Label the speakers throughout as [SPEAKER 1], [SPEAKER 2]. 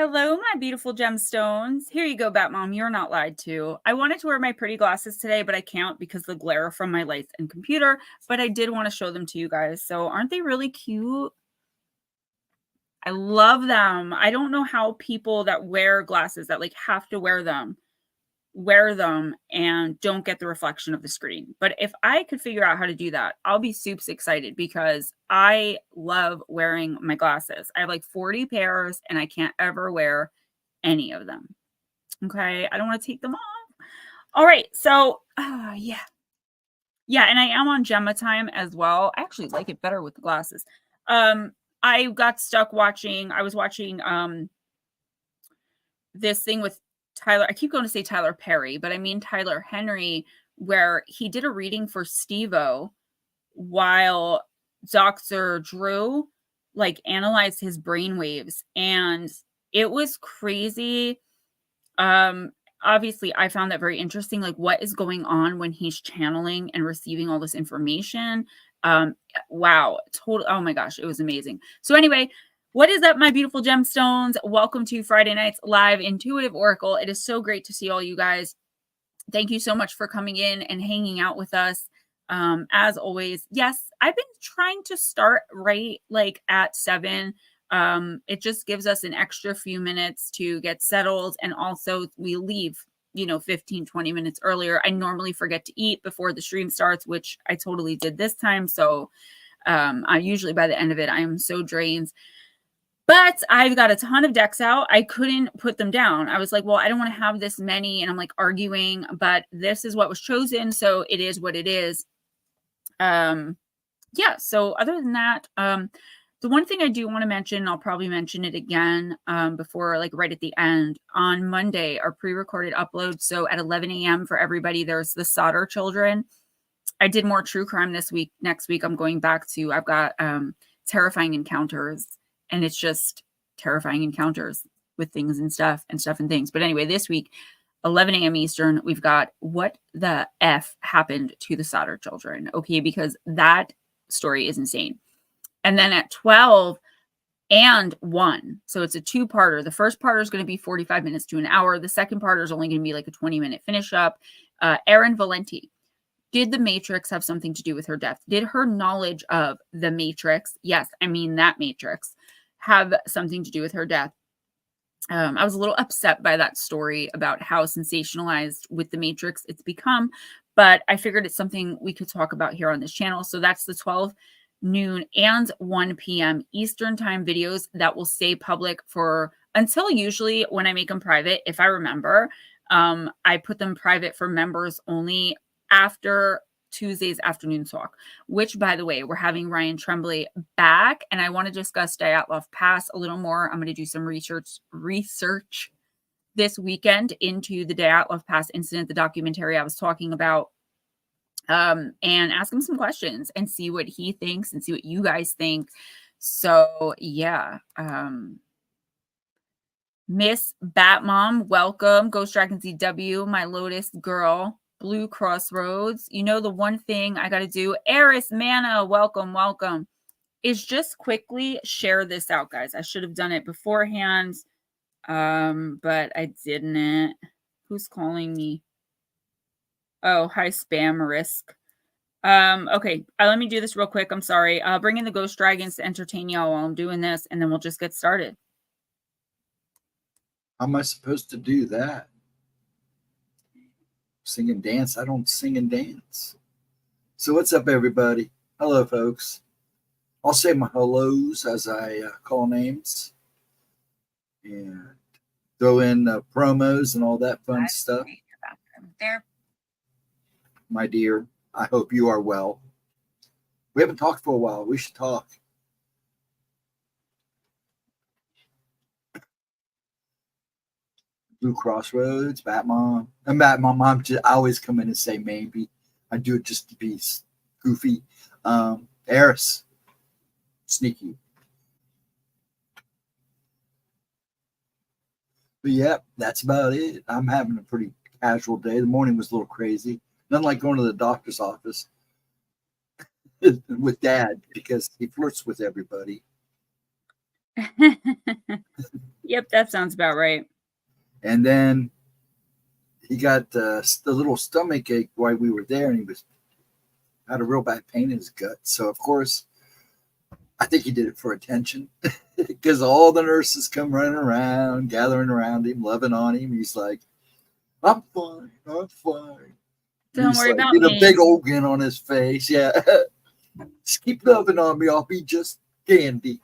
[SPEAKER 1] Hello, my beautiful gemstones. Here you go, Bat Mom. You're not lied to. I wanted to wear my pretty glasses today, but I can't because the glare from my lights and computer, but I did want to show them to you guys. So aren't they really cute? I love them. I don't know how people that wear glasses that like have to wear them and don't get the reflection of the screen. But if I could figure out how to do that, I'll be super excited because I love wearing my glasses. I have like 40 pairs and I can't ever wear any of them. Okay. I don't want to take them off. All right. So, yeah. Yeah. And I am on Gemma time as well. I actually like it better with the glasses. I got stuck watching, I was watching this thing with Tyler. I keep going to say Tyler Perry, but I mean Tyler Henry, where he did a reading for Steve-O while Dr. Drew like analyzed his brain waves, and it was crazy. Obviously I found that very interesting, like what is going on when he's channeling and receiving all this information. Wow, total, oh my gosh, it was amazing. So anyway, what is up, my beautiful gemstones? Welcome to Friday night's live intuitive oracle. It is so great to see all you guys. Thank you so much for coming in and hanging out with us. As always, yes, I've been trying to start right like at 7. It just gives us an extra few minutes to get settled, and also we leave 15-20 minutes earlier. I normally forget to eat before the stream starts, which I totally did this time. So I usually by the end of it I am so drained. But I've got a ton of decks out. I couldn't put them down. I was like, well, I don't want to have this many, and I'm like arguing, but this is what was chosen, so it is what it is. Yeah, so other than that, the one thing I do want to mention, I'll probably mention it again before, like right at the end, on Monday, our pre-recorded upload. So at 11 a.m. for everybody, there's the Solder Children. I did more true crime this week. Next week, I'm going back to, I've got terrifying encounters, and it's just terrifying encounters with things and stuff and things. But anyway, this week, 11 a.m. Eastern, we've got What the F Happened to the Solder Children. Okay, because that story is insane. And then at 12 and 1, so it's a 2-parter. The first parter is going to be 45 minutes to an hour. The second parter is only going to be like a 20-minute finish up. Erin Valenti. Did the Matrix have something to do with her death? Did her knowledge of the Matrix, yes, I mean that Matrix, have something to do with her death? I was a little upset by that story about how sensationalized with the Matrix it's become, but I figured it's something we could talk about here on this channel. So that's the 12 noon and 1 p.m. Eastern time videos that will stay public for until usually when I make them private, if I remember. I put them private for members only after Tuesday's afternoon talk, which, by the way, we're having Ryan Tremblay back, and I want to discuss Dyatlov Pass a little more. I'm going to do some research this weekend into the Dyatlov Pass incident, the documentary I was talking about, and ask him some questions and see what he thinks and see what you guys think. So yeah, Miss Batmom, welcome. Ghostdragonzw, my Lotus girl. Blue Crossroads. You know, the one thing I got to do, Eris Mana, welcome, is just quickly share this out, guys. I should have done it beforehand, but I didn't. Who's calling me? Oh, hi, spam risk. Okay, let me do this real quick. I'm sorry. I'll bring in the Ghost Dragons to entertain y'all while I'm doing this, and then we'll just get started.
[SPEAKER 2] How am I supposed to do that? Sing and dance? I don't sing and dance. So what's up, everybody? Hello, folks. I'll say my hellos as I call names and throw in promos and all that fun stuff.
[SPEAKER 1] There.
[SPEAKER 2] My dear, I hope you are well. We haven't talked for a while. We should talk. Blue Crossroads, Batmom. And Batmom, I always come in and say maybe. I do it just to be goofy. Eris. Sneaky. But yeah, that's about it. I'm having a pretty casual day. The morning was a little crazy. Nothing like going to the doctor's office with Dad because he flirts with everybody.
[SPEAKER 1] Yep, that sounds about right.
[SPEAKER 2] And then he got the little stomach ache while we were there, and he had a real bad pain in his gut. So of course, I think he did it for attention, because all the nurses come running around, gathering around him, loving on him. He's like, "I'm fine, I'm fine."
[SPEAKER 1] Don't
[SPEAKER 2] He's
[SPEAKER 1] worry
[SPEAKER 2] like,
[SPEAKER 1] about
[SPEAKER 2] get a
[SPEAKER 1] me.
[SPEAKER 2] big old grin on his face. Yeah, just keep loving on me. I'll be just dandy.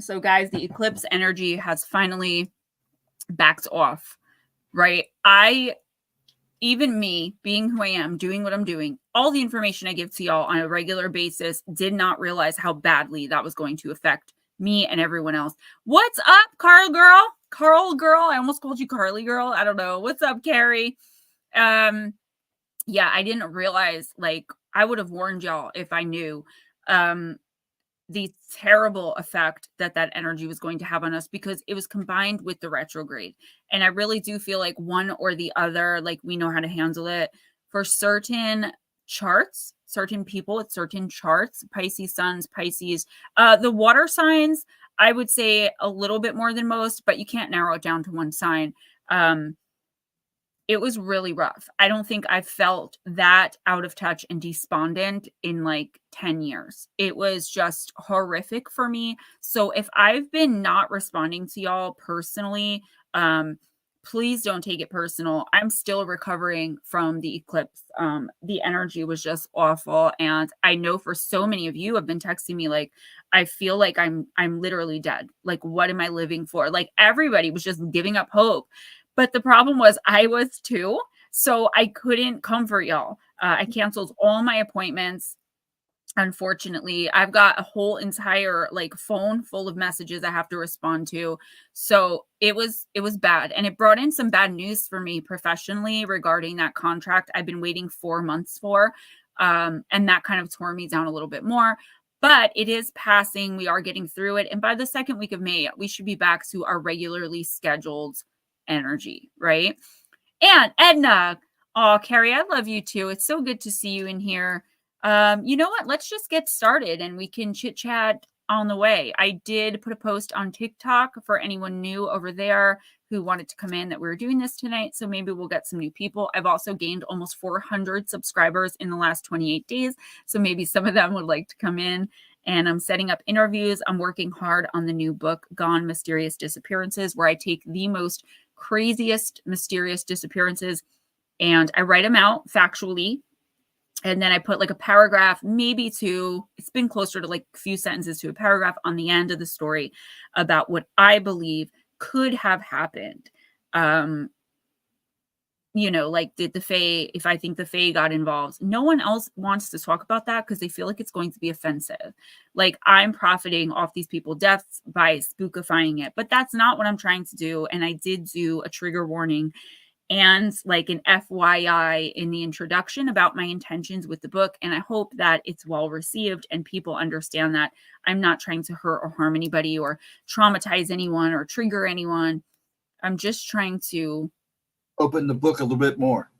[SPEAKER 1] So, guys, the eclipse energy has finally backed off, right? Even me being who I am, doing what I'm doing, all the information I give to y'all on a regular basis, did not realize how badly that was going to affect me and everyone else. What's up, Carl girl? Carl girl? I almost called you Carly girl. I don't know. What's up, Carrie? Yeah, I didn't realize, like, I would have warned y'all if I knew the terrible effect that energy was going to have on us, because it was combined with the retrograde. And I really do feel like one or the other, like, we know how to handle it for certain charts, certain people with certain charts, Pisces suns, Pisces, the water signs, I would say a little bit more than most, but you can't narrow it down to one sign. It was really rough. I don't think I've felt that out of touch and despondent in like 10 years. It was just horrific for me. So if I've been not responding to y'all personally, please don't take it personal. I'm still recovering from the eclipse. The energy was just awful. And I know for so many of you have been texting me like, I feel like I'm literally dead. Like, what am I living for? Like, everybody was just giving up hope. But the problem was I was too. So I couldn't comfort y'all. I canceled all my appointments. Unfortunately, I've got a whole entire like phone full of messages I have to respond to. So it was bad. And it brought in some bad news for me professionally regarding that contract I've been waiting 4 months for. And that kind of tore me down a little bit more. But it is passing. We are getting through it. And by the second week of May, we should be back to our regularly scheduled energy, right? And Edna, oh, Carrie, I love you too. It's so good to see you in here. You know what? Let's just get started and we can chit chat on the way. I did put a post on TikTok for anyone new over there who wanted to come in that we were doing this tonight. So maybe we'll get some new people. I've also gained almost 400 subscribers in the last 28 days. So maybe some of them would like to come in. And I'm setting up interviews. I'm working hard on the new book, Gone Mysterious Disappearances, where I take the most craziest mysterious disappearances and I write them out factually, and then I put like a paragraph, maybe two, it's been closer to like a few sentences to a paragraph on the end of the story about what I believe could have happened. You know, like, did the Fae, if I think the Fae got involved, no one else wants to talk about that because they feel like it's going to be offensive. Like, I'm profiting off these people's deaths by spookifying it, but that's not what I'm trying to do. And I did do a trigger warning and like an FYI in the introduction about my intentions with the book. And I hope that it's well received and people understand that I'm not trying to hurt or harm anybody or traumatize anyone or trigger anyone. I'm just trying to
[SPEAKER 2] open the book a little bit more.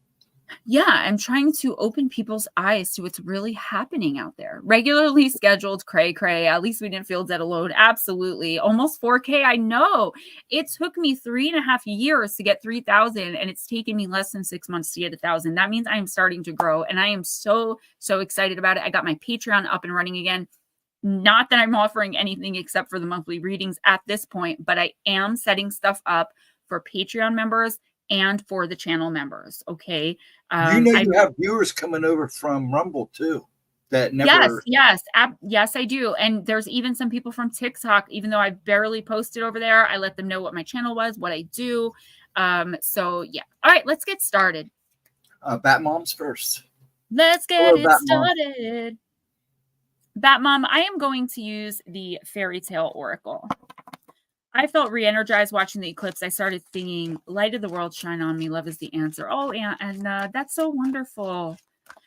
[SPEAKER 1] Yeah, I'm trying to open people's eyes to what's really happening out there. Regularly scheduled cray. At least we didn't feel dead alone. Absolutely. Almost 4K. I know. It took me 3.5 years to get 3,000, and it's taken me less than 6 months to get 1,000. That means I'm starting to grow, and I am so excited about it. I got my Patreon up and running again. Not that I'm offering anything except for the monthly readings at this point, but I am setting stuff up for Patreon members and for the channel members. Okay.
[SPEAKER 2] You have viewers coming over from Rumble too that never.
[SPEAKER 1] Yes, I do. And there's even some people from TikTok, even though I barely posted over there, I let them know what my channel was, what I do. So yeah. All right, let's get started.
[SPEAKER 2] Bat Moms first.
[SPEAKER 1] Let's get it started. Bat Mom, I am going to use the Fairy Tale Oracle. I felt re-energized watching the eclipse. I started singing "Light of the World, Shine on Me, Love is the Answer." Oh, and that's so wonderful.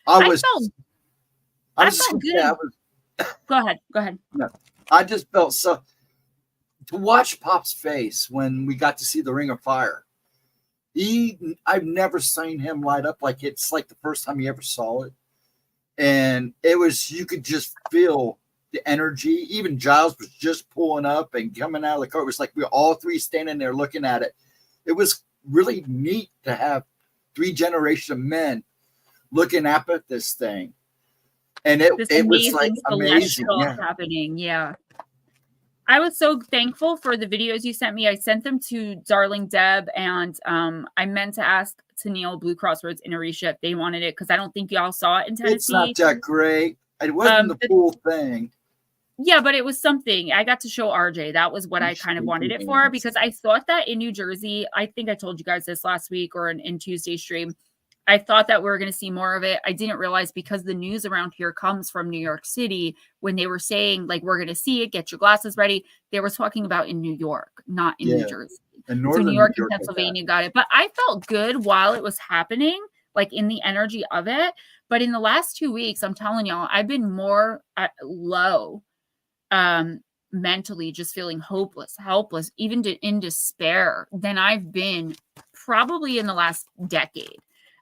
[SPEAKER 1] I felt good. Go ahead.
[SPEAKER 2] No, I just felt so. To watch Pop's face when we got to see the Ring of Fire. I've never seen him light up like it's like the first time he ever saw it. And it was, you could just feel the energy. Even Giles was just pulling up and coming out of the car. It was like we were all three standing there looking at it. It was really neat to have 3 generations of men looking up at this thing. And it was like amazing. Yeah.
[SPEAKER 1] Happening. Yeah. I was so thankful for the videos you sent me. I sent them to Darling Deb, and I meant to ask Tennille, Blue Crossroads, and Arisha if they wanted it, because I don't think y'all saw it in Tennessee.
[SPEAKER 2] It's not that great. It wasn't the full thing.
[SPEAKER 1] Yeah, but it was something. I got to show RJ. That was what I kind of wanted it for, because I thought that in New Jersey, I think I told you guys this last week or in Tuesday's stream, I thought that we were going to see more of it. I didn't realize, because the news around here comes from New York City, when they were saying, like, we're going to see it, get your glasses ready, they were talking about in New York, not in New Jersey.
[SPEAKER 2] And
[SPEAKER 1] so New York and Pennsylvania got it. But I felt good while it was happening, like in the energy of it. But in the last 2 weeks, I'm telling y'all, I've been more low, mentally, just feeling hopeless, helpless, even in despair than I've been probably in the last decade.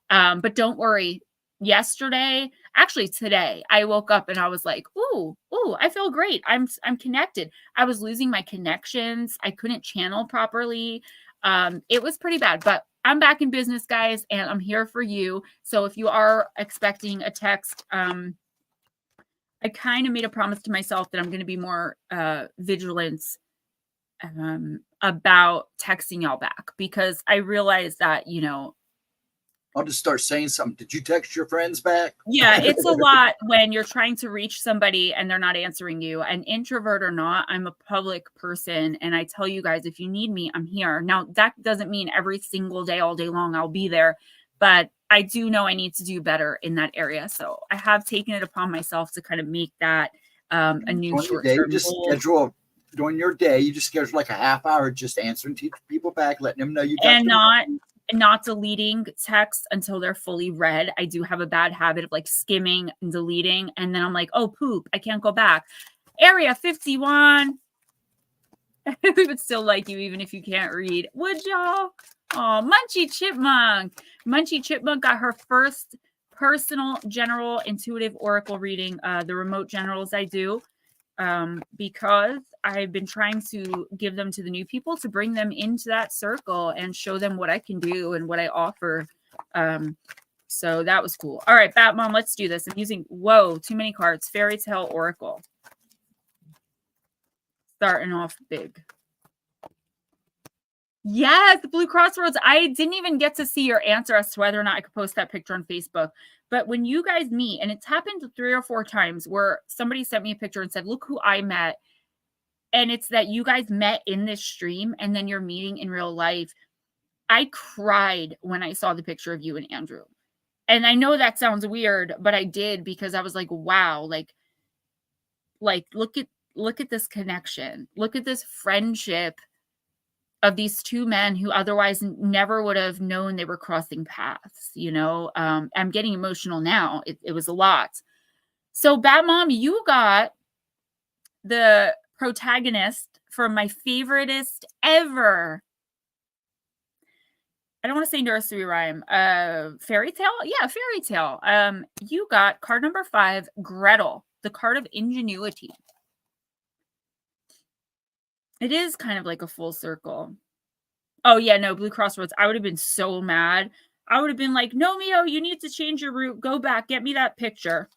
[SPEAKER 1] But don't worry. Yesterday, actually today, I woke up and I was like, ooh, I feel great. I'm connected. I was losing my connections. I couldn't channel properly. It was pretty bad, but I'm back in business, guys, and I'm here for you. So if you are expecting a text, I kind of made a promise to myself that I'm going to be more vigilant about texting y'all back, because I realized that,
[SPEAKER 2] I'll just start saying something. Did you text your friends back?
[SPEAKER 1] Yeah, it's a lot when you're trying to reach somebody and they're not answering you. An introvert or not, I'm a public person. And I tell you guys, if you need me, I'm here. Now, that doesn't mean every single day, all day long, I'll be there. But I do know I need to do better in that area. So I have taken it upon myself to kind of make that a new short-term goal.
[SPEAKER 2] During your day, you just schedule like a half hour just answering people back, letting them know you got
[SPEAKER 1] and not deleting texts until they're fully read. I do have a bad habit of like skimming and deleting, and then I'm like, oh poop, I can't go back. Area 51. We would still like you even if you can't read. Would y'all? Oh, Munchie Chipmunk. Munchie Chipmunk got her first personal general intuitive oracle reading, the remote generals I do, because I've been trying to give them to the new people to bring them into that circle and show them what I can do and what I offer. So that was cool. All right, Bat Mom, let's do this. I'm using, whoa, too many cards. Fairy Tale Oracle. Starting off big. Yes, the Blue Crossroads. I didn't even get to see your answer as to whether or not I could post that picture on Facebook. But when you guys meet, and it's happened 3 or 4 times where somebody sent me a picture and said, look who I met. And it's that you guys met in this stream and then you're meeting in real life. I cried when I saw the picture of you and Andrew. And I know that sounds weird, but I did, because I was like, wow, like look at this connection. Look at this friendship of these 2 men who otherwise never would have known they were crossing paths. I'm getting emotional now. It was a lot. So Bat Mom, you got the protagonist from my favoritist ever. I don't want to say nursery rhyme. Fairy tale? Yeah, fairy tale. You got card number 5, Gretel, the card of ingenuity. It is kind of like a full circle. Oh, yeah, no, Blue Crossroads. I would have been so mad. I would have been like, no, Mio, you need to change your route. Go back. Get me that picture.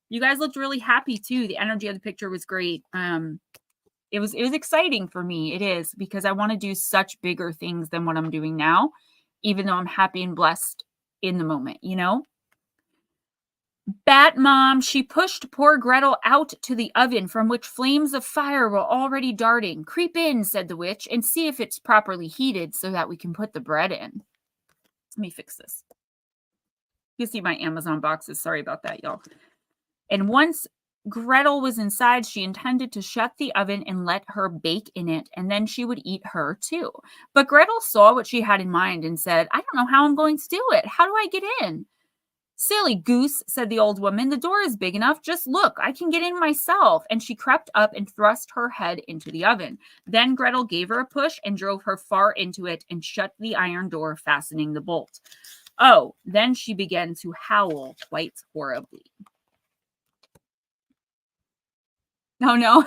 [SPEAKER 1] You guys looked really happy, too. The energy of the picture was great. It was exciting for me. It is, because I want to do such bigger things than what I'm doing now, even though I'm happy and blessed in the moment, Bat Mom, she pushed poor Gretel out to the oven from which flames of fire were already darting. Creep in, said the witch, and see if it's properly heated so that we can put the bread in. Let me fix this. You see my Amazon boxes. Sorry about that, y'all. And once Gretel was inside, she intended to shut the oven and let her bake in it, and then she would eat her too. But Gretel saw what she had in mind and said, I don't know how I'm going to do it. How do I get in? Silly goose, said the old woman. The door is big enough. Just look, I can get in myself. And she crept up and thrust her head into the oven. Then Gretel gave her a push and drove her far into it and shut the iron door, fastening the bolt. Oh, then she began to howl quite horribly. Oh, no.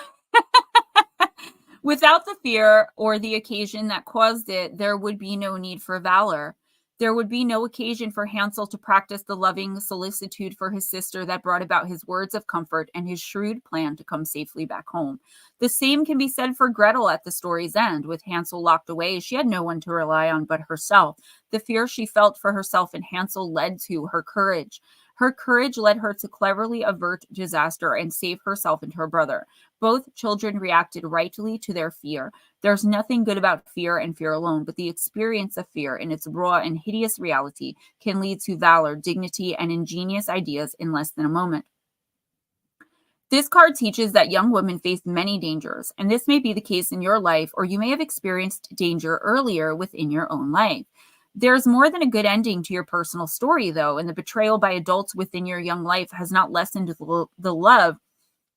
[SPEAKER 1] Without the fear or the occasion that caused it, there would be no need for valor. There would be no occasion for Hansel to practice the loving solicitude for his sister that brought about his words of comfort and his shrewd plan to come safely back home. The same can be said for Gretel at the story's end. With Hansel locked away, she had no one to rely on but herself. The fear she felt for herself and Hansel led to her courage. Her courage led her to cleverly avert disaster and save herself and her brother. Both children reacted rightly to their fear. There's nothing good about fear and fear alone, but the experience of fear in its raw and hideous reality can lead to valor, dignity, and ingenious ideas in less than a moment. This card teaches that young women face many dangers, and this may be the case in your life, or you may have experienced danger earlier within your own life. There's more than a good ending to your personal story, though, and the betrayal by adults within your young life has not lessened the love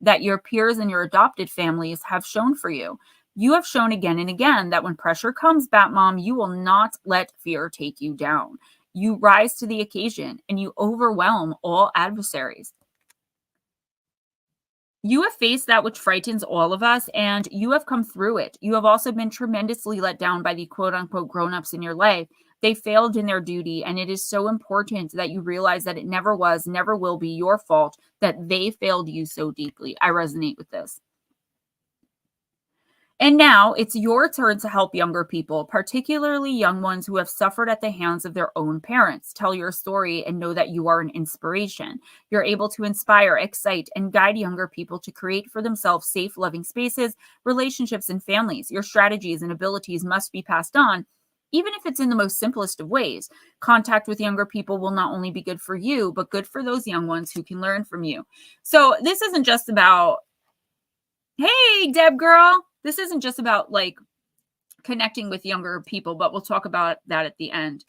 [SPEAKER 1] that your peers and your adopted families have shown for you. You have shown again and again that when pressure comes, Batmom, you will not let fear take you down. You rise to the occasion and you overwhelm all adversaries. You have faced that which frightens all of us, and you have come through it. You have also been tremendously let down by the quote-unquote grown-ups in your life. They failed in their duty, and it is so important that you realize that it never was, never will be your fault that they failed you so deeply. I resonate with this. And now it's your turn to help younger people, particularly young ones who have suffered at the hands of their own parents. Tell your story and know that you are an inspiration. You're able to inspire, excite, and guide younger people to create for themselves safe, loving spaces, relationships, and families. Your strategies and abilities must be passed on, even if it's in the most simplest of ways. Contact with younger people will not only be good for you, but good for those young ones who can learn from you. So this isn't just about, hey, Deb girl, this isn't just about like connecting with younger people, but we'll talk about that at the end.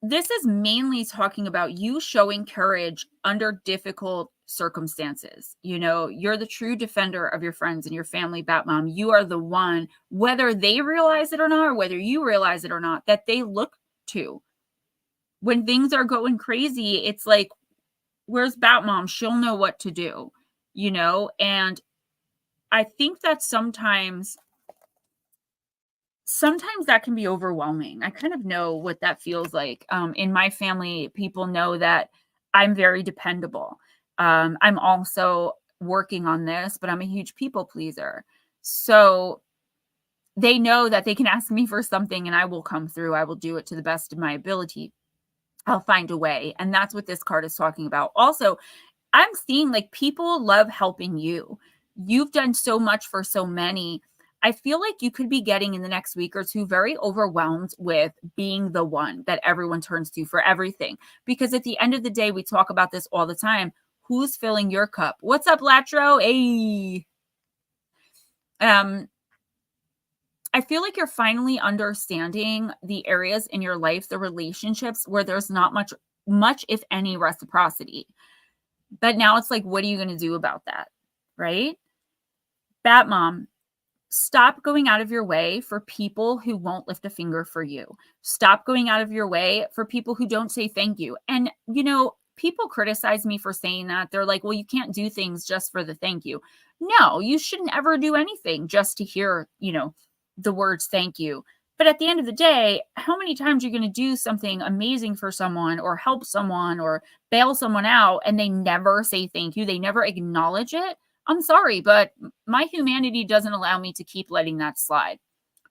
[SPEAKER 1] This is mainly talking about you showing courage under difficult circumstances. You know, you're the true defender of your friends and your family, Batmom. You are the one, whether they realize it or not, or whether you realize it or not, that they look to. When things are going crazy, it's like, where's Batmom? She'll know what to do, you know? And I think that sometimes that can be overwhelming. I kind of know what that feels like. In my family, people know that I'm very dependable. I'm also working on this, but I'm a huge people pleaser. So they know that they can ask me for something and I will come through. I will do it to the best of my ability. I'll find a way. And that's what this card is talking about. Also, I'm seeing like people love helping you. You've done so much for so many. I feel like you could be getting in the next week or two very overwhelmed with being the one that everyone turns to for everything. Because at the end of the day, we talk about this all the time. Who's filling your cup? What's up, Latro? Hey. I feel like you're finally understanding the areas in your life, the relationships where there's not much, if any, reciprocity. But now it's like, what are you going to do about that? Right? Batmom, stop going out of your way for people who won't lift a finger for you. Stop going out of your way for people who don't say thank you. And, you know, people criticize me for saying that. They're like, well, you can't do things just for the thank you. No, you shouldn't ever do anything just to hear, you know, the words thank you. But at the end of the day, how many times are you going to do something amazing for someone or help someone or bail someone out and they never say thank you? They never acknowledge it. I'm sorry, but my humanity doesn't allow me to keep letting that slide.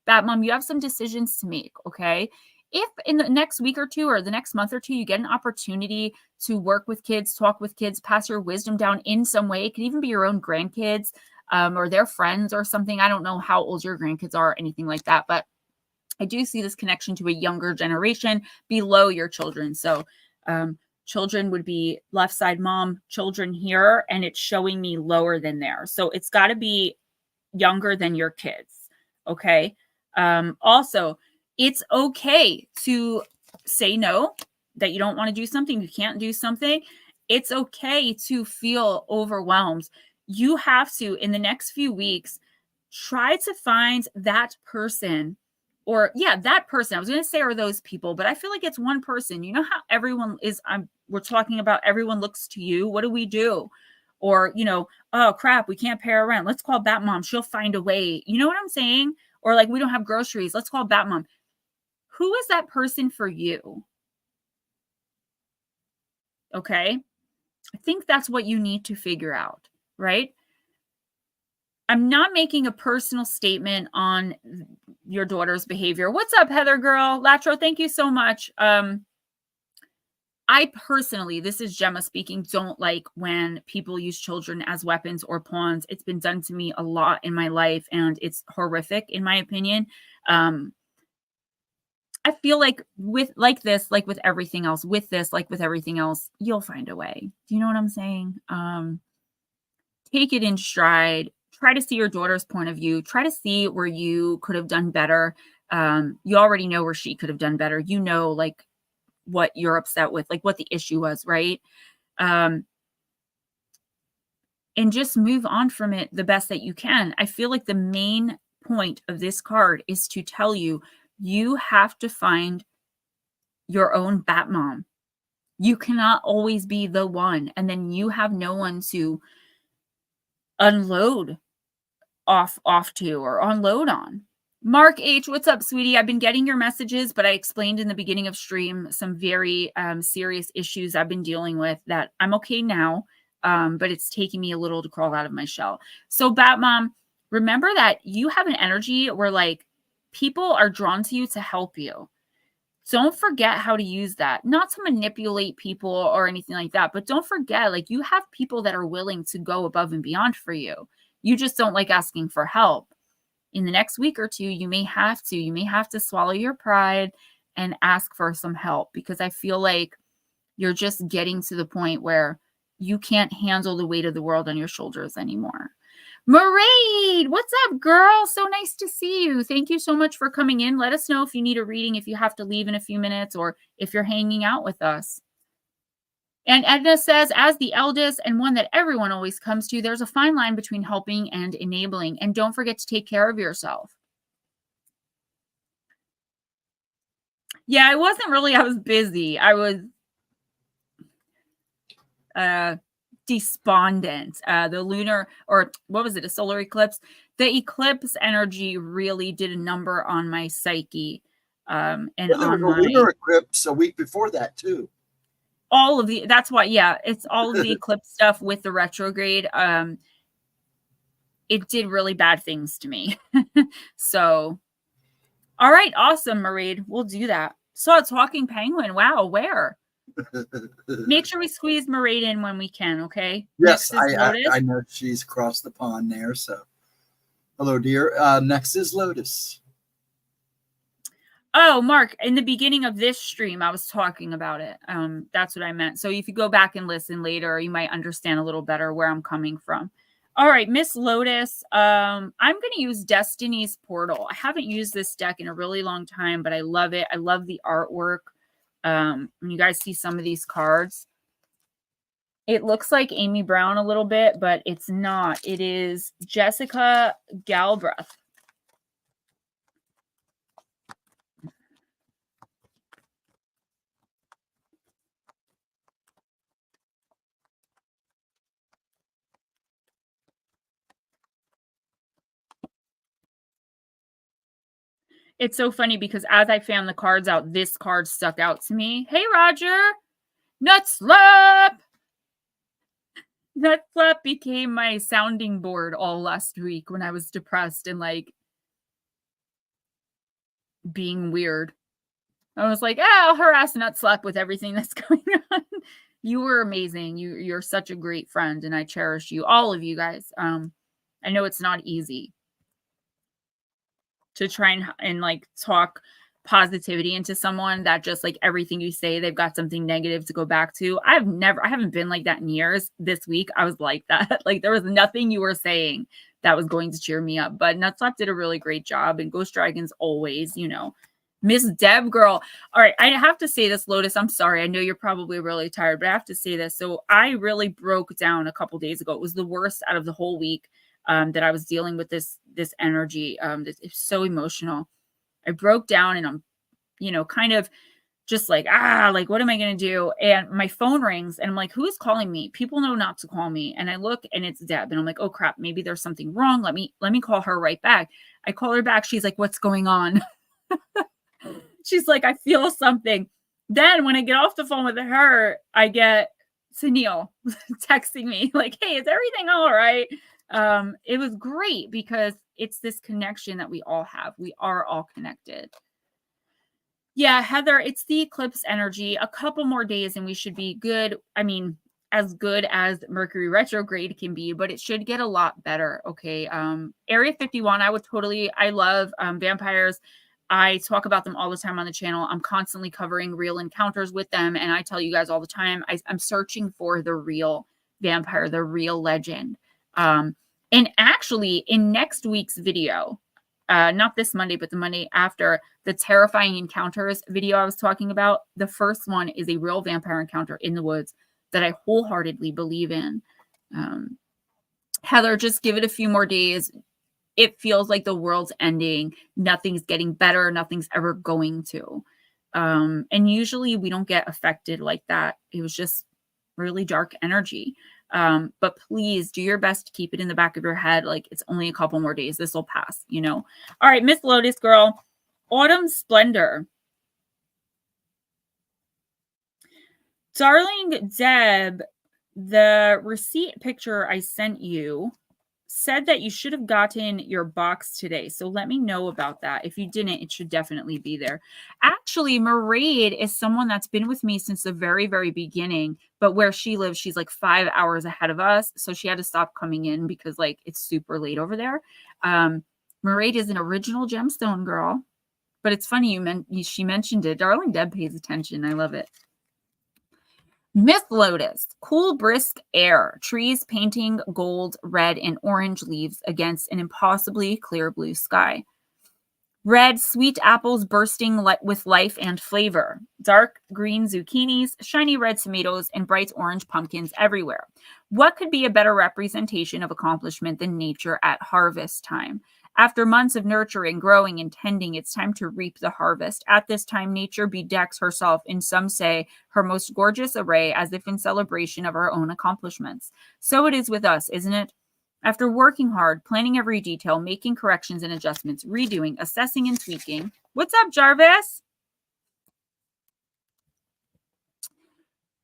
[SPEAKER 1] Batmom, you have some decisions to make, okay? If in the next week or two or the next month or two, you get an opportunity to work with kids, talk with kids, pass your wisdom down in some way, it could even be your own grandkids or their friends or something. I don't know how old your grandkids are or anything like that, but I do see this connection to a younger generation below your children. So children would be left side mom, children here, and it's showing me lower than there. So it's got to be younger than your kids. Okay. Also, it's okay to say no, that you don't want to do something, you can't do something. It's okay to feel overwhelmed. You have to, in the next few weeks, try to find that person that person. I was going to say are those people, but I feel like it's one person. You know how everyone is, I'm we're talking about everyone looks to you. What do we do? Or, oh crap, we can't pay our rent. Let's call Batmom. She'll find a way. You know what I'm saying? Or like, we don't have groceries. Let's call Batmom. Who is that person for you? Okay. I think that's what you need to figure out, right? I'm not making a personal statement on your daughter's behavior. What's up, Heather girl? Latro, thank you so much. I personally, this is Gemma speaking, don't like when people use children as weapons or pawns. It's been done to me a lot in my life, and it's horrific, in my opinion. I feel like with everything else, you'll find a way. Do you know what I'm saying? Take it in stride. Try to see your daughter's point of view. Try to see where you could have done better. You already know where she could have done better. You know, like, what you're upset with, like what the issue was, right? And just move on from it the best that you can. I feel like the main point of this card is to tell you, you have to find your own Batmom. You cannot always be the one, and then you have no one to unload off to or unload on. Mark H, what's up, sweetie? I've been getting your messages, but I explained in the beginning of stream some very serious issues I've been dealing with that I'm okay now, but it's taking me a little to crawl out of my shell. So Batmom, remember that you have an energy where like people are drawn to you to help you. Don't forget how to use that. Not to manipulate people or anything like that, but don't forget, like, you have people that are willing to go above and beyond for you. You just don't like asking for help. In the next week or two, you may have to swallow your pride and ask for some help, because I feel like you're just getting to the point where you can't handle the weight of the world on your shoulders anymore. Maraid, what's up, girl? So nice to see you. Thank you so much for coming in. Let us know if you need a reading, if you have to leave in a few minutes, or if you're hanging out with us. And Edna says, as the eldest and one that everyone always comes to, there's a fine line between helping and enabling. And don't forget to take care of yourself. Yeah, I was busy. I was despondent. The lunar, or what was it, a solar eclipse? The eclipse energy really did a number on my psyche. And
[SPEAKER 2] there was a lunar eclipse a week before that too.
[SPEAKER 1] That's why, yeah, it's all of the eclipse stuff with the retrograde. It did really bad things to me. So, all right, awesome, Marie. We'll do that. Saw a talking penguin. Wow, where? Make sure we squeeze Marie in when we can, okay?
[SPEAKER 2] Yes, I know she's across the pond there. So, hello, dear. Next is Lotus.
[SPEAKER 1] Oh, Mark, in the beginning of this stream, I was talking about it. That's what I meant. So if you go back and listen later, you might understand a little better where I'm coming from. All right, Miss Lotus, I'm going to use Destiny's Portal. I haven't used this deck in a really long time, but I love it. I love the artwork. When you guys see some of these cards, it looks like Amy Brown a little bit, but it's not. It is Jessica Galbraith. It's so funny because as I found the cards out, this card stuck out to me. Hey, Roger. Nutslap. Nutslap became my sounding board all last week when I was depressed and like being weird. I was like, I'll harass Nutslap with everything that's going on. You were amazing. You're such a great friend, and I cherish you, all of you guys. I know it's not easy to try and like talk positivity into someone that just like everything you say, they've got something negative to go back to. I haven't been like that in years. This week, I was like that. Like there was nothing you were saying that was going to cheer me up. But Nutslap did a really great job, and Ghost Dragons always, Miss Deb girl. All right, I have to say this, Lotus. I'm sorry. I know you're probably really tired, but I have to say this. So I really broke down a couple days ago. It was the worst out of the whole week that I was dealing with this energy. It's so emotional. I broke down, and I'm, kind of just like, like, what am I going to do? And my phone rings and I'm like, who is calling me? People know not to call me. And I look and it's Deb. And I'm like, oh crap, maybe there's something wrong. Let me call her right back. I call her back. She's like, what's going on? She's like, I feel something. Then when I get off the phone with her, I get Sunil texting me like, hey, is everything all right? It was great because it's this connection that we all have. We are all connected. Yeah, Heather, it's the eclipse energy. A couple more days and we should be good. I mean, as good as Mercury retrograde can be, but it should get a lot better. Okay. Area 51, I love vampires. I talk about them all the time on the channel. I'm constantly covering real encounters with them. And I tell you guys all the time, I'm searching for the real vampire, the real legend. And actually in next week's video, not this Monday, but the Monday after, the terrifying encounters video I was talking about, the first one is a real vampire encounter in the woods that I wholeheartedly believe in. Heather, just give it a few more days. It feels like the world's ending. Nothing's getting better. Nothing's ever going to. And usually we don't get affected like that. It was just really dark energy. But please do your best to keep it in the back of your head. Like, it's only a couple more days. This will pass, you know? All right, Miss Lotus Girl, Autumn Splendor. Darling Deb, the receipt picture I sent you said that you should have gotten your box today. So let me know about that. If you didn't, it should definitely be there. Actually, Mairead is someone that's been with me since the very, very beginning. But where she lives, she's like 5 hours ahead of us. So she had to stop coming in because like it's super late over there. Mairead is an original gemstone girl. But it's funny she mentioned it. Darling Deb pays attention. I love it. Myth Lotus, cool, brisk air, trees painting gold, red, and orange leaves against an impossibly clear blue sky. Red, sweet apples bursting with life and flavor. Dark green zucchinis, shiny red tomatoes, and bright orange pumpkins everywhere. What could be a better representation of accomplishment than nature at harvest time? After months of nurturing, growing, and tending, it's time to reap the harvest. At this time, nature bedecks herself in, some say, her most gorgeous array, as if in celebration of her own accomplishments. So it is with us, isn't it? After working hard, planning every detail, making corrections and adjustments, redoing, assessing, and tweaking. What's up, Jarvis?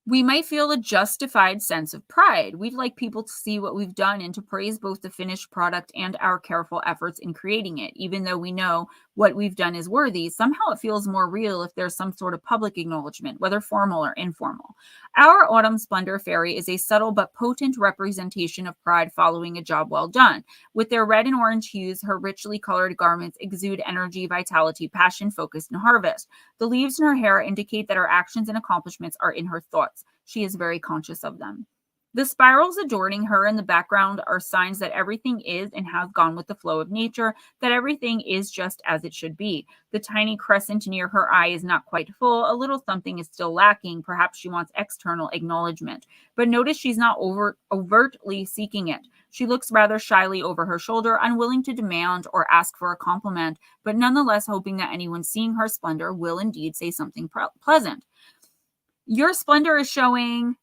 [SPEAKER 1] We might feel a justified sense of pride. We'd like people to see what we've done and to praise both the finished product and our careful efforts in creating it. Even though we know what we've done is worthy, somehow it feels more real if there's some sort of public acknowledgement, whether formal or informal. Our Autumn Splendor Fairy is a subtle but potent representation of pride following a job well done. With their red and orange hues, her richly colored garments exude energy, vitality, passion, focus, and harvest. The leaves in her hair indicate that her actions and accomplishments are in her thoughts. She is very conscious of them. The spirals adorning her in the background are signs that everything is and has gone with the flow of nature, that everything is just as it should be. The tiny crescent near her eye is not quite full. A little something is still lacking. Perhaps she wants external acknowledgement. But notice she's not overtly seeking it. She looks rather shyly over her shoulder, unwilling to demand or ask for a compliment, but nonetheless hoping that anyone seeing her splendor will indeed say something pleasant. Your splendor is showing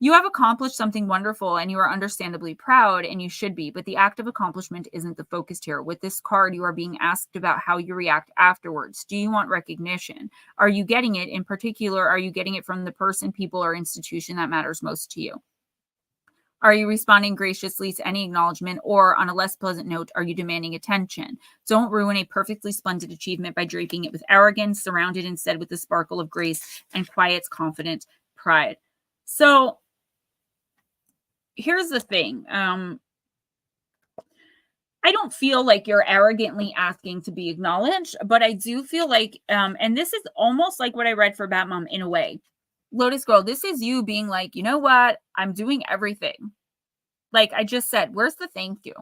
[SPEAKER 1] you have accomplished something wonderful and you are understandably proud, and you should be, but the act of accomplishment isn't the focus here. With this card, you are being asked about how you react afterwards. Do you want recognition? Are you getting it? In particular, are you getting it from the person, people, or institution that matters most to you? Are you responding graciously to any acknowledgement, or on a less pleasant note, are you demanding attention? Don't ruin a perfectly splendid achievement by draping it with arrogance. Surround it instead with the sparkle of grace and quiet, confident pride. So here's the thing. I don't feel like you're arrogantly asking to be acknowledged, but I do feel like, and this is almost like what I read for Batmom in a way. Lotus Girl, this is you being like, you know what? I'm doing everything. Like I just said, where's the thank you?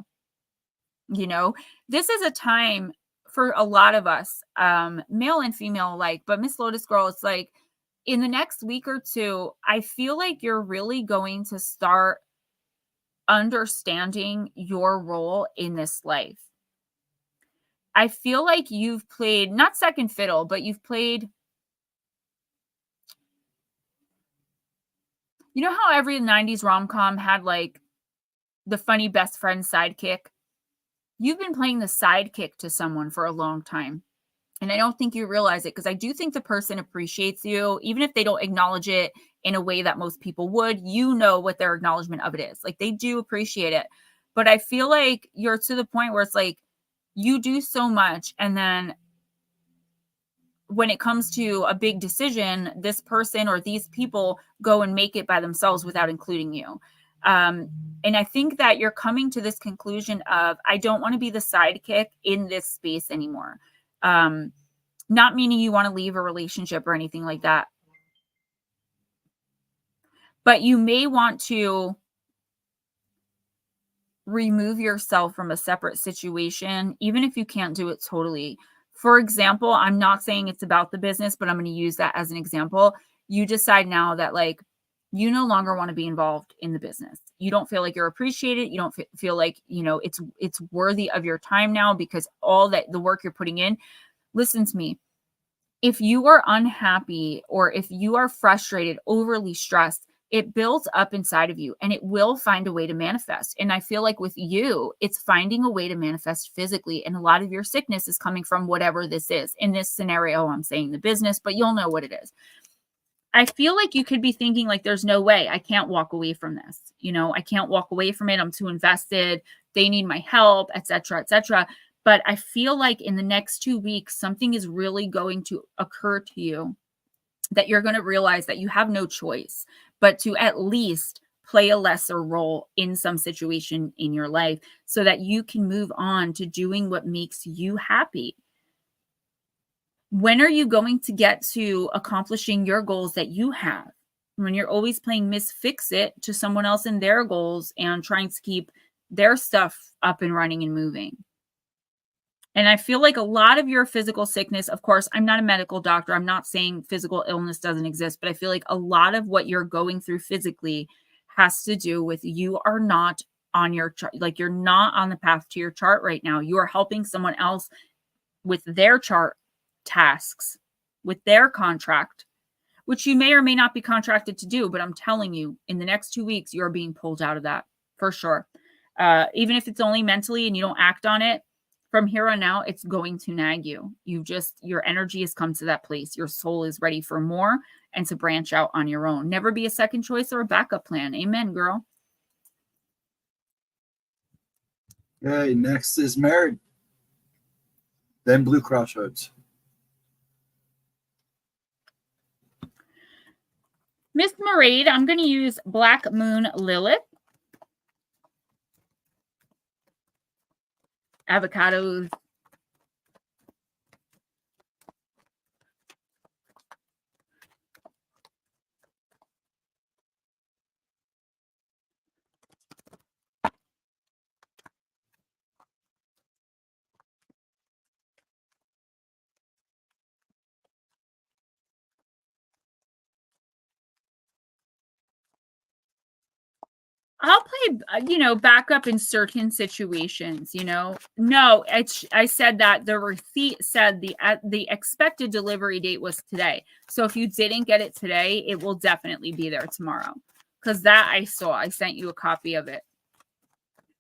[SPEAKER 1] You know, this is a time for a lot of us, male and female alike, but Miss Lotus Girl, it's like in the next week or two, I feel like you're really going to start understanding your role in this life. I feel like you've played, not second fiddle, but you've played You know how every 90s rom-com had like the funny best friend sidekick? You've been playing the sidekick to someone for a long time. And I don't think you realize it, because I do think the person appreciates you, even if they don't acknowledge it in a way that most people would. You know what their acknowledgement of it is. Like, they do appreciate it. But I feel like you're to the point where it's like you do so much, and then when it comes to a big decision, this person or these people go and make it by themselves without including you. And I think that you're coming to this conclusion of, I don't want to be the sidekick in this space anymore. Not meaning you want to leave a relationship or anything like that, but you may want to remove yourself from a separate situation, even if you can't do it totally. For example, I'm not saying it's about the business, but I'm going to use that as an example. You decide now that like you no longer want to be involved in the business. You don't feel like you're appreciated. You don't feel like, you know, it's worthy of your time now, because all that the work you're putting in. Listen to me. If you are unhappy or if you are frustrated, overly stressed, it builds up inside of you and it will find a way to manifest. And I feel like with you, it's finding a way to manifest physically. And a lot of your sickness is coming from whatever this is. In this scenario, I'm saying the business, but you'll know what it is. I feel like you could be thinking like, there's no way I can't walk away from this. You know, I can't walk away from it. I'm too invested. They need my help, et cetera, et cetera. But I feel like in the next 2 weeks, something is really going to occur to you that you're going to realize that you have no choice but to at least play a lesser role in some situation in your life so that you can move on to doing what makes you happy. When are you going to get to accomplishing your goals that you have? When you're always playing Miss Fix-It to someone else and their goals and trying to keep their stuff up and running and moving. And I feel like a lot of your physical sickness, of course, I'm not a medical doctor. I'm not saying physical illness doesn't exist, but I feel like a lot of what you're going through physically has to do with you are not on your chart. Like, you're not on the path to your chart right now. You are helping someone else with their chart tasks, with their contract, which you may or may not be contracted to do. But I'm telling you, in the next 2 weeks, you're being pulled out of that for sure. Even if it's only mentally and you don't act on it, from here on out, it's going to nag you. Your energy has come to that place. Your soul is ready for more and to branch out on your own. Never be a second choice or a backup plan. Amen, girl.
[SPEAKER 2] Okay, next is married. Then blue crossroads.
[SPEAKER 1] Miss Marade, I'm going to use Black Moon Lilith. Avocados. I'll play, backup in certain situations, No, I said that the receipt said the expected delivery date was today. So if you didn't get it today, it will definitely be there tomorrow. Because that I saw. I sent you a copy of it.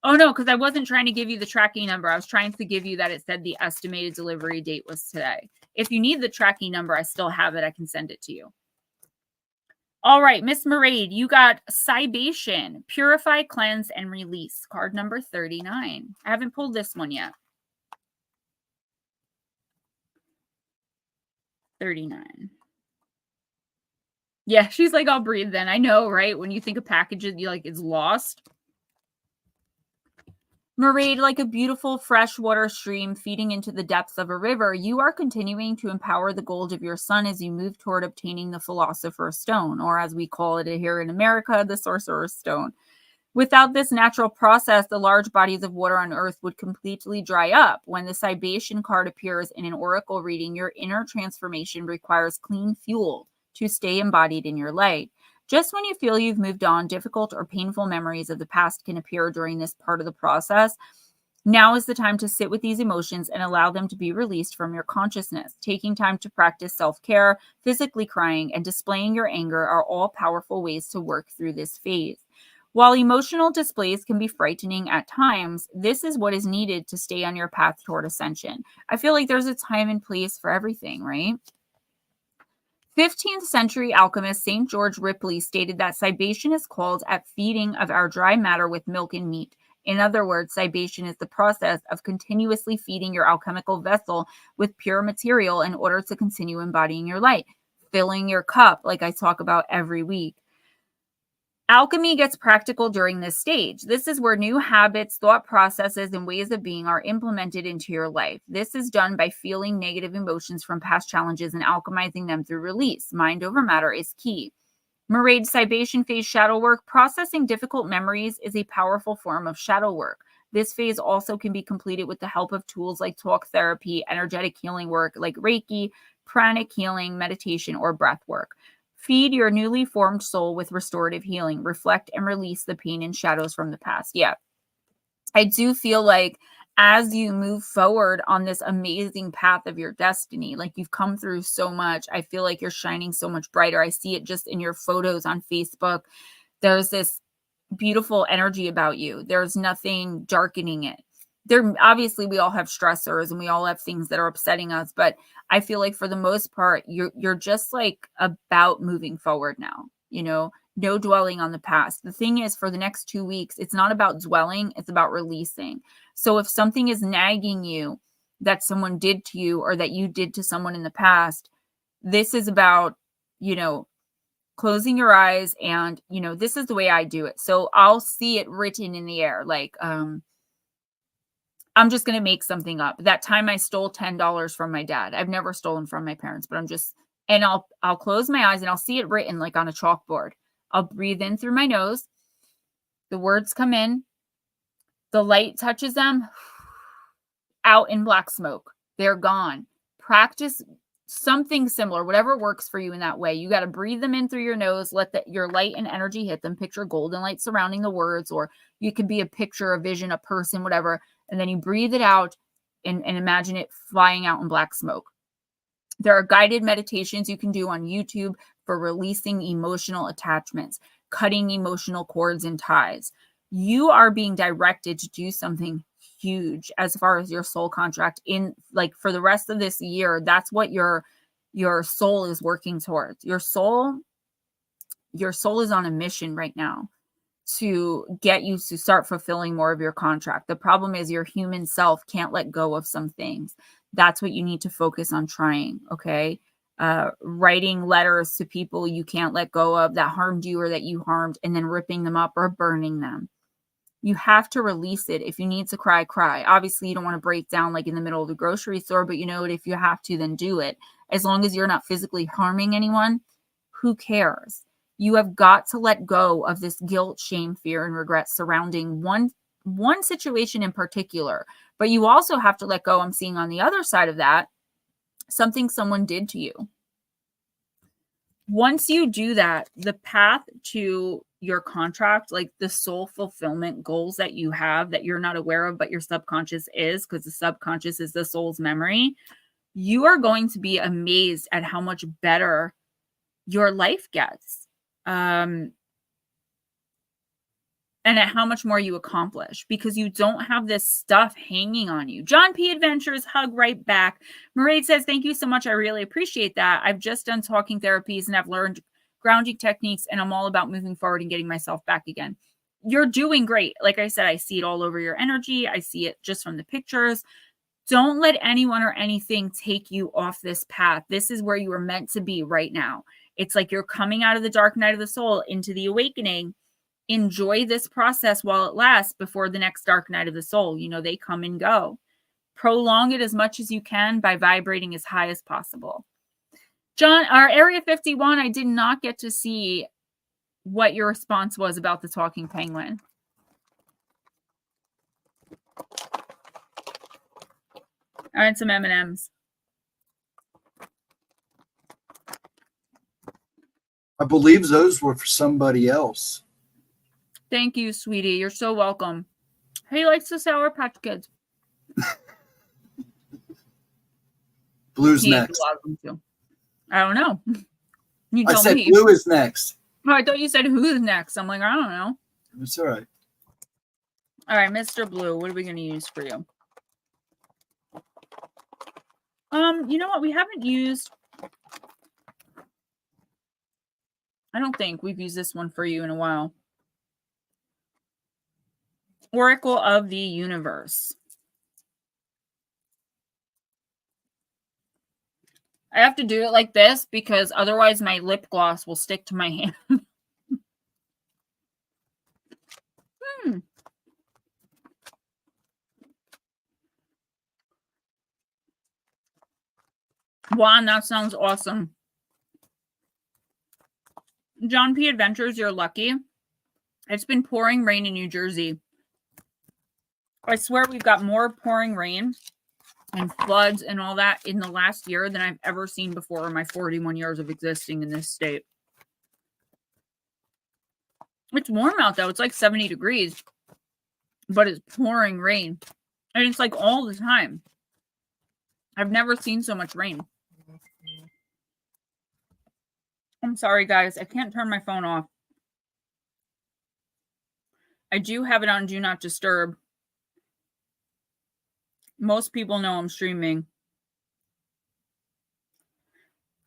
[SPEAKER 1] Oh, no, because I wasn't trying to give you the tracking number. I was trying to give you that it said the estimated delivery date was today. If you need the tracking number, I still have it. I can send it to you. All right, Miss Marade, you got Cibation, Purify, Cleanse, and Release, card number 39. I haven't pulled this one yet. 39. Yeah, she's like, I'll breathe then. I know, right? When you think of packages, you like, it's lost. Marade, like a beautiful freshwater stream feeding into the depths of a river, you are continuing to empower the gold of your sun as you move toward obtaining the Philosopher's Stone, or as we call it here in America, the Sorcerer's Stone. Without this natural process, the large bodies of water on Earth would completely dry up. When the Cibation card appears in an oracle reading, your inner transformation requires clean fuel to stay embodied in your light. Just when you feel you've moved on, difficult or painful memories of the past can appear during this part of the process. Now is the time to sit with these emotions and allow them to be released from your consciousness. Taking time to practice self-care, physically crying, and displaying your anger are all powerful ways to work through this phase. While emotional displays can be frightening at times, this is what is needed to stay on your path toward ascension. I feel like there's a time and place for everything, right? 15th century alchemist St. George Ripley stated that cibation is called at feeding of our dry matter with milk and meat. In other words, cibation is the process of continuously feeding your alchemical vessel with pure material in order to continue embodying your light, filling your cup, like I talk about every week. Alchemy gets practical during this stage. This is where new habits, thought processes, and ways of being are implemented into your life. This is done by feeling negative emotions from past challenges and alchemizing them through release. Mind over matter is key. Maraid cibation phase shadow work. Processing difficult memories is a powerful form of shadow work. This phase also can be completed with the help of tools like talk therapy, energetic healing work like Reiki, pranic healing, meditation, or breath work. Feed your newly formed soul with restorative healing. Reflect and release the pain and shadows from the past. Yeah, I do feel like as you move forward on this amazing path of your destiny, like you've come through so much, I feel like you're shining so much brighter. I see it just in your photos on Facebook. There's this beautiful energy about you. There's nothing darkening it. There, obviously, we all have stressors and we all have things that are upsetting us, but I feel like for the most part, you're just like about moving forward now, no dwelling on the past. The thing is, for the next 2 weeks, it's not about dwelling, it's about releasing. So if something is nagging you that someone did to you or that you did to someone in the past, this is about, closing your eyes and, this is the way I do it. So I'll see it written in the air. Like, I'm just going to make something up. That time I stole $10 from my dad. I've never stolen from my parents, but and I'll close my eyes and I'll see it written like on a chalkboard. I'll breathe in through my nose. The words come in. The light touches them. Out in black smoke. They're gone. Practice something similar, whatever works for you in that way. You got to breathe them in through your nose, let your light and energy hit them. Picture golden light surrounding the words, or you could be a picture, a vision, a person, whatever. And then you breathe it out and imagine it flying out in black smoke. There are guided meditations you can do on YouTube for releasing emotional attachments, cutting emotional cords and ties. You are being directed to do something huge as far as your soul contract in, like, for the rest of this year. That's what your soul is working towards. Your soul is on a mission right now to get you to start fulfilling more of your contract. The problem is your human self can't let go of some things. That's what you need to focus on trying. Okay. Writing letters to people you can't let go of that harmed you or that you harmed, and then ripping them up or burning them. You have to release it. If you need to cry, cry. Obviously, you don't want to break down like in the middle of the grocery store, but if you have to, then do it. As long as you're not physically harming anyone, who cares? You have got to let go of this guilt, shame, fear, and regret surrounding one situation in particular. But you also have to let go, I'm seeing on the other side of that, something someone did to you. Once you do that, the path to your contract, like the soul fulfillment goals that you have that you're not aware of, but your subconscious is, because the subconscious is the soul's memory, you are going to be amazed at how much better your life gets. And at how much more you accomplish, because you don't have this stuff hanging on you. John P. Adventures, hug right back. Maraid says, thank you so much. I really appreciate that. I've just done talking therapies and I've learned grounding techniques, and I'm all about moving forward and getting myself back again. You're doing great. Like I said, I see it all over your energy. I see it just from the pictures. Don't let anyone or anything take you off this path. This is where you are meant to be right now. It's like you're coming out of the dark night of the soul into the awakening. Enjoy this process while it lasts before the next dark night of the soul. They come and go. Prolong it as much as you can by vibrating as high as possible. John, our Area 51, I did not get to see what your response was about the talking penguin. I had some M&Ms.
[SPEAKER 2] I believe those were for somebody else.
[SPEAKER 1] Thank you, sweetie. You're so welcome. He likes the Sour Patch Kids.
[SPEAKER 2] Blue's next.
[SPEAKER 1] Loves them too. I don't know. You
[SPEAKER 2] I
[SPEAKER 1] tell
[SPEAKER 2] said
[SPEAKER 1] me.
[SPEAKER 2] Blue is next.
[SPEAKER 1] Oh, I thought you said who's next. I'm like, I don't know.
[SPEAKER 2] It's all right.
[SPEAKER 1] All right, Mr. Blue, what are we going to use for you? You know what? We haven't used... I don't think we've used this one for you in a while. Oracle of the Universe. I have to do it like this because otherwise my lip gloss will stick to my hand. Juan, that sounds awesome. John P. Adventures, you're lucky. It's been pouring rain in New Jersey. I swear we've got more pouring rain and floods and all that in the last year than I've ever seen before in my 41 years of existing in this state. It's warm out though. It's like 70 degrees, but it's pouring rain. And it's like all the time. I've never seen so much rain. I'm sorry, guys. I can't turn my phone off. I do have it on Do Not Disturb. Most people know I'm streaming.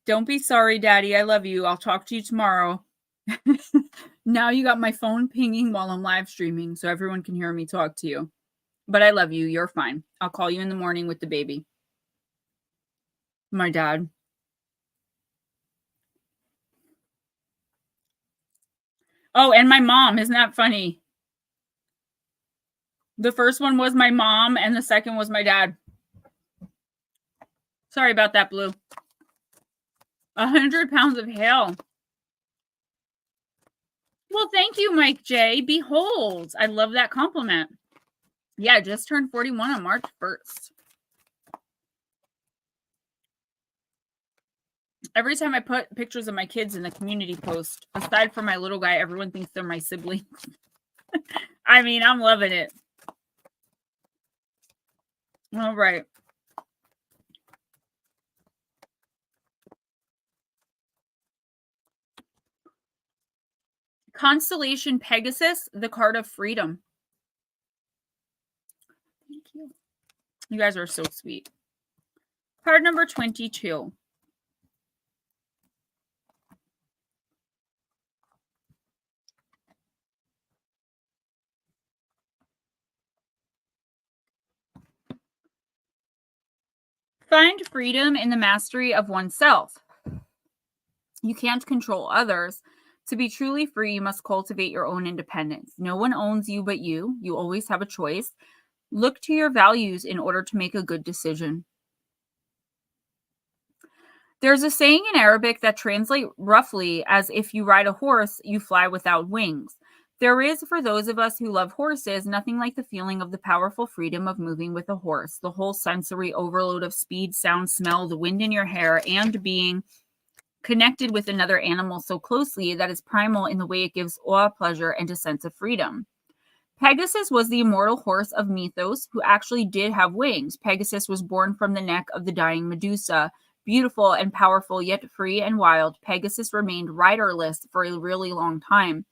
[SPEAKER 1] Don't be sorry, Daddy. I love you. I'll talk to you tomorrow. Now you got my phone pinging while I'm live streaming so everyone can hear me talk to you. But I love you. You're fine. I'll call you in the morning with the baby. My dad. Oh, and my mom. Isn't that funny? The first one was my mom and the second was my dad. Sorry about that, Blue. 100 pounds of hail. Well, thank you, Mike J. Behold. I love that compliment. Yeah, I just turned 41 on March 1st. Every time I put pictures of my kids in the community post, aside from my little guy, everyone thinks they're my siblings. I mean, I'm loving it. All right. Constellation Pegasus, the card of freedom. Thank you. You guys are so sweet. Card number 22. Find freedom in the mastery of oneself. You can't control others. To be truly free, you must cultivate your own independence. No one owns you but you. You always have a choice. Look to your values in order to make a good decision. There's a saying in Arabic that translates roughly as if you ride a horse, you fly without wings. There is, for those of us who love horses, nothing like the feeling of the powerful freedom of moving with a horse. The whole sensory overload of speed, sound, smell, the wind in your hair, and being connected with another animal so closely that is primal in the way it gives awe, pleasure, and a sense of freedom. Pegasus was the immortal horse of Mythos who actually did have wings. Pegasus was born from the neck of the dying Medusa. Beautiful and powerful, yet free and wild, Pegasus remained riderless for a really long time.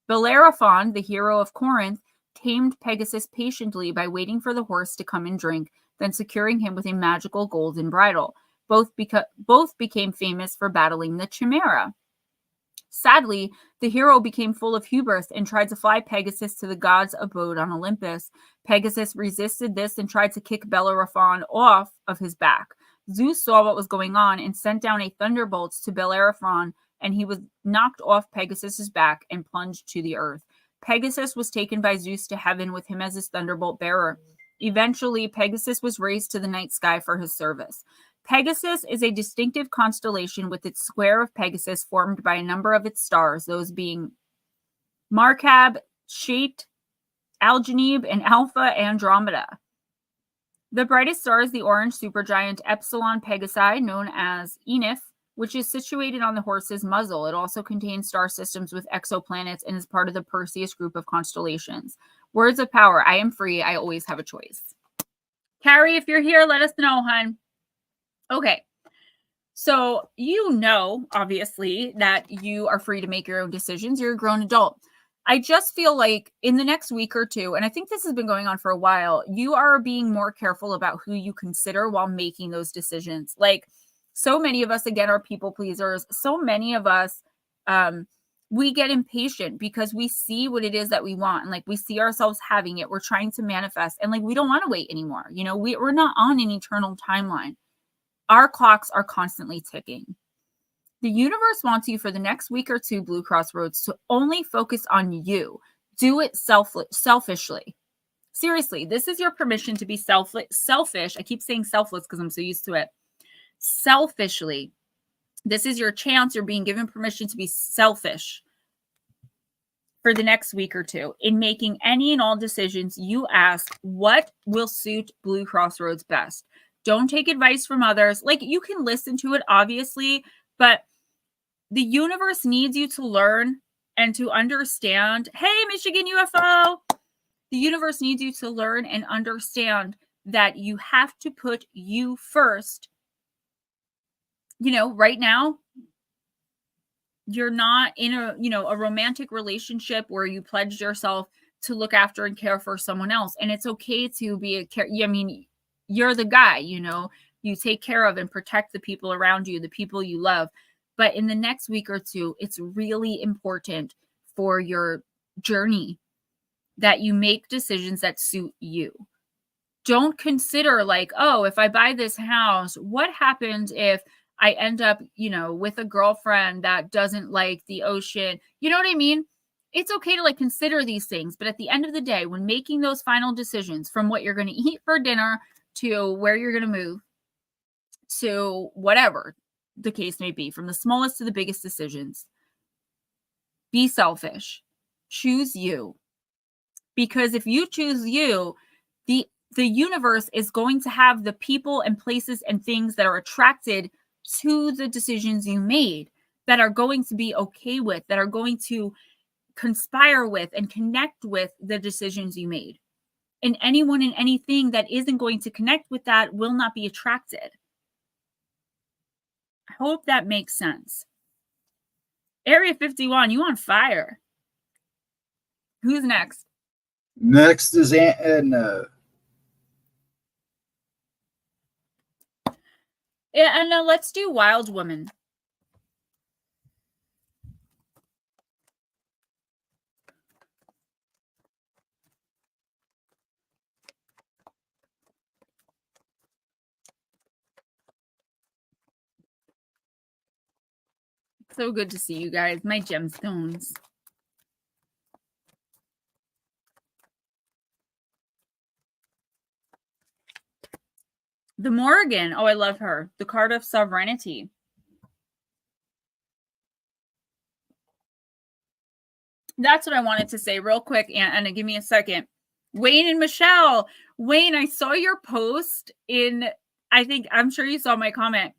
[SPEAKER 1] Bellerophon, the hero of Corinth, tamed Pegasus patiently by waiting for the horse to come and drink, then securing him with a magical golden bridle. Both became famous for battling the Chimera. Sadly, the hero became full of hubris and tried to fly Pegasus to the gods' abode on Olympus. Pegasus resisted this and tried to kick Bellerophon off of his back. Zeus saw what was going on and sent down a thunderbolt to Bellerophon, and he was knocked off Pegasus's back and plunged to the earth. Pegasus was taken by Zeus to heaven with him as his thunderbolt bearer. Eventually, Pegasus was raised to the night sky for his service. Pegasus is a distinctive constellation with its square of Pegasus formed by a number of its stars, those being Markab, Sheit, Algenib, and Alpha Andromeda. The brightest star is the orange supergiant Epsilon Pegasi, known as Enif, which is situated on the horse's muzzle. It also contains star systems with exoplanets and is part of the Perseus group of constellations. Words of power. I am free. I always have a choice. Carrie, if you're here, let us know, hon. Okay. So you know, obviously, that you are free to make your own decisions. You're a grown adult. I just feel like in the next week or two, and I think this has been going on for a while, you are being more careful about who you consider while making those decisions. Like so many of us, again, are people pleasers. So many of us, we get impatient because we see what it is that we want. And like we see ourselves having it. We're trying to manifest. And like we don't want to wait anymore. You know, we're not on an eternal timeline. Our clocks are constantly ticking. The universe wants you for the next week or two, Blue Crossroads, to only focus on you. Do it selfishly. Seriously, this is your permission to be selfish. I keep saying selfless because I'm so used to it. Selfishly. This is your chance. You're being given permission to be selfish for the next week or two. In making any and all decisions, you ask, what will suit Blue Crossroads best? Don't take advice from others. Like you can listen to it, obviously, but the universe needs you to learn and to understand. Hey, Michigan UFO. The universe needs you to learn and understand that you have to put you first. You know, right now, you're not in a romantic relationship where you pledged yourself to look after and care for someone else. And it's okay to be you're the guy, you take care of and protect the people around you, the people you love. But in the next week or two, it's really important for your journey that you make decisions that suit you. Don't consider like, oh, if I buy this house, what happens if I end up, with a girlfriend that doesn't like the ocean? You know what I mean? It's okay to like consider these things. But at the end of the day, when making those final decisions, from what you're going to eat for dinner to where you're going to move to whatever the case may be, from the smallest to the biggest decisions, be selfish. Choose you. Because if you choose you, the universe is going to have the people and places and things that are attracted to the decisions you made, that are going to be okay with, that are going to conspire with and connect with the decisions you made. And anyone and anything that isn't going to connect with that will not be attracted. I hope that makes sense. Area 51, you on fire. Who's next?
[SPEAKER 2] Next is Anna.
[SPEAKER 1] Yeah, and let's do Wild Woman. So good to see you guys, my gemstones. The Morrigan. Oh, I love her. The card of sovereignty. That's what I wanted to say real quick, Anna, give me a second. Wayne and Michelle. Wayne, I saw your post I'm sure you saw my comment.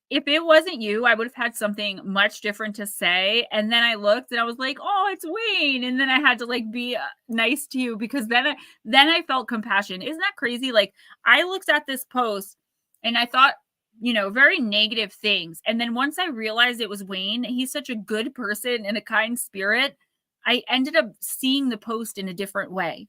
[SPEAKER 1] If it wasn't you, I would have had something much different to say. And then I looked and I was like, oh, it's Wayne. And then I had to like be nice to you, because then I felt compassion. Isn't that crazy? Like I looked at this post and I thought, very negative things. And then once I realized it was Wayne, he's such a good person and a kind spirit, I ended up seeing the post in a different way.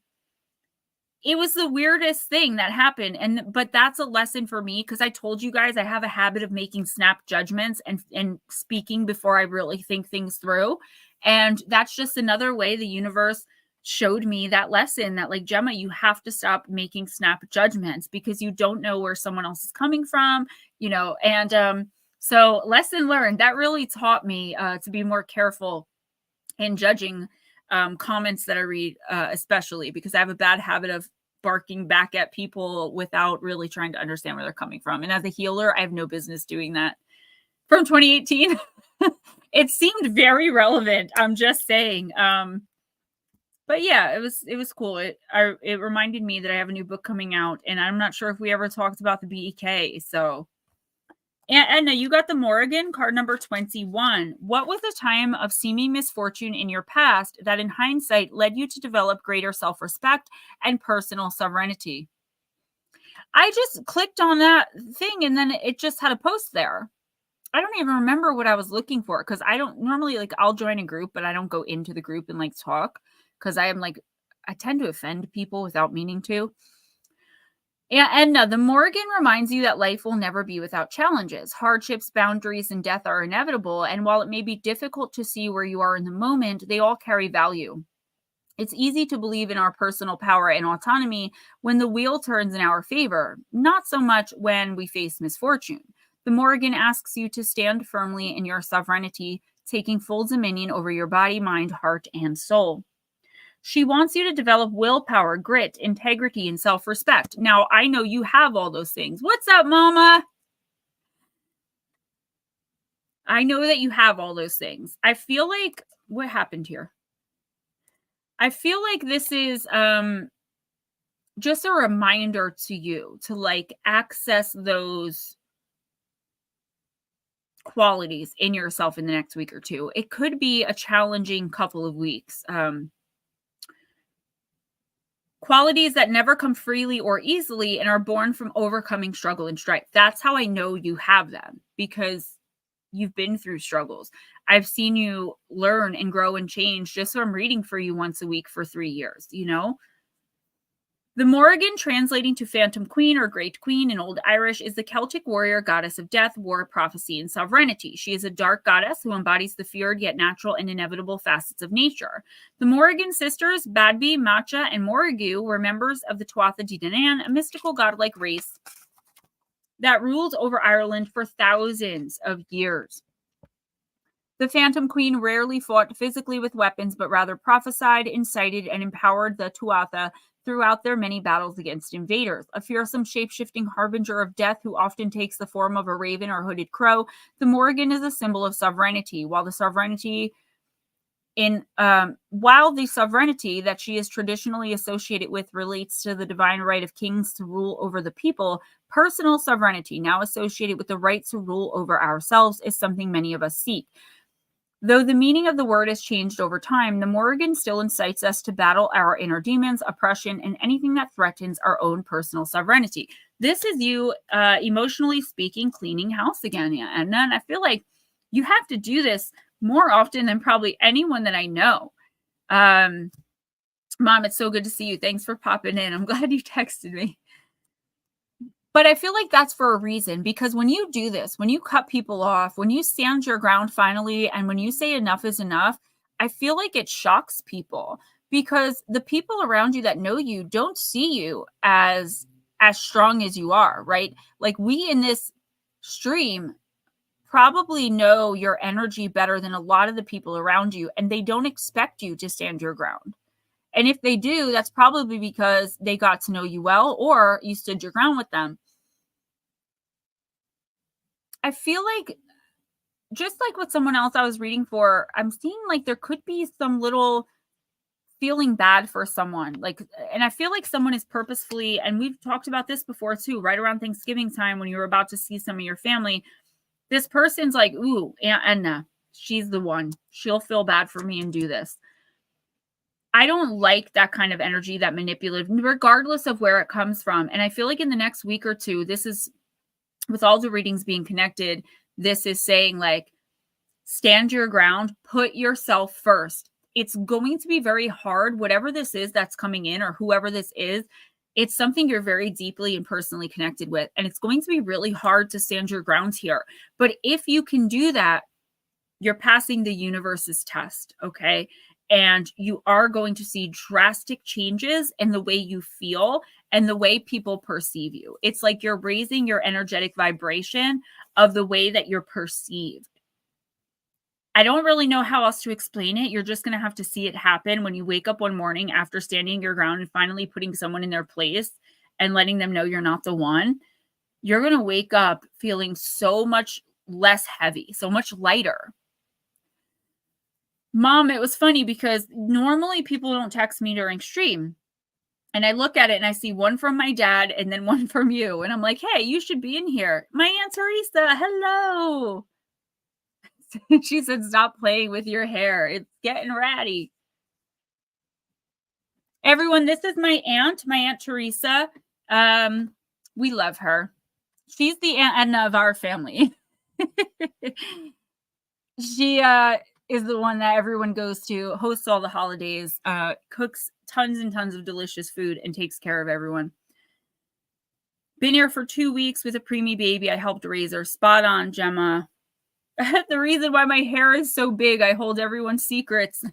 [SPEAKER 1] It was the weirdest thing that happened. But that's a lesson for me, because I told you guys I have a habit of making snap judgments and speaking before I really think things through. And that's just another way the universe showed me that lesson, that like, Gemma, you have to stop making snap judgments, because you don't know where someone else is coming from, and so lesson learned. That really taught me to be more careful in judging comments that I read, especially because I have a bad habit of barking back at people without really trying to understand where they're coming from. And as a healer, I have no business doing that. From 2018, it seemed very relevant. I'm just saying. But yeah, it was cool. It reminded me that I have a new book coming out, and I'm not sure if we ever talked about the BEK. So And Edna, you got the Morrigan, card number 21. What was a time of seeming misfortune in your past that in hindsight led you to develop greater self-respect and personal sovereignty? I just clicked on that thing and then it just had a post there. I don't even remember what I was looking for because I don't normally, like, I'll join a group, but I don't go into the group and like talk because I am like, I tend to offend people without meaning to. And the Morgan reminds you that life will never be without challenges. Hardships, boundaries, and death are inevitable. And while it may be difficult to see where you are in the moment, they all carry value. It's easy to believe in our personal power and autonomy when the wheel turns in our favor, not so much when we face misfortune. The Morgan asks you to stand firmly in your sovereignty, taking full dominion over your body, mind, heart, and soul. She wants you to develop willpower, grit, integrity, and self-respect. Now, I know you have all those things. What's up, Mama? I know that you have all those things. I feel like, what happened here? I feel like this is just a reminder to you to like access those qualities in yourself in the next week or two. It could be a challenging couple of weeks. Qualities that never come freely or easily and are born from overcoming struggle and strife. That's how I know you have them, because you've been through struggles. I've seen you learn and grow and change just from reading for you once a week for 3 years, you know? The Morrigan, translating to Phantom Queen or Great Queen in Old Irish, is the Celtic warrior goddess of death, war, prophecy, and sovereignty. She is a dark goddess who embodies the feared yet natural and inevitable facets of nature. The Morrigan sisters, Badby, Macha, and Morrigu, were members of the Tuatha De Danann, a mystical godlike race that ruled over Ireland for thousands of years. The Phantom Queen rarely fought physically with weapons, but rather prophesied, incited, and empowered the Tuatha throughout their many battles against invaders. A fearsome, shape-shifting harbinger of death who often takes the form of a raven or hooded crow, the Morrigan is a symbol of sovereignty. While the sovereignty that she is traditionally associated with relates to the divine right of kings to rule over the people, personal sovereignty, now associated with the right to rule over ourselves, is something many of us seek. Though the meaning of the word has changed over time, the Morrigan still incites us to battle our inner demons, oppression, and anything that threatens our own personal sovereignty. This is you, emotionally speaking, cleaning house again. Yeah. And then I feel like you have to do this more often than probably anyone that I know. Mom, it's so good to see you. Thanks for popping in. I'm glad you texted me. But I feel like that's for a reason, because when you do this, when you cut people off, when you stand your ground finally, and when you say enough is enough, I feel like it shocks people, because the people around you that know you don't see you as strong as you are, right? Like, we in this stream probably know your energy better than a lot of the people around you, and they don't expect you to stand your ground. And if they do, that's probably because they got to know you well, or you stood your ground with them. I feel like, just like with someone else I was reading for, I'm seeing like there could be some little feeling bad for someone. Like, and I feel like someone is purposefully, and we've talked about this before too, right around Thanksgiving time when you're about to see some of your family, this person's like, ooh, Aunt Edna, she's the one. She'll feel bad for me and do this. I don't like that kind of energy, that manipulative, regardless of where it comes from. And I feel like in the next week or two, this is, with all the readings being connected, this is saying like, stand your ground, put yourself first. It's going to be very hard, whatever this is that's coming in, or whoever this is. It's something you're very deeply and personally connected with. And it's going to be really hard to stand your ground here. But if you can do that, you're passing the universe's test, okay? And you are going to see drastic changes in the way you feel and the way people perceive you. It's like you're raising your energetic vibration of the way that you're perceived. I don't really know how else to explain it. You're just going to have to see it happen when you wake up one morning after standing your ground and finally putting someone in their place and letting them know you're not the one. You're going to wake up feeling so much less heavy, so much lighter. Mom, it was funny because normally people don't text me during stream. And I look at it and I see one from my dad and then one from you. And I'm like, hey, you should be in here. My Aunt Teresa, hello. She said, stop playing with your hair. It's getting ratty. Everyone, this is my Aunt Teresa. We love her. She's the Aunt Edna of our family. She is the one that everyone goes to, hosts all the holidays, cooks tons and tons of delicious food, and takes care of everyone. Been here for 2 weeks with a preemie baby. I helped raise her. Spot on, Gemma. The reason why my hair is so big, I hold everyone's secrets.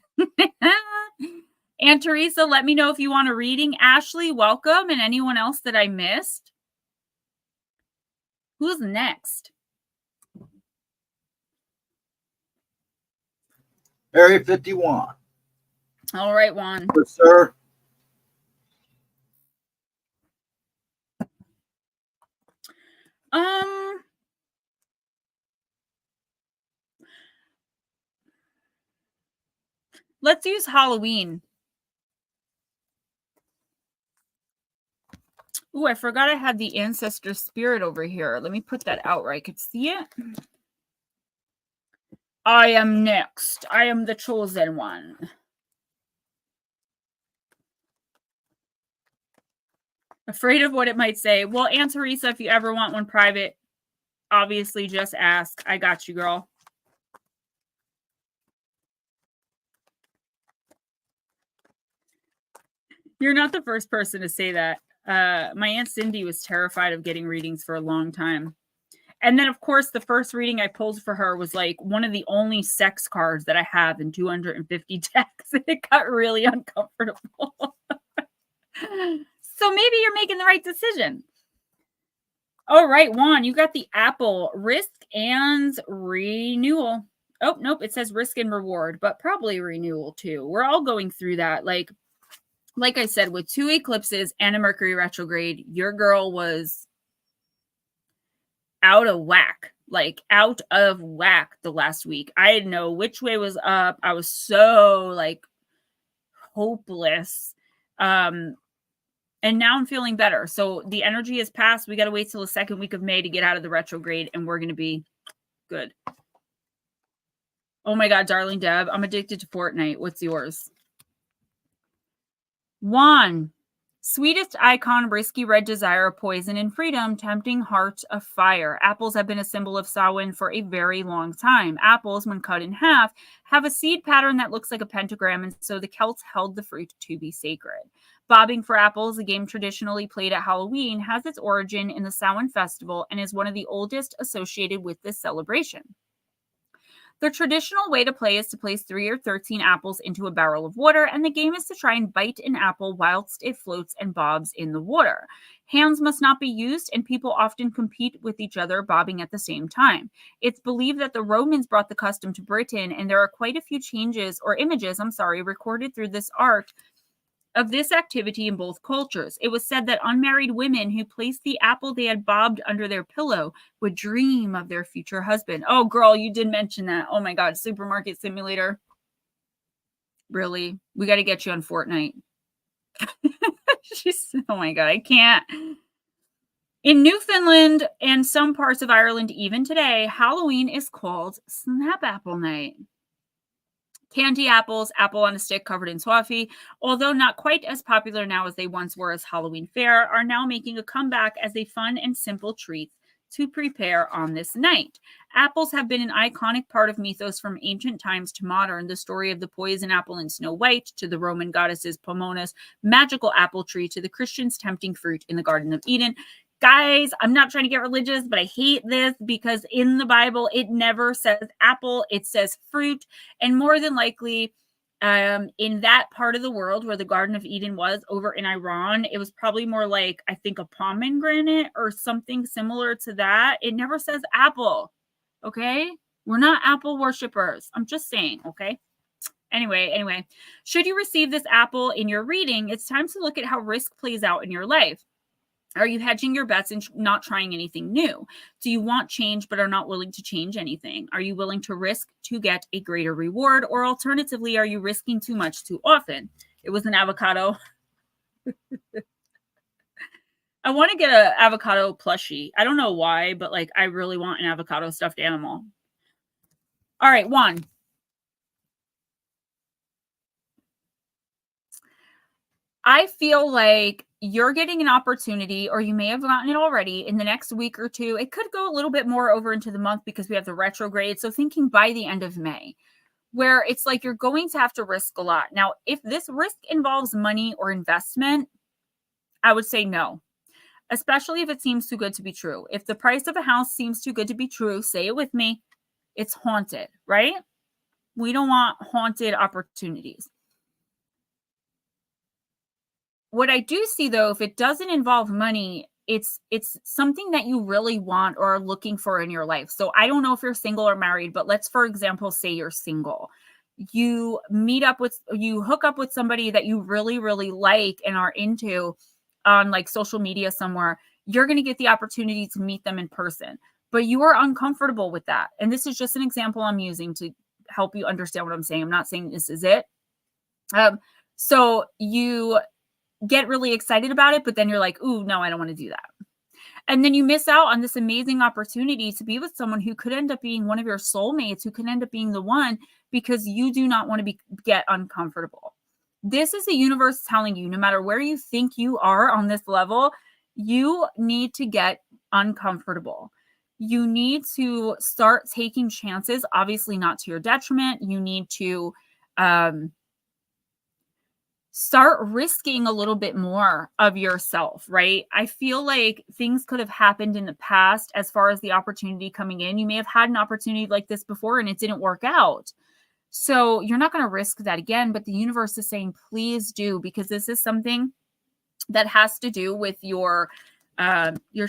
[SPEAKER 1] Aunt Teresa, let me know if you want a reading. Ashley, welcome. And anyone else that I missed? Who's next?
[SPEAKER 2] Area 51.
[SPEAKER 1] All right, Juan.
[SPEAKER 2] Yes, sir.
[SPEAKER 1] Let's use Halloween. Ooh, I forgot I had the ancestor spirit over here. Let me put that out where I could see it. I am next. I am the chosen one. Afraid of what it might say. Well, Aunt Teresa, if you ever want one private, obviously just ask. I got you, girl. You're not the first person to say that. My Aunt Cindy was terrified of getting readings for a long time. And then, of course, the first reading I pulled for her was like one of the only sex cards that I have in 250 decks. It got really uncomfortable. So maybe you're making the right decision. All right, Juan, you got the apple. Risk and renewal. Oh, nope. It says risk and reward, but probably renewal too. We're all going through that. Like I said, with 2 eclipses and a Mercury retrograde, your girl was out of whack. Like out of whack the last week. I didn't know which way was up. I was so like hopeless. And now I'm feeling better. So the energy has passed. We got to wait till the second week of May to get out of the retrograde, and we're going to be good. Oh my God, darling Deb, I'm addicted to Fortnite. What's yours? Juan, sweetest icon, risky red desire, poison and freedom, tempting heart of fire. Apples have been a symbol of Samhain for a very long time. Apples, when cut in half, have a seed pattern that looks like a pentagram, and so the Celts held the fruit to be sacred. Bobbing for apples, a game traditionally played at Halloween, has its origin in the Samhain festival and is one of the oldest associated with this celebration. The traditional way to play is to place 3 or 13 apples into a barrel of water, and the game is to try and bite an apple whilst it floats and bobs in the water. Hands must not be used, and people often compete with each other, bobbing at the same time. It's believed that the Romans brought the custom to Britain, and there are quite a few images recorded through this art of this activity in both cultures. It was said that unmarried women who placed the apple they had bobbed under their pillow would dream of their future husband. Oh, girl, you did mention that. Oh my God, Supermarket Simulator. Really? We got to get you on Fortnite. Oh my God, I can't. In Newfoundland and some parts of Ireland even today, Halloween is called Snap Apple Night. Candy apples, apple on a stick covered in toffee, although not quite as popular now as they once were as Halloween fare, are now making a comeback as a fun and simple treat to prepare on this night. Apples have been an iconic part of mythos from ancient times to modern. The story of the poison apple in Snow White, to the Roman goddesses Pomona's magical apple tree, to the Christians' tempting fruit in the Garden of Eden. Guys, I'm not trying to get religious, but I hate this because in the Bible, it never says apple, it says fruit. And more than likely, in that part of the world where the Garden of Eden was over in Iran, it was probably more like, I think, a pomegranate or something similar to that. It never says apple, okay? We're not apple worshipers. I'm just saying, okay? Anyway, should you receive this apple in your reading, it's time to look at how risk plays out in your life. Are you hedging your bets and not trying anything new? Do you want change but are not willing to change anything? Are you willing to risk to get a greater reward? Or alternatively, are you risking too much too often? It was an avocado. I want to get an avocado plushie. I don't know why, but like I really want an avocado stuffed animal. All right, Juan. I feel like you're getting an opportunity, or you may have gotten it already in the next week or two. It could go a little bit more over into the month because we have the retrograde. So thinking by the end of May, where it's like you're going to have to risk a lot. Now, if this risk involves money or investment, I would say no, especially if it seems too good to be true. If the price of a house seems too good to be true, say it with me, it's haunted, right? We don't want haunted opportunities. What I do see, though, if it doesn't involve money, it's something that you really want or are looking for in your life. So I don't know if you're single or married, but let's, for example, say you're single. You hook up with somebody that you really, really like and are into on like social media somewhere. You're going to get the opportunity to meet them in person, but you are uncomfortable with that. And this is just an example I'm using to help you understand what I'm saying. I'm not saying this is it. So you get really excited about it, but then you're like, ooh, no, I don't want to do that. And then you miss out on this amazing opportunity to be with someone who could end up being one of your soulmates, who could end up being the one, because you do not want to get uncomfortable. This is the universe telling you, no matter where you think you are on this level, you need to get uncomfortable. You need to start taking chances, obviously not to your detriment. You need to start risking a little bit more of yourself, right? I feel like things could have happened in the past as far as the opportunity coming in. You may have had an opportunity like this before and it didn't work out. So you're not going to risk that again, but the universe is saying, please do, because this is something that has to do with your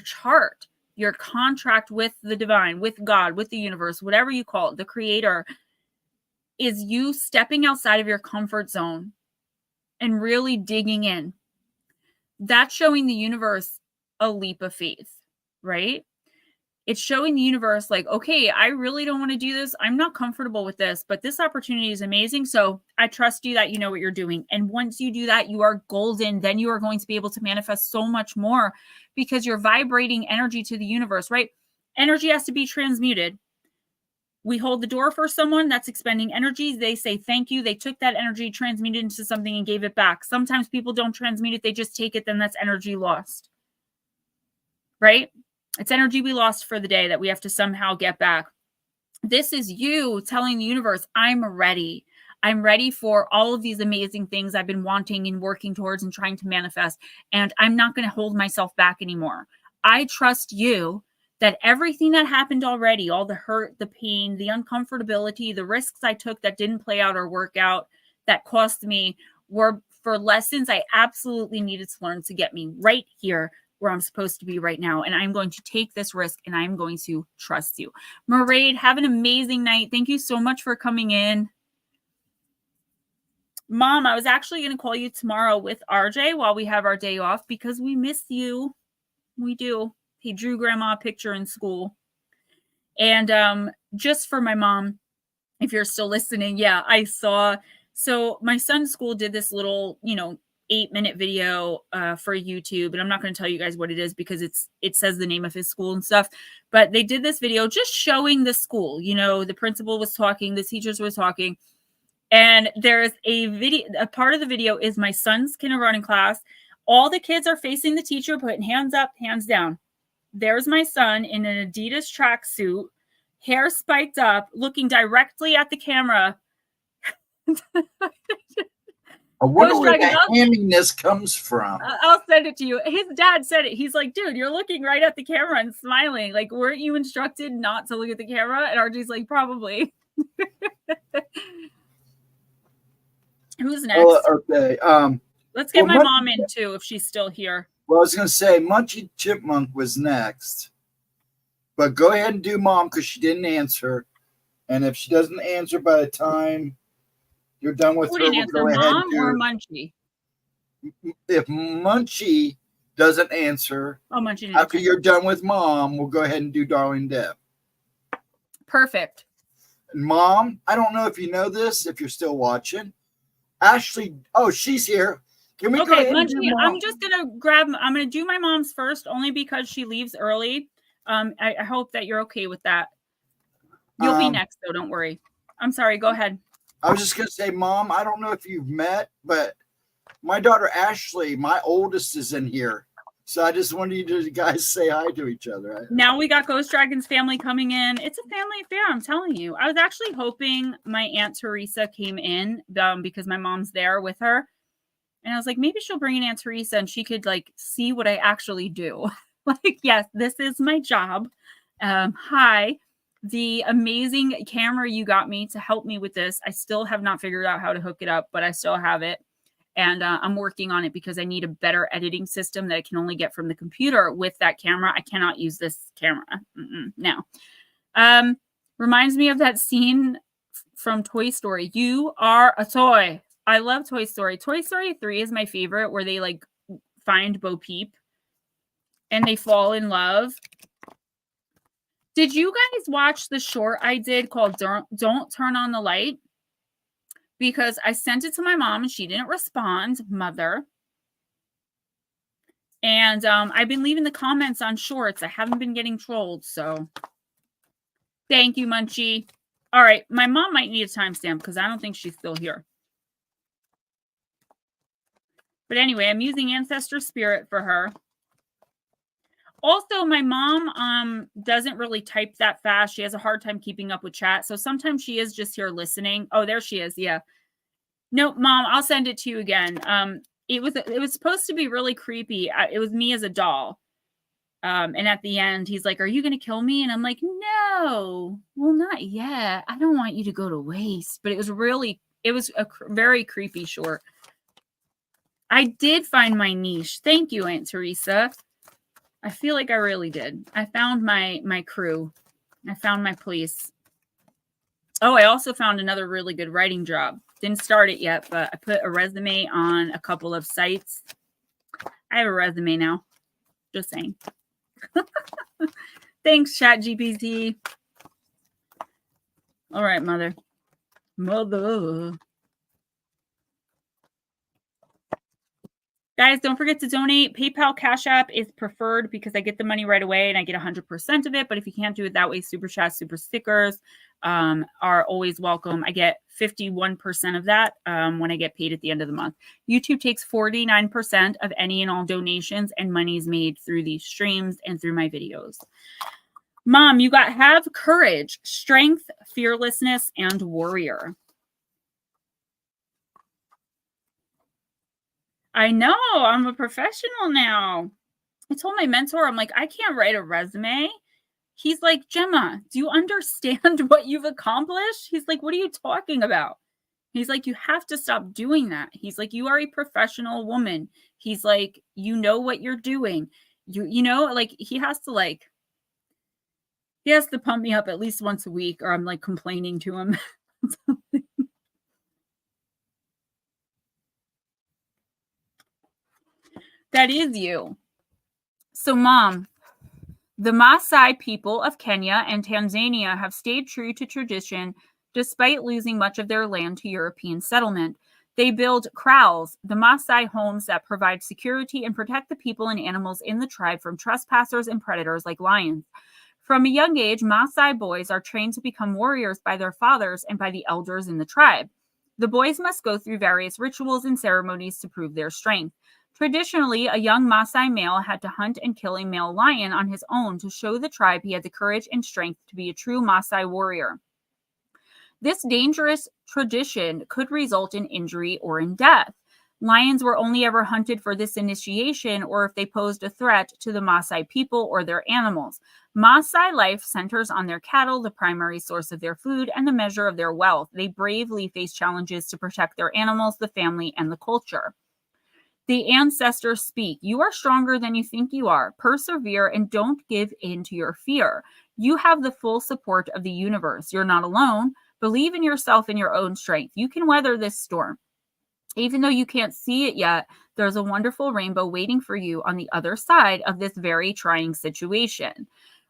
[SPEAKER 1] chart, your contract with the divine, with God, with the universe, whatever you call it, the creator, is you stepping outside of your comfort zone and really digging in. That's showing the universe a leap of faith, right? It's showing the universe like, okay, I really don't want to do this. I'm not comfortable with this, but this opportunity is amazing. So I trust you that you know what you're doing. And once you do that, you are golden. Then you are going to be able to manifest so much more because you're vibrating energy to the universe, right? Energy has to be transmuted. We hold the door for someone that's expending energy. They say thank you. They took that energy, transmuted into something, and gave it back. Sometimes people don't transmute it. They just take it. Then that's energy lost, right? It's energy we lost for the day that we have to somehow get back. This is you telling the universe, I'm ready. I'm ready for all of these amazing things I've been wanting and working towards and trying to manifest. And I'm not going to hold myself back anymore. I trust you that everything that happened already, all the hurt, the pain, the uncomfortability, the risks I took that didn't play out or work out, that cost me, were for lessons I absolutely needed to learn to get me right here where I'm supposed to be right now. And I'm going to take this risk and I'm going to trust you. Mairead, have an amazing night. Thank you so much for coming in. Mom, I was actually going to call you tomorrow with RJ while we have our day off because we miss you. We do. He drew grandma a picture in school. And just for my mom, if you're still listening, yeah, I saw. So my son's school did this little, 8-minute video for YouTube, and I'm not going to tell you guys what it is because it says the name of his school and stuff, but they did this video just showing the school. The principal was talking, the teachers were talking, and there's a part of the video is my son's kindergarten class. All the kids are facing the teacher, putting hands up, hands down. There's my son in an Adidas tracksuit, hair spiked up, looking directly at the camera.
[SPEAKER 2] I wonder where that hamminess comes from.
[SPEAKER 1] I'll send it to you. His dad said it. He's like, dude, you're looking right at the camera and smiling. Like, weren't you instructed not to look at the camera? And RJ's like, probably. Who's next?
[SPEAKER 2] Okay.
[SPEAKER 1] Let's get my mom in too, if she's still here.
[SPEAKER 2] Well, I was going to say Munchie Chipmunk was next. But go ahead and do Mom because she didn't answer. And if she doesn't answer by the time you're done with her, we'll go ahead
[SPEAKER 1] Mom
[SPEAKER 2] and do
[SPEAKER 1] or Munchie?
[SPEAKER 2] If Munchie doesn't answer,
[SPEAKER 1] Munchie
[SPEAKER 2] after you're done with Mom, we'll go ahead and do Darling Deb.
[SPEAKER 1] Perfect.
[SPEAKER 2] Mom, I don't know if you know this, if you're still watching. Ashley, she's here. Can we go
[SPEAKER 1] Okay,
[SPEAKER 2] ahead and do
[SPEAKER 1] Munchie,
[SPEAKER 2] mom?
[SPEAKER 1] I'm gonna do my mom's first, only because she leaves early. I hope that you're okay with that. You'll be next, though. Don't worry. I'm sorry. Go ahead.
[SPEAKER 2] I was just gonna say, Mom, I don't know if you've met, but my daughter Ashley, my oldest, is in here. So I just wanted you to guys say hi to each other.
[SPEAKER 1] Now we got Ghost Dragon's family coming in. It's a family affair, I'm telling you. I was actually hoping my Aunt Teresa came in because my mom's there with her. And I was like, maybe she'll bring in Aunt Teresa and she could like see what I actually do. Like, yes, this is my job. Hi. The amazing camera you got me to help me with this. I still have not figured out how to hook it up, but I still have it. And I'm working on it because I need a better editing system that I can only get from the computer with that camera. I cannot use this camera. No. Reminds me of that scene from Toy Story. You are a toy. I love Toy Story. Toy Story 3 is my favorite, where they like find Bo Peep and they fall in love. Did you guys watch the short I did called Don't Turn on the Light? Because I sent it to my mom and she didn't respond, mother. And I've been leaving the comments on shorts. I haven't been getting trolled, so thank you, Munchie. All right, my mom might need a timestamp because I don't think she's still here. But anyway, I'm using Ancestor Spirit for her. Also, my mom doesn't really type that fast. She has a hard time keeping up with chat. So sometimes she is just here listening. Oh, there she is. Yeah. No, Mom, I'll send it to you again. It was supposed to be really creepy. It was me as a doll. And at the end, he's like, "Are you going to kill me?" And I'm like, "No, well, not yet. I don't want you to go to waste." But it was a very creepy short. I did find my niche. Thank you, Aunt Teresa. I feel like I really did. I found my crew. I found my police. Oh, I also found another really good writing job. Didn't start it yet, but I put a resume on a couple of sites. I have a resume now. Just saying. Thanks, ChatGPT. All right, mother. Guys, don't forget to donate. PayPal, Cash App is preferred because I get the money right away and I get 100% of it. But if you can't do it that way, Super Chat, Super Stickers are always welcome. I get 51% of that when I get paid at the end of the month. YouTube takes 49% of any and all donations, and money is made through these streams and through my videos. Mom, you got have courage, strength, fearlessness, and warrior. I know, I'm a professional now. I told my mentor, I'm like, I can't write a resume. He's like, Gemma, do you understand what you've accomplished? He's like, what are you talking about? He's like, you have to stop doing that. He's like, you are a professional woman. He's like, you know what you're doing. You know, like he has to pump me up at least once a week, or I'm like complaining to him. That is you. So, Mom, the Maasai people of Kenya and Tanzania have stayed true to tradition despite losing much of their land to European settlement. They build kraals, the Maasai homes that provide security and protect the people and animals in the tribe from trespassers and predators like lions. From a young age, Maasai boys are trained to become warriors by their fathers and by the elders in the tribe. The boys must go through various rituals and ceremonies to prove their strength. Traditionally, a young Maasai male had to hunt and kill a male lion on his own to show the tribe he had the courage and strength to be a true Maasai warrior. This dangerous tradition could result in injury or in death. Lions were only ever hunted for this initiation or if they posed a threat to the Maasai people or their animals. Maasai life centers on their cattle, the primary source of their food, and the measure of their wealth. They bravely face challenges to protect their animals, the family, and the culture. The ancestors speak. You are stronger than you think you are. Persevere and don't give in to your fear. You have the full support of the universe. You're not alone. Believe in yourself and your own strength. You can weather this storm. Even though you can't see it yet, there's a wonderful rainbow waiting for you on the other side of this very trying situation.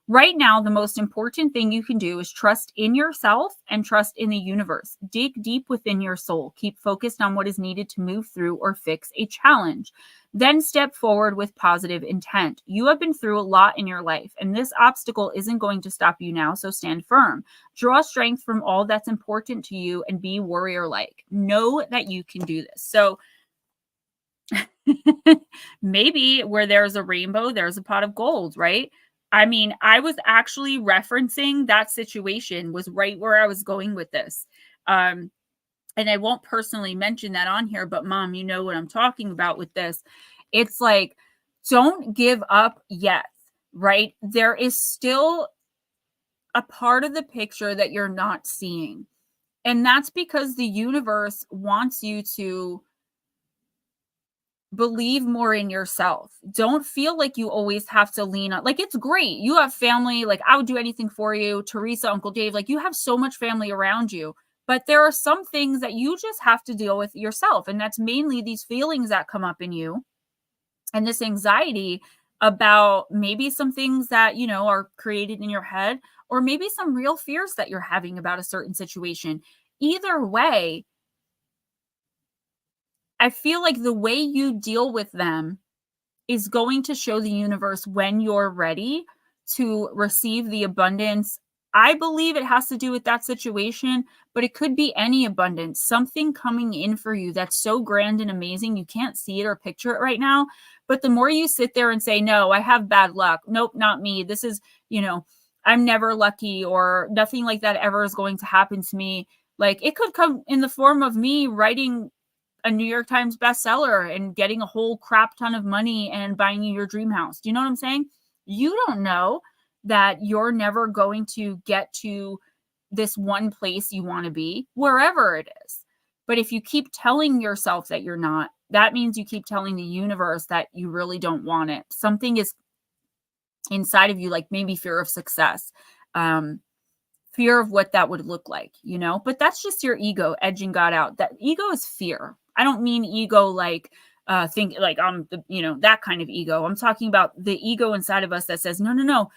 [SPEAKER 1] Right now, the most important thing you can do is trust in yourself and trust in the universe. Dig deep within your soul. Keep focused on what is needed to move through or fix a challenge. Then step forward with positive intent. You have been through a lot in your life, and this obstacle isn't going to stop you now, so stand firm. Draw strength from all that's important to you and be warrior-like. Know that you can do this. So maybe where there's a rainbow, there's a pot of gold, right? I mean, I was actually referencing that situation, was right where I was going with this. And I won't personally mention that on here, but mom, you know what I'm talking about with this. It's like, don't give up yet, right? There is still a part of the picture that you're not seeing. And that's because the universe wants you to believe more in yourself. Don't feel like you always have to lean on, like, it's great. You have family, like I would do anything for you. Teresa, Uncle Dave, like you have so much family around you, but there are some things that you just have to deal with yourself. And that's mainly these feelings that come up in you and this anxiety about maybe some things that, you know, are created in your head, or maybe some real fears that you're having about a certain situation. Either way, I feel like the way you deal with them is going to show the universe when you're ready to receive the abundance. I believe it has to do with that situation, but it could be any abundance, something coming in for you that's so grand and amazing. You can't see it or picture it right now. But the more you sit there and say, no, I have bad luck. Nope, not me. This is, you know, I'm never lucky, or nothing like that ever is going to happen to me. Like, it could come in the form of me writing a New York Times bestseller and getting a whole crap ton of money and buying you your dream house. Do you know what I'm saying? You don't know that you're never going to get to this one place you want to be, wherever it is. But if you keep telling yourself that you're not, that means you keep telling the universe that you really don't want it. Something is inside of you, like maybe fear of success, fear of what that would look like, you know, but that's just your ego edging God out. That ego is fear. I don't mean ego like think like I'm the, you know, that kind of ego. I'm talking about the ego inside of us that says, no, no, no,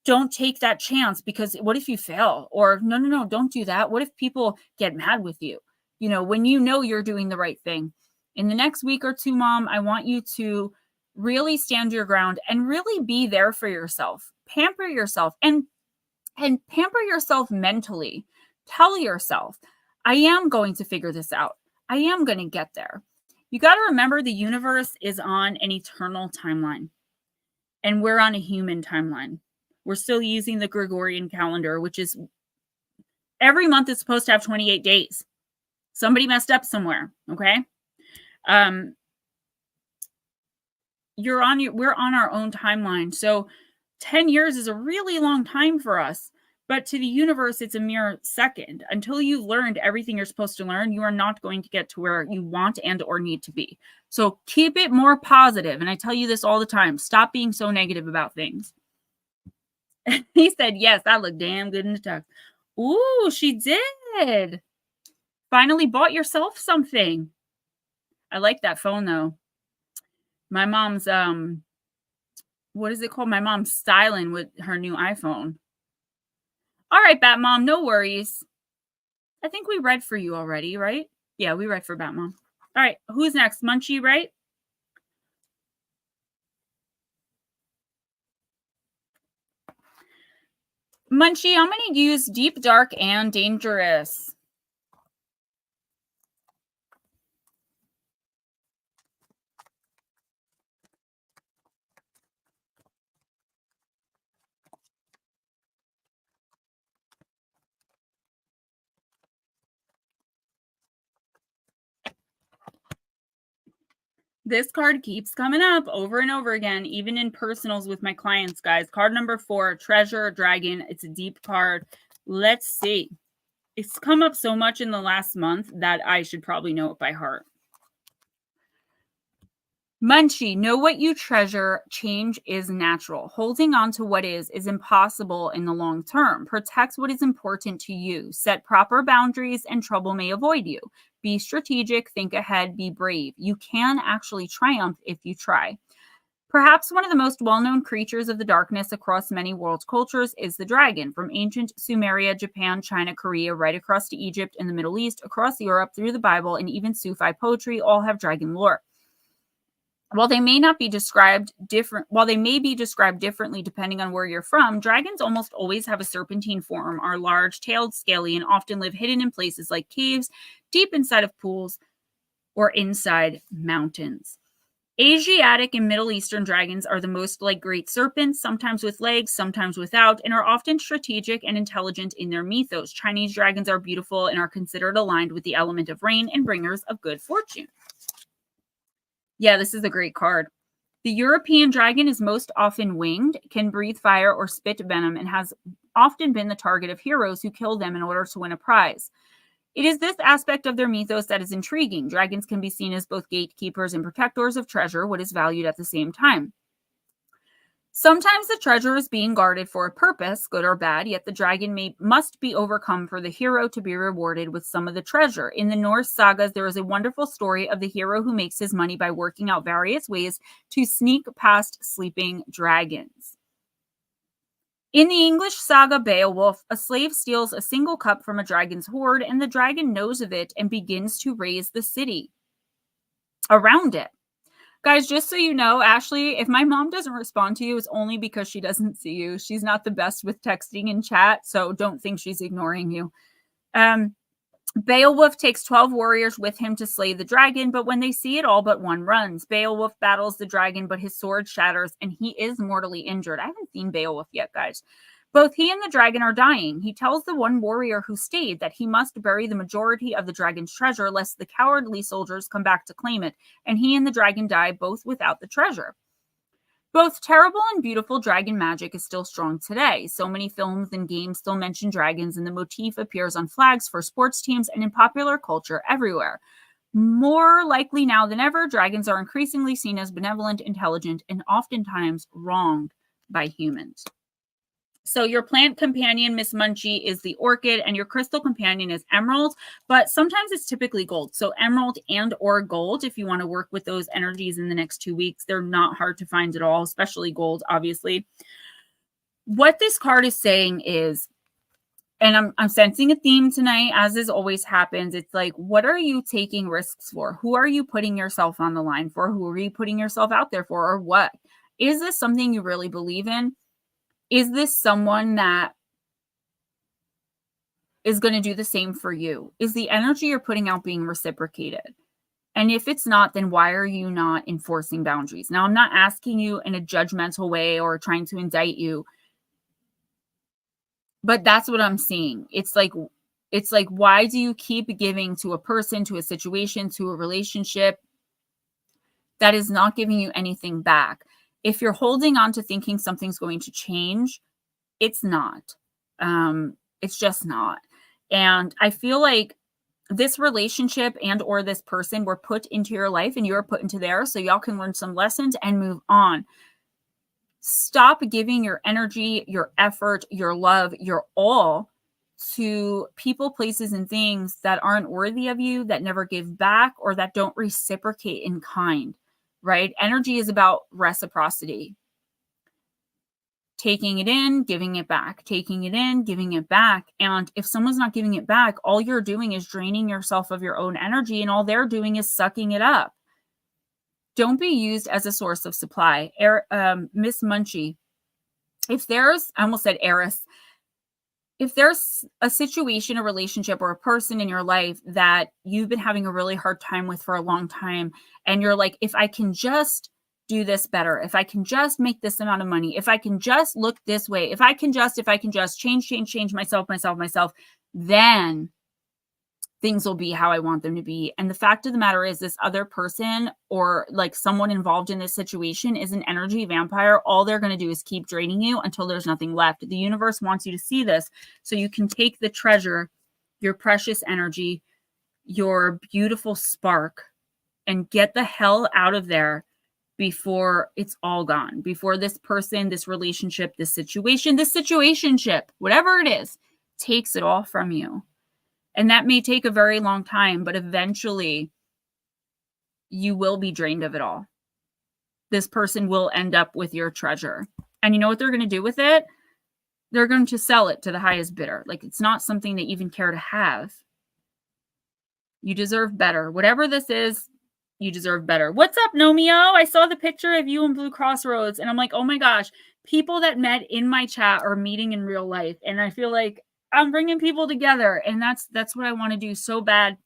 [SPEAKER 1] don't take that chance, because what if you fail? Or no, no, no, don't do that. What if people get mad with you? You know, when you know you're doing the right thing. In the next week or two, mom, I want you to really stand your ground and really be there for yourself. Pamper yourself and pamper yourself mentally. Tell yourself, I am going to figure this out. I am going to get there. You got to remember the universe is on an eternal timeline and we're on a human timeline. We're still using the Gregorian calendar, which is every month is supposed to have 28 days. Somebody messed up somewhere. Okay. We're on our own timeline. So 10 years is a really long time for us, but to the universe, it's a mere second. Until you've learned everything you're supposed to learn, you are not going to get to where you want and or need to be. So keep it more positive. And I tell you this all the time, stop being so negative about things. He said, yes, that looked damn good in the tux. Ooh, she did. Finally bought yourself something. I like that phone though. My mom's, what is it called? My mom's styling with her new iPhone. All right, Bat Mom, no worries. I think we read for you already, right? Yeah, we read for Bat Mom. All right, who's next? Munchie, right? Munchie, I'm going to use deep, dark, and dangerous. This card keeps coming up over and over again, even in personals with my clients, guys. Card number 4, Treasure Dragon. It's a deep card. Let's see. It's come up so much in the last month that I should probably know it by heart. Munchie, know what you treasure. Change is natural. Holding on to what is impossible in the long term. Protect what is important to you. Set proper boundaries and trouble may avoid you. Be strategic, think ahead, be brave. You can actually triumph if you try. Perhaps one of the most well-known creatures of the darkness across many world cultures is the dragon. From ancient Sumeria, Japan, China, Korea, right across to Egypt and the Middle East, across Europe, through the Bible, and even Sufi poetry, all have dragon lore. While they may be described differently depending on where you're from, dragons almost always have a serpentine form, are large, tailed, scaly, and often live hidden in places like caves, deep inside of pools, or inside mountains. Asiatic and Middle Eastern dragons are the most like great serpents, sometimes with legs, sometimes without, and are often strategic and intelligent in their mythos. Chinese dragons are beautiful and are considered aligned with the element of rain and bringers of good fortune. Yeah, this is a great card. The European dragon is most often winged, can breathe fire or spit venom, and has often been the target of heroes who kill them in order to win a prize. It is this aspect of their mythos that is intriguing. Dragons can be seen as both gatekeepers and protectors of treasure, what is valued at the same time. Sometimes the treasure is being guarded for a purpose, good or bad, yet the dragon must be overcome for the hero to be rewarded with some of the treasure. In the Norse sagas, there is a wonderful story of the hero who makes his money by working out various ways to sneak past sleeping dragons. In the English saga Beowulf, a slave steals a single cup from a dragon's hoard, and the dragon knows of it and begins to raise the city around it. Guys, just so you know, Ashley, if my mom doesn't respond to you, it's only because she doesn't see you. She's not the best with texting and chat, so don't think she's ignoring you. Beowulf takes 12 warriors with him to slay the dragon, but when they see it, all but one runs. Beowulf battles the dragon, but his sword shatters, and he is mortally injured. I haven't seen Beowulf yet, guys. Both he and the dragon are dying. He tells the one warrior who stayed that he must bury the majority of the dragon's treasure, lest the cowardly soldiers come back to claim it, and he and the dragon die both without the treasure. Both terrible and beautiful dragon magic is still strong today. So many films and games still mention dragons, and the motif appears on flags for sports teams and in popular culture everywhere. More likely now than ever, dragons are increasingly seen as benevolent, intelligent, and oftentimes wronged by humans. So your plant companion, Miss Munchie, is the orchid, and your crystal companion is emerald, but sometimes it's typically gold. So emerald and or gold, if you want to work with those energies in the next 2 weeks, they're not hard to find at all, especially gold, obviously. What this card is saying is, and I'm sensing a theme tonight, as is always happens. It's like, what are you taking risks for? Who are you putting yourself on the line for? Who are you putting yourself out there for, or what? Is this something you really believe in? Is this someone that is going to do the same for you? Is the energy you're putting out being reciprocated? And if it's not, then why are you not enforcing boundaries? Now, I'm not asking you in a judgmental way or trying to indict you, but that's what I'm seeing. It's like, why do you keep giving to a person, to a situation, to a relationship that is not giving you anything back? If you're holding on to thinking something's going to change, it's not. It's just not. And I feel like this relationship and or this person were put into your life and you're put into theirs, so y'all can learn some lessons and move on. Stop giving your energy, your effort, your love, your all to people, places, and things that aren't worthy of you, that never give back, or that don't reciprocate in kind. Right? Energy is about reciprocity. Taking it in, giving it back, taking it in, giving it back. And if someone's not giving it back, all you're doing is draining yourself of your own energy, and all they're doing is sucking it up. Don't be used as a source of supply. Miss Munchie, if there's, I almost said heiress, if there's a situation, a relationship, or a person in your life that you've been having a really hard time with for a long time, and you're like, if I can just do this better, if I can just make this amount of money, if I can just look this way, if I can just change myself, then things will be how I want them to be. And the fact of the matter is, this other person or like someone involved in this situation is an energy vampire. All they're going to do is keep draining you until there's nothing left. The universe wants you to see this so you can take the treasure, your precious energy, your beautiful spark, and get the hell out of there before it's all gone, before this person, this relationship, this situationship, whatever it is, takes it all from you. And that may take a very long time, but eventually you will be drained of it all. this person will end up with your treasure. And you know what they're going to do with it? They're going to sell it to the highest bidder. Like, it's not something they even care to have. You deserve better. Whatever this is, you deserve better. What's up, Nomio? I saw the picture of you in Blue Crossroads, and I'm like, oh my gosh, people that met in my chat are meeting in real life. And I feel like I'm bringing people together, and that's what I want to do so bad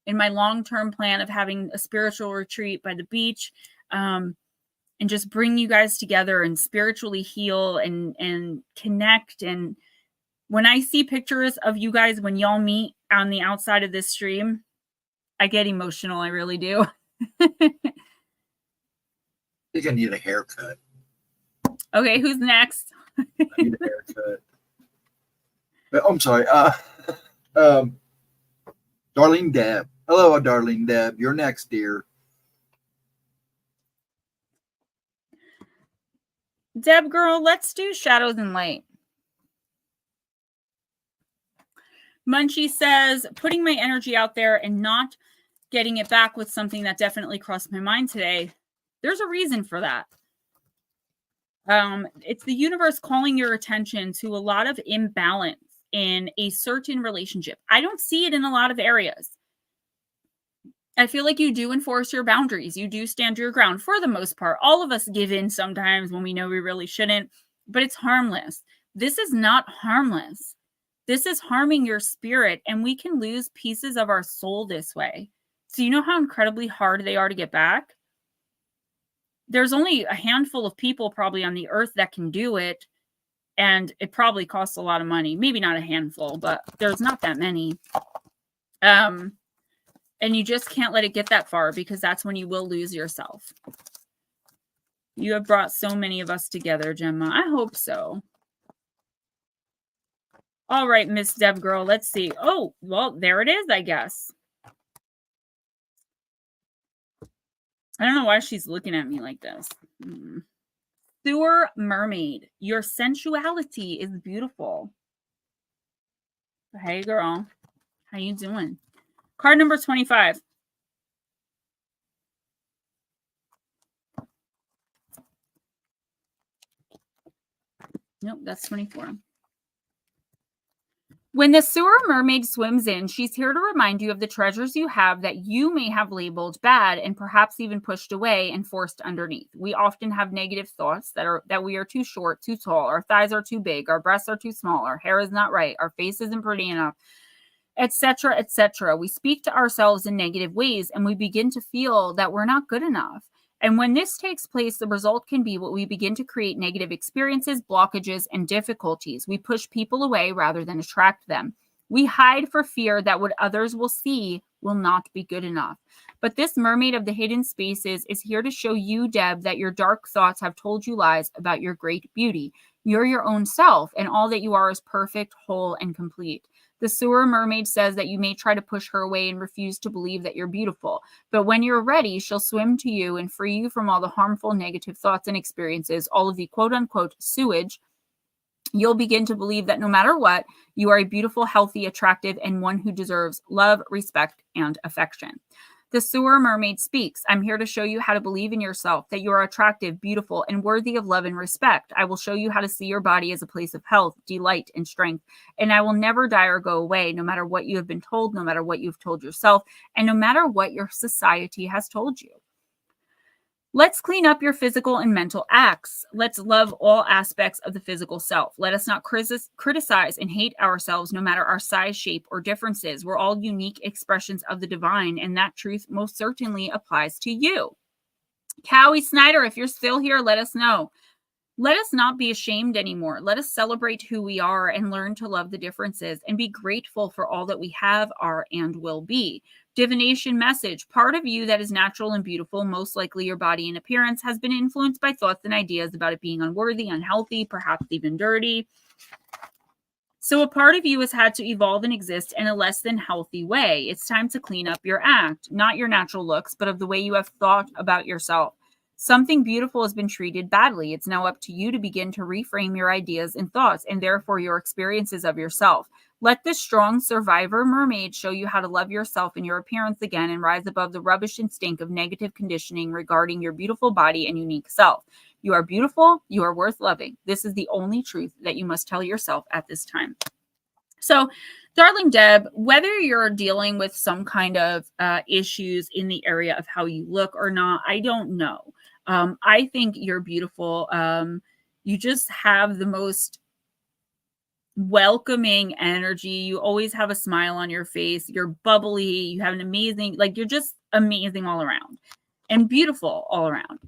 [SPEAKER 1] in my long-term plan of having a spiritual retreat by the beach, and just bring you guys together and spiritually heal and connect. And when I see pictures of you guys, when y'all meet on the outside of this stream, I get emotional. I really do.
[SPEAKER 2] I think I need a haircut.
[SPEAKER 1] Okay, who's next?
[SPEAKER 2] I need a haircut. But, I'm sorry. Darlene Deb. Hello, Darlene Deb. You're next, dear.
[SPEAKER 1] Deb girl, let's do shadows and light. Munchie says, putting my energy out there and not getting it back with something that definitely crossed my mind today. There's a reason for that. It's the universe calling your attention to a lot of imbalance in a certain relationship. I don't see it in a lot of areas. I feel like you do enforce your boundaries. You do stand your ground for the most part. All of us give in sometimes when we know we really shouldn't, but it's harmless. This is not harmless. This is harming your spirit, and we can lose pieces of our soul this way. So you know how incredibly hard they are to get back? There's only a handful of people probably on the earth that can do it, and it probably costs a lot of money. Maybe not a handful, but there's not that many. And you just can't let it get that far, because that's when you will lose yourself. You have brought so many of us together, Gemma. I hope so. All right, Miss Deb girl, let's see. Oh, well, there it is, I guess. I don't know why she's looking at me like this. Sewer mermaid. Your sensuality is beautiful. Hey, girl. How you doing? Card number 25. Nope, that's 24. When the sewer mermaid swims in, she's here to remind you of the treasures you have that you may have labeled bad and perhaps even pushed away and forced underneath. We often have negative thoughts that we are too short, too tall, our thighs are too big, our breasts are too small, our hair is not right, our face isn't pretty enough, etc., etc. We speak to ourselves in negative ways, and we begin to feel that we're not good enough. And when this takes place, the result can be what we begin to create negative experiences, blockages, and difficulties. We push people away rather than attract them. We hide for fear that what others will see will not be good enough. But this mermaid of the hidden spaces is here to show you, Deb, that your dark thoughts have told you lies about your great beauty. You're your own self, and all that you are is perfect, whole, and complete. The sewer mermaid says that you may try to push her away and refuse to believe that you're beautiful. But when you're ready, she'll swim to you and free you from all the harmful negative thoughts and experiences, all of the quote-unquote sewage. You'll begin to believe that no matter what, you are a beautiful, healthy, attractive, and one who deserves love, respect, and affection. The sewer mermaid speaks. I'm here to show you how to believe in yourself, that you are attractive, beautiful, and worthy of love and respect. I will show you how to see your body as a place of health, delight, and strength. And I will never die or go away, no matter what you have been told, no matter what you've told yourself, and no matter what your society has told you. Let's clean up your physical and mental acts. Let's love all aspects of the physical self. Let us not criticize and hate ourselves, no matter our size, shape, or differences. We're all unique expressions of the divine, and that truth most certainly applies to you. Cowie Snyder, if you're still here, let us know. Let us not be ashamed anymore. Let us celebrate who we are and learn to love the differences and be grateful for all that we have, are, and will be. Divination message. Part of you that is natural and beautiful, most likely your body and appearance, has been influenced by thoughts and ideas about it being unworthy, unhealthy, perhaps even dirty. So a part of you has had to evolve and exist in a less than healthy way. It's time to clean up your act, not your natural looks, but of the way you have thought about yourself. Something beautiful has been treated badly. It's now up to you to begin to reframe your ideas and thoughts, and therefore your experiences of yourself. Let this strong survivor mermaid show you how to love yourself and your appearance again and rise above the rubbish and stink of negative conditioning regarding your beautiful body and unique self. You are beautiful. You are worth loving. This is the only truth that you must tell yourself at this time. So, darling Deb, whether you're dealing with some kind of issues in the area of how you look or not, I don't know. I think you're beautiful. You just have the most welcoming energy. You always have a smile on your face. You're bubbly. You have an amazing, like, you're just amazing all around and beautiful all around.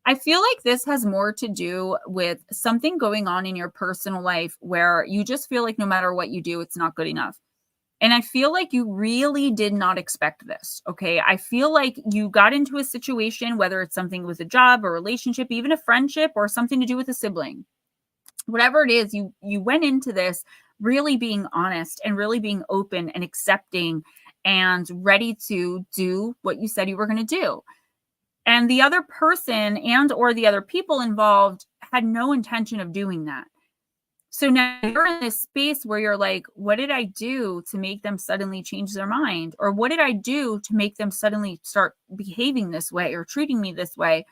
[SPEAKER 1] I feel like this has more to do with something going on in your personal life where you just feel like no matter what you do, it's not good enough. And I feel like you really did not expect this. Okay. I feel like you got into a situation, whether it's something with a job or relationship, even a friendship or something to do with a sibling, whatever it is, you went into this really being honest and really being open and accepting and ready to do what you said you were going to do. And the other person and or the other people involved had no intention of doing that. So now you're in this space where you're like, what did I do to make them suddenly change their mind? Or what did I do to make them suddenly start behaving this way or treating me this way?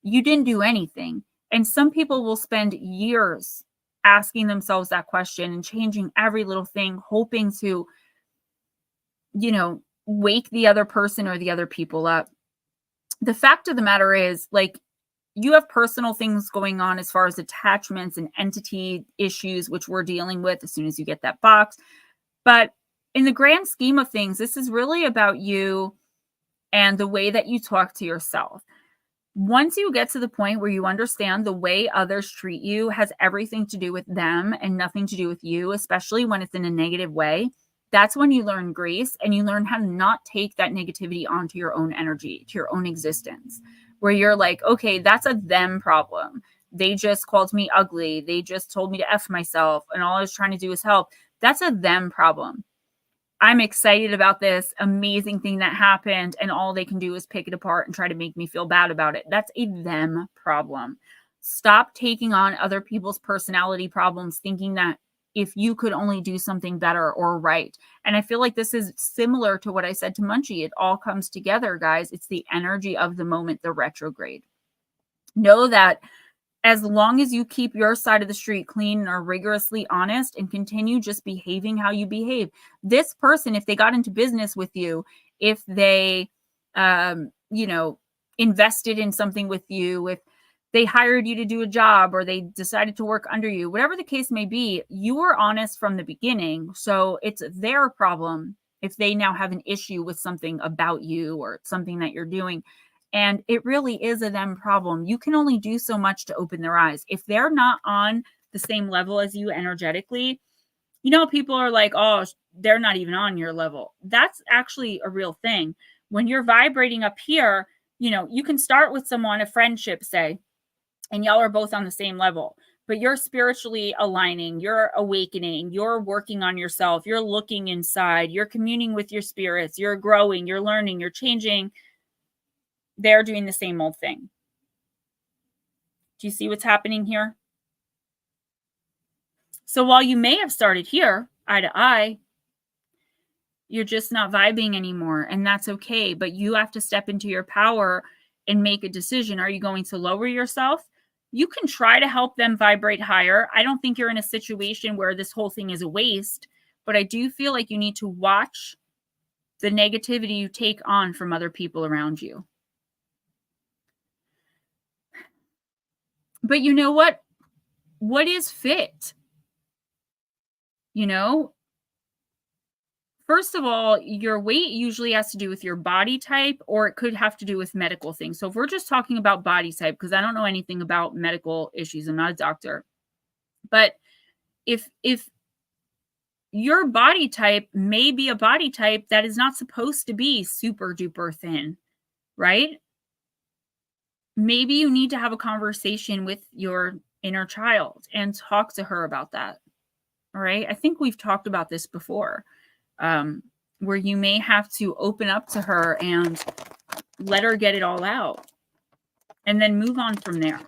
[SPEAKER 1] You didn't do anything. And some people will spend years asking themselves that question and changing every little thing, hoping to, wake the other person or the other people up. The fact of the matter is, like, you have personal things going on as far as attachments and entity issues, which we're dealing with as soon as you get that box. But in the grand scheme of things, this is really about you and the way that you talk to yourself. Once you get to the point where you understand the way others treat you has everything to do with them and nothing to do with you, especially when it's in a negative way, that's when you learn grace and you learn how to not take that negativity onto your own energy, to your own existence, where you're like, okay, that's a them problem. They just called me ugly. They just told me to F myself and all I was trying to do was help. That's a them problem. I'm excited about this amazing thing that happened, and all they can do is pick it apart and try to make me feel bad about it. That's a them problem. Stop taking on other people's personality problems, thinking that if you could only do something better or right. And I feel like this is similar to what I said to Munchie. It all comes together, guys. It's the energy of the moment, the retrograde. Know that as long as you keep your side of the street clean and are rigorously honest and continue just behaving how you behave, this person, if they got into business with you, if they, invested in something with you, if they hired you to do a job or they decided to work under you, whatever the case may be, you were honest from the beginning. So it's their problem if they now have an issue with something about you or something that you're doing. And it really is a them problem. You can only do so much to open their eyes. If they're not on the same level as you energetically, people are like, oh, they're not even on your level. That's actually a real thing. When you're vibrating up here, you can start with someone, a friendship, say, and y'all are both on the same level, but you're spiritually aligning, you're awakening, you're working on yourself, you're looking inside, you're communing with your spirits, you're growing, you're learning, you're changing. They're doing the same old thing. Do you see what's happening here? So while you may have started here, eye to eye, you're just not vibing anymore, and that's okay. But you have to step into your power and make a decision. Are you going to lower yourself? You can try to help them vibrate higher. I don't think you're in a situation where this whole thing is a waste, but I do feel like you need to watch the negativity you take on from other people around you. But you know what? What is fit? First of all, your weight usually has to do with your body type, or it could have to do with medical things. So if we're just talking about body type, because I don't know anything about medical issues, I'm not a doctor. But if your body type may be a body type that is not supposed to be super duper thin, right? Maybe you need to have a conversation with your inner child and talk to her about that. All right. I think we've talked about this before, where you may have to open up to her and let her get it all out and then move on from there.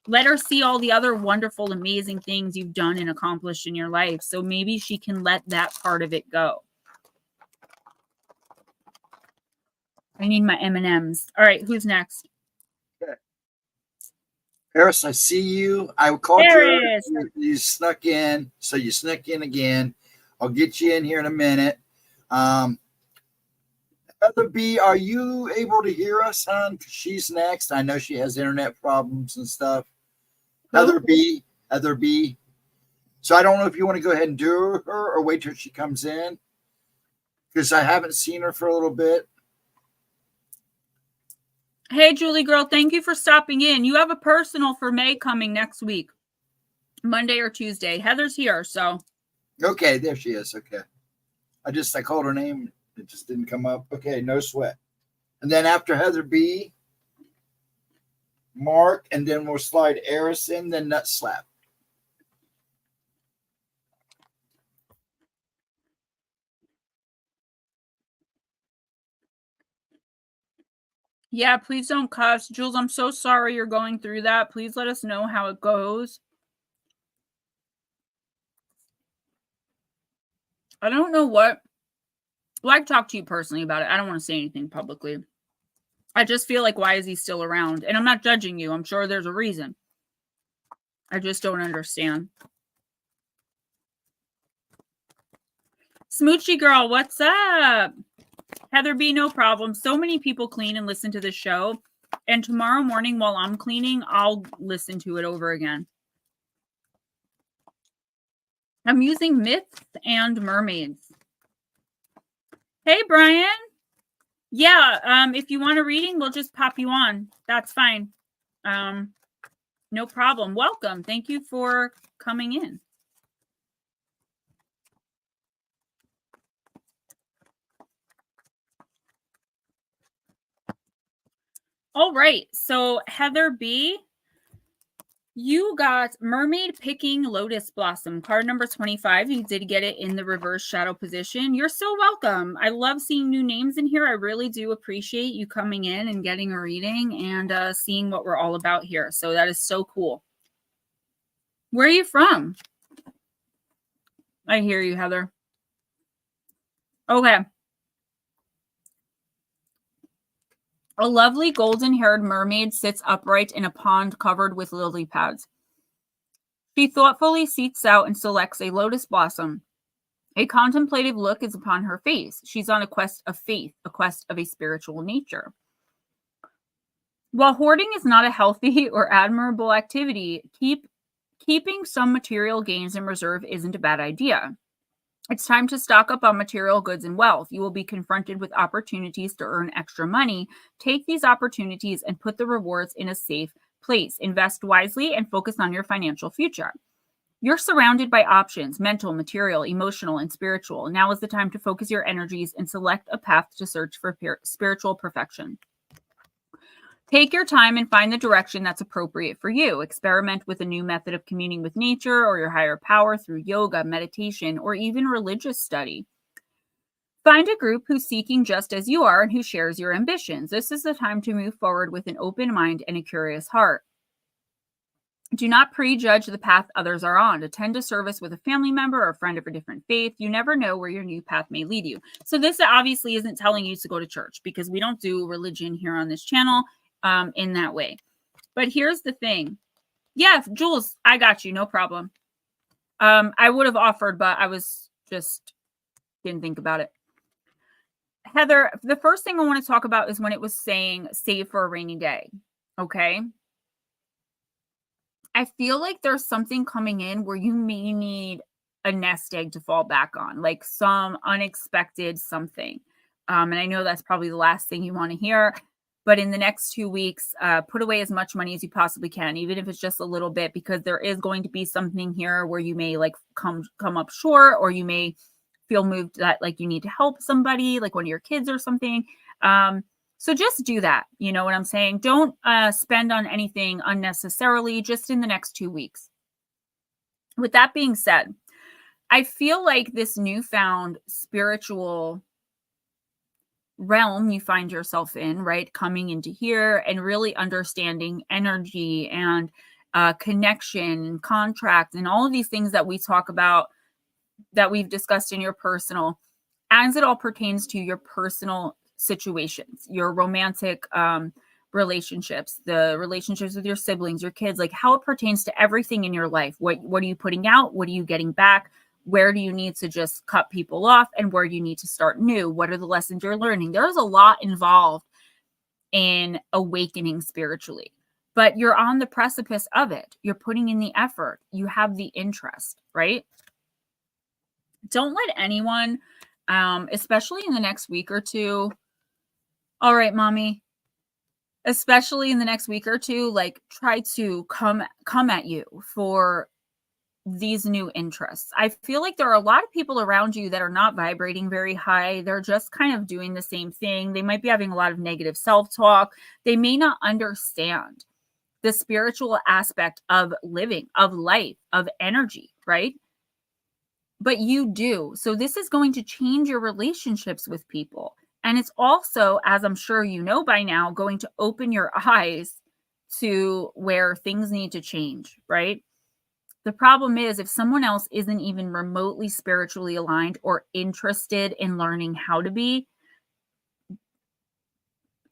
[SPEAKER 1] Let her see all the other wonderful, amazing things you've done and accomplished in your life. So maybe she can let that part of it go. I need my M&Ms. All right, who's next?
[SPEAKER 2] Okay. Eris, I see you. I called you. You snuck in, so you snuck in again. I'll get you in here in a minute. Heather B, are you able to hear us, hon? She's next. I know she has internet problems and stuff. Heather B. So I don't know if you want to go ahead and do her or wait till she comes in, because I haven't seen her for a little bit.
[SPEAKER 1] Hey, Julie girl, thank you for stopping in. You have a personal for May coming next week, Monday or Tuesday. Heather's here, so.
[SPEAKER 2] Okay, there she is. Okay. I called her name. It just didn't come up. Okay, no sweat. And then after Heather B, Mark, and then we'll slide Eris in, then Nut Slap.
[SPEAKER 1] Yeah, please don't cuss. Jules, I'm so sorry you're going through that. Please let us know how it goes. I don't know what. Well, I talk to you personally about it. I don't want to say anything publicly. I just feel like, why is he still around? And I'm not judging you. I'm sure there's a reason. I just don't understand. Smoochy girl, what's up? Heather B, no problem. So many people clean and listen to this show. And tomorrow morning while I'm cleaning, I'll listen to it over again. I'm using myths and mermaids. Hey, Brian. Yeah, if you want a reading, we'll just pop you on. That's fine. No problem. Welcome. Thank you for coming in. All right. So, Heather B, you got Mermaid Picking Lotus Blossom, card number 25. You did get it in the reverse shadow position. You're so welcome. I love seeing new names in here. I really do appreciate you coming in and getting a reading and seeing what we're all about here. So that is so cool. Where are you from? I hear you, Heather. Okay. A lovely golden-haired mermaid sits upright in a pond covered with lily pads. She thoughtfully seeks out and selects a lotus blossom. A contemplative look is upon her face. She's on a quest of faith, a quest of a spiritual nature. While hoarding is not a healthy or admirable activity, keeping some material gains in reserve isn't a bad idea. It's time to stock up on material goods and wealth. You will be confronted with opportunities to earn extra money. Take these opportunities and put the rewards in a safe place. Invest wisely and focus on your financial future. You're surrounded by options, mental, material, emotional, and spiritual. Now is the time to focus your energies and select a path to search for spiritual perfection. Take your time and find the direction that's appropriate for you. Experiment with a new method of communing with nature or your higher power through yoga, meditation, or even religious study. Find a group who's seeking just as you are and who shares your ambitions. This is the time to move forward with an open mind and a curious heart. Do not prejudge the path others are on. Attend a service with a family member or a friend of a different faith. You never know where your new path may lead you. So this obviously isn't telling you to go to church, because we don't do religion here on this channel in that way. But here's the thing. Yeah, Jules, I got you. No problem. I would have offered, but I was just didn't think about it. Heather, the first thing I want to talk about is when it was saying save for a rainy day. Okay. I feel like there's something coming in where you may need a nest egg to fall back on, like some unexpected something. And I know that's probably the last thing you want to hear. But in the next 2 weeks, put away as much money as you possibly can, even if it's just a little bit, because there is going to be something here where you may like come up short, or you may feel moved that like you need to help somebody, like one of your kids or something. So just do that. You know what I'm saying? Don't spend on anything unnecessarily just in the next 2 weeks. With that being said, I feel like this newfound spiritual realm you find yourself in, right? Coming into here and really understanding energy and connection, contract, and all of these things that we talk about, that we've discussed in your personal, as it all pertains to your personal situations, your romantic relationships, the relationships with your siblings, your kids, like how it pertains to everything in your life. What are you putting out? What are you getting back? Where do you need to just cut people off, and where do you need to start new? What are the lessons you're learning? There's a lot involved in awakening spiritually, but you're on the precipice of it. You're putting in the effort. You have the interest, right? Don't let anyone, especially in the next week or two. All right, mommy. Especially in the next week or two, like try to come at you for these new interests. I feel like there are a lot of people around you that are not vibrating very high. They're just kind of doing the same thing. They might be having a lot of negative self-talk. They may not understand the spiritual aspect of living, of life, of energy, right? But you do. So this is going to change your relationships with people. And it's also, as I'm sure you know by now, going to open your eyes to where things need to change, right? The problem is if someone else isn't even remotely spiritually aligned or interested in learning how to be,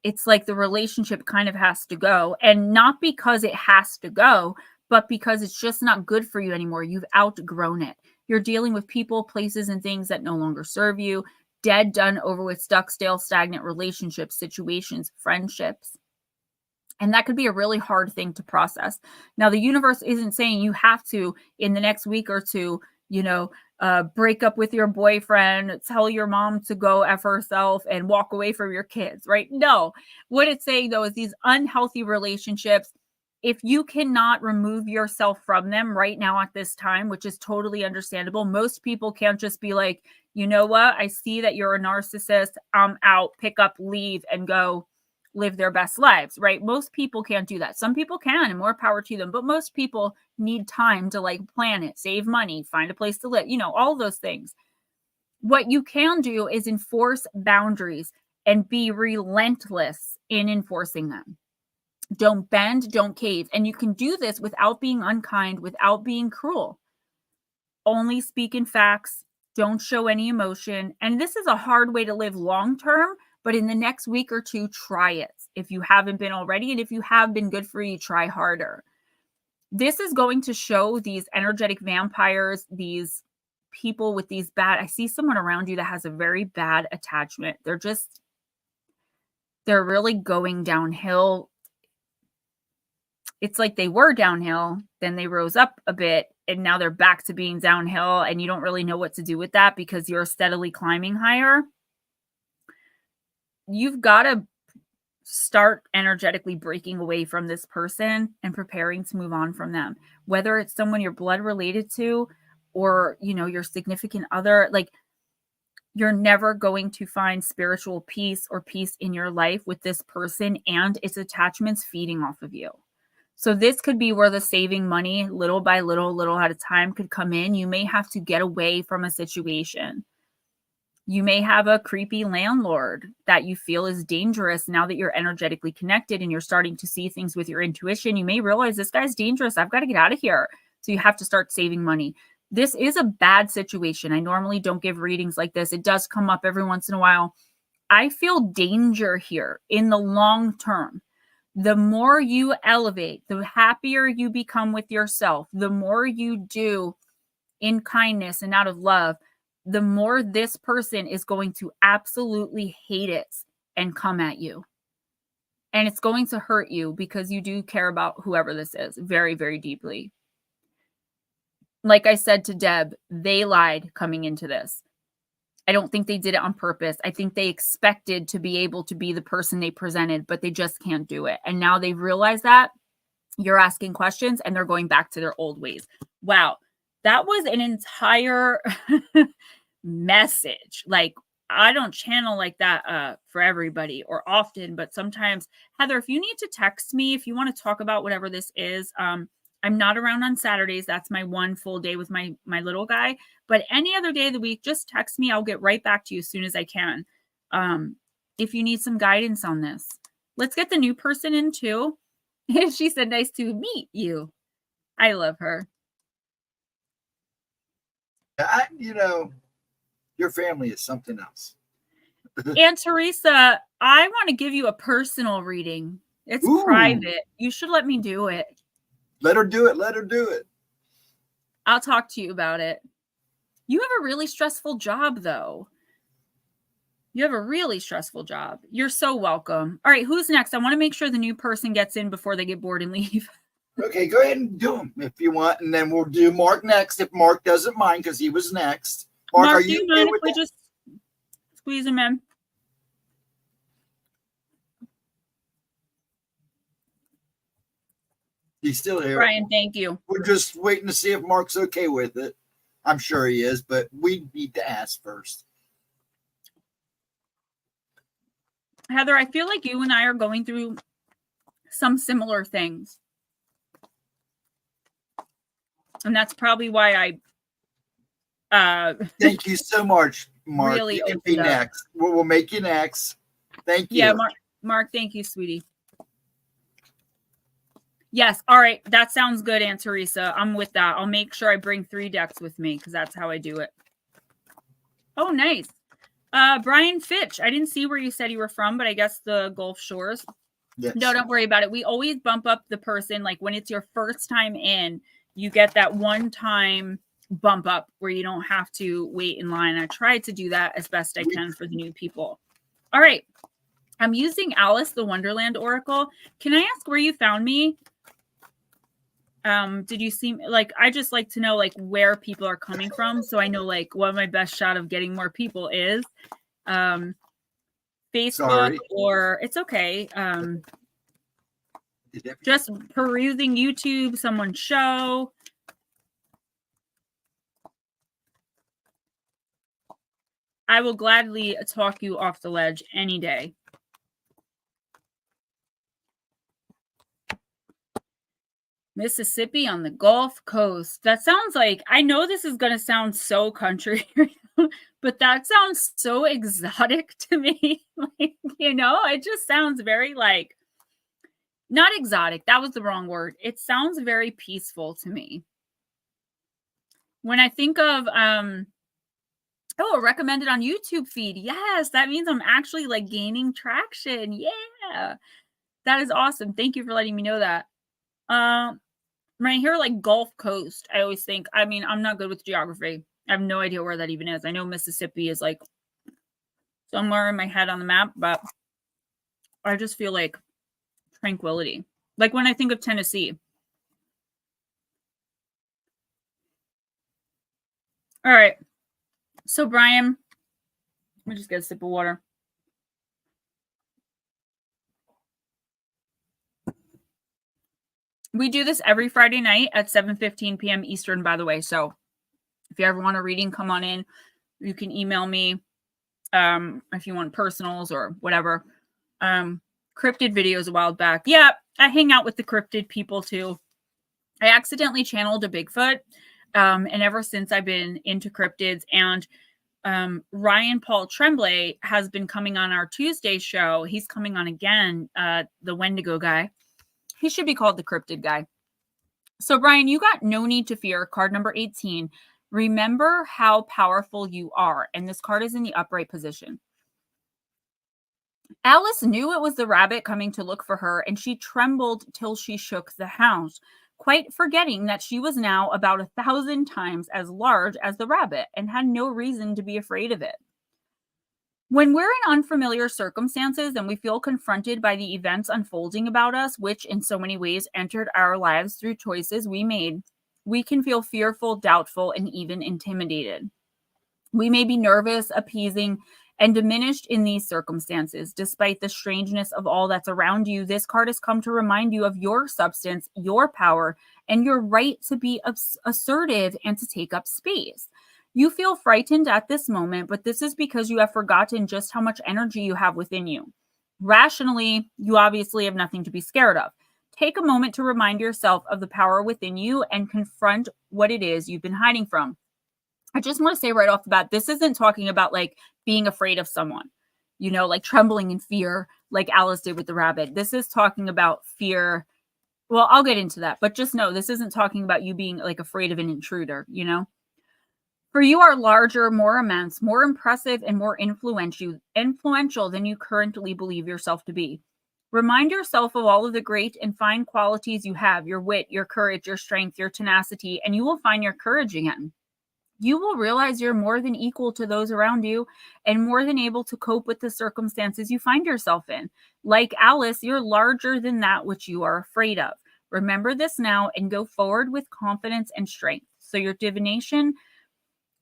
[SPEAKER 1] it's like the relationship kind of has to go. And not because it has to go, but because it's just not good for you anymore. You've outgrown it. You're dealing with people, places, and things that no longer serve you. Dead, done, over with, stuck, stale, stagnant relationships, situations, friendships. And that could be a really hard thing to process. Now, the universe isn't saying you have to, in the next week or two, break up with your boyfriend, tell your mom to go F herself and walk away from your kids, right? No. What it's saying, though, is these unhealthy relationships, if you cannot remove yourself from them right now at this time, which is totally understandable, most people can't just be like, you know what? I see that you're a narcissist. I'm out, pick up, leave, and go live their best lives, right? Most people can't do that. Some people can, and more power to them, but most people need time to like plan it, save money, find a place to live, all those things. What you can do is enforce boundaries and be relentless in enforcing them. Don't bend, don't cave. And you can do this without being unkind, without being cruel. Only speak in facts. Don't show any emotion. And this is a hard way to live long term, but in the next week or two, try it. If you haven't been already, and if you have been, good for you, try harder. This is going to show these energetic vampires, these people with these bad, I see someone around you that has a very bad attachment. They're really going downhill. It's like they were downhill, then they rose up a bit, and now they're back to being downhill, and you don't really know what to do with that because you're steadily climbing higher. You've got to start energetically breaking away from this person and preparing to move on from them. Whether it's someone you're blood related to or, your significant other, like you're never going to find spiritual peace or peace in your life with this person and its attachments feeding off of you. So this could be where the saving money little by little at a time could come in. You may have to get away from a situation. You may have a creepy landlord that you feel is dangerous now that you're energetically connected and you're starting to see things with your intuition. You may realize this guy's dangerous. I've got to get out of here. So you have to start saving money. This is a bad situation. I normally don't give readings like this. It does come up every once in a while. I feel danger here in the long term. The more you elevate, the happier you become with yourself, the more you do in kindness and out of love, the more this person is going to absolutely hate it and come at you. And it's going to hurt you because you do care about whoever this is very, very deeply. Like I said to Deb, they lied coming into this. I don't think they did it on purpose. I think they expected to be able to be the person they presented, but they just can't do it. And now they've realized that. You're asking questions and they're going back to their old ways. Wow. That was an entire message. Like, I don't channel like that for everybody or often, but sometimes. Heather, if you need to text me, if you want to talk about whatever this is, I'm not around on Saturdays. That's my one full day with my little guy. But any other day of the week, just text me. I'll get right back to you as soon as I can. If you need some guidance on this. Let's get the new person in too. She said, nice to meet you. I love her.
[SPEAKER 2] Your family is something else.
[SPEAKER 1] And Teresa, I want to give you a personal reading. It's private. You should let me do it.
[SPEAKER 2] Let her do it. Let her do it.
[SPEAKER 1] I'll talk to you about it. You have a really stressful job, though. You have a really stressful job. You're so welcome. All right, who's next? I want to make sure the new person gets in before they get bored and leave.
[SPEAKER 2] Okay, go ahead and do them if you want, and then we'll do Mark next if Mark doesn't mind because he was next. Mark, are you
[SPEAKER 1] mind if we just squeeze him in?
[SPEAKER 2] He's still here.
[SPEAKER 1] Brian, thank you.
[SPEAKER 2] We're just waiting to see if Mark's okay with it. I'm sure he is, but we need to ask first.
[SPEAKER 1] Heather, I feel like you and I are going through some similar things. And that's probably why
[SPEAKER 2] thank you so much, Mark.
[SPEAKER 1] Really
[SPEAKER 2] you can be next. We'll make you next. Thank you.
[SPEAKER 1] Yeah, Mark, thank you, sweetie. Yes. All right. That sounds good, Aunt Teresa. I'm with that. I'll make sure I bring 3 decks with me because that's how I do it. Oh, nice. Brian Fitch. I didn't see where you said you were from, but I guess the Gulf Shores.
[SPEAKER 2] Yes.
[SPEAKER 1] No, don't worry about it. We always bump up the person. Like when it's your first time in, you get that one-time bump up where you don't have to wait in line. I tried to do that as best I can for the new people. All right. I'm using Alice, the Wonderland Oracle. Can I ask where you found me? Did you see, like, I just like to know, like, where people are coming from. So I know, like, what my best shot of getting more people is. Facebook. Sorry. Or it's okay. Just perusing YouTube, someone's show. I will gladly talk you off the ledge any day. Mississippi on the Gulf Coast. That sounds like, I know this is going to sound so country, but that sounds so exotic to me. Like, it just sounds very like, not exotic. That was the wrong word. It sounds very peaceful to me. When I think of, recommended on YouTube feed. Yes, that means I'm actually like gaining traction. Yeah, that is awesome. Thank you for letting me know that. When I hear like Gulf Coast, I always think, I'm not good with geography. I have no idea where that even is. I know Mississippi is like somewhere in my head on the map, but I just feel like tranquility. Like when I think of Tennessee. All right. So Brian, let me just get a sip of water. We do this every Friday night at 7:15 p.m. Eastern, by the way. So if you ever want a reading, come on in. You can email me if you want personals or whatever. Cryptid videos a while back. Yeah, I hang out with the cryptid people too. I accidentally channeled a Bigfoot. And ever since I've been into cryptids, and Ryan Paul Tremblay has been coming on our Tuesday show. He's coming on again, the Wendigo guy. He should be called the Cryptid guy. So, Brian, you got No Need to Fear, card number 18. Remember how powerful you are. And this card is in the upright position. Alice knew it was the rabbit coming to look for her, and she trembled till she shook the house, quite forgetting that she was now about 1,000 times as large as the rabbit and had no reason to be afraid of it. When we're in unfamiliar circumstances and we feel confronted by the events unfolding about us, which in so many ways entered our lives through choices we made, we can feel fearful, doubtful, and even intimidated. We may be nervous, appeasing, and diminished in these circumstances. Despite the strangeness of all that's around you, this card has come to remind you of your substance, your power, and your right to be assertive and to take up space. You feel frightened at this moment, but this is because you have forgotten just how much energy you have within you. Rationally, you obviously have nothing to be scared of. Take a moment to remind yourself of the power within you and confront what it is you've been hiding from. I just want to say right off the bat, this isn't talking about like being afraid of someone, like trembling in fear, like Alice did with the rabbit. This is talking about fear Well, I'll get into that, but just know this isn't talking about you being like afraid of an intruder, you know? For you are larger, more immense, more impressive, and more influential than you currently believe yourself to be. Remind yourself of all of the great and fine qualities you have, your wit, your courage, your strength, your tenacity, and you will find your courage again. You will realize you're more than equal to those around you and more than able to cope with the circumstances you find yourself in. Like Alice, you're larger than that which you are afraid of. Remember this now and go forward with confidence and strength. So, your divination,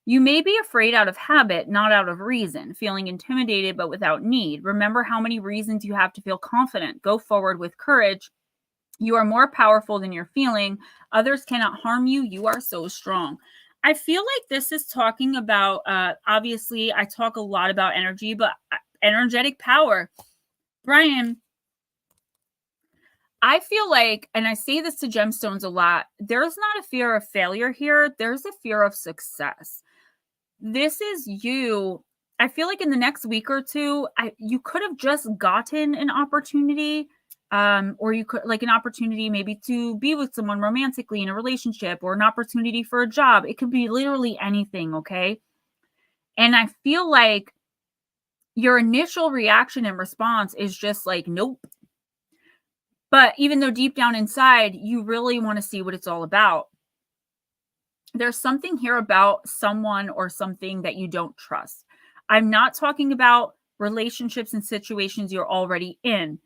[SPEAKER 1] you may be afraid out of habit, not out of reason, feeling intimidated but without need. Remember how many reasons you have to feel confident. Go forward with courage. You are more powerful than you're feeling. Others cannot harm you. You are so strong. I feel like this is talking about, obviously, I talk a lot about energy, but energetic power. Brian, I feel like, and I say this to gemstones a lot, there's not a fear of failure here. There's a fear of success. This is you. I feel like in the next week or two, you could have just gotten an opportunity, or you could like an opportunity maybe to be with someone romantically in a relationship, or an opportunity for a job. It could be literally anything, okay? And I feel like your initial reaction and response is just like, nope. But even though deep down inside, you really want to see what it's all about, there's something here about someone or something that you don't trust. I'm not talking about relationships and situations you're already in.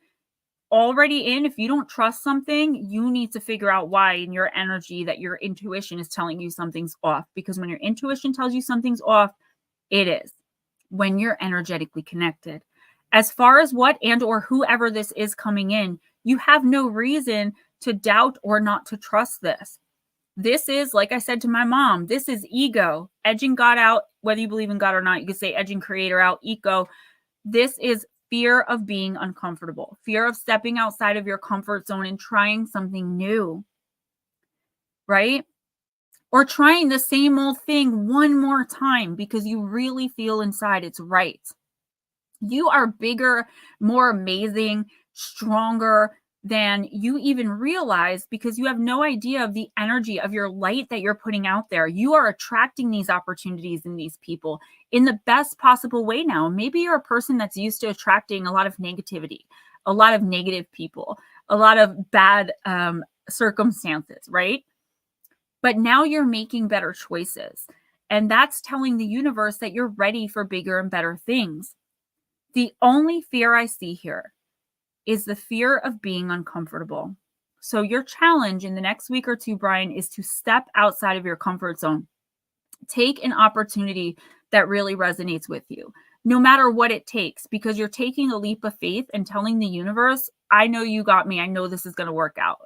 [SPEAKER 1] If you don't trust something, you need to figure out why in your energy that your intuition is telling you something's off. Because when your intuition tells you something's off, it is when you're energetically connected. As far as what and or whoever this is coming in, you have no reason to doubt or not to trust this. This is, like I said to my mom, this is ego, edging God out, whether you believe in God or not. You could say edging creator out, ego. This is fear of being uncomfortable, fear of stepping outside of your comfort zone and trying something new, right? Or trying the same old thing one more time because you really feel inside it's right. You are bigger, more amazing, stronger than you even realize because you have no idea of the energy of your light that you're putting out there. You are attracting these opportunities and these people in the best possible way now. Maybe you're a person that's used to attracting a lot of negativity, a lot of negative people, a lot of bad circumstances, right? But now you're making better choices. And that's telling the universe that you're ready for bigger and better things. The only fear I see here is the fear of being uncomfortable. So your challenge in the next week or two, Brian, is to step outside of your comfort zone. Take an opportunity that really resonates with you, no matter what it takes, because you're taking a leap of faith and telling the universe, I know you got me. I know this is going to work out.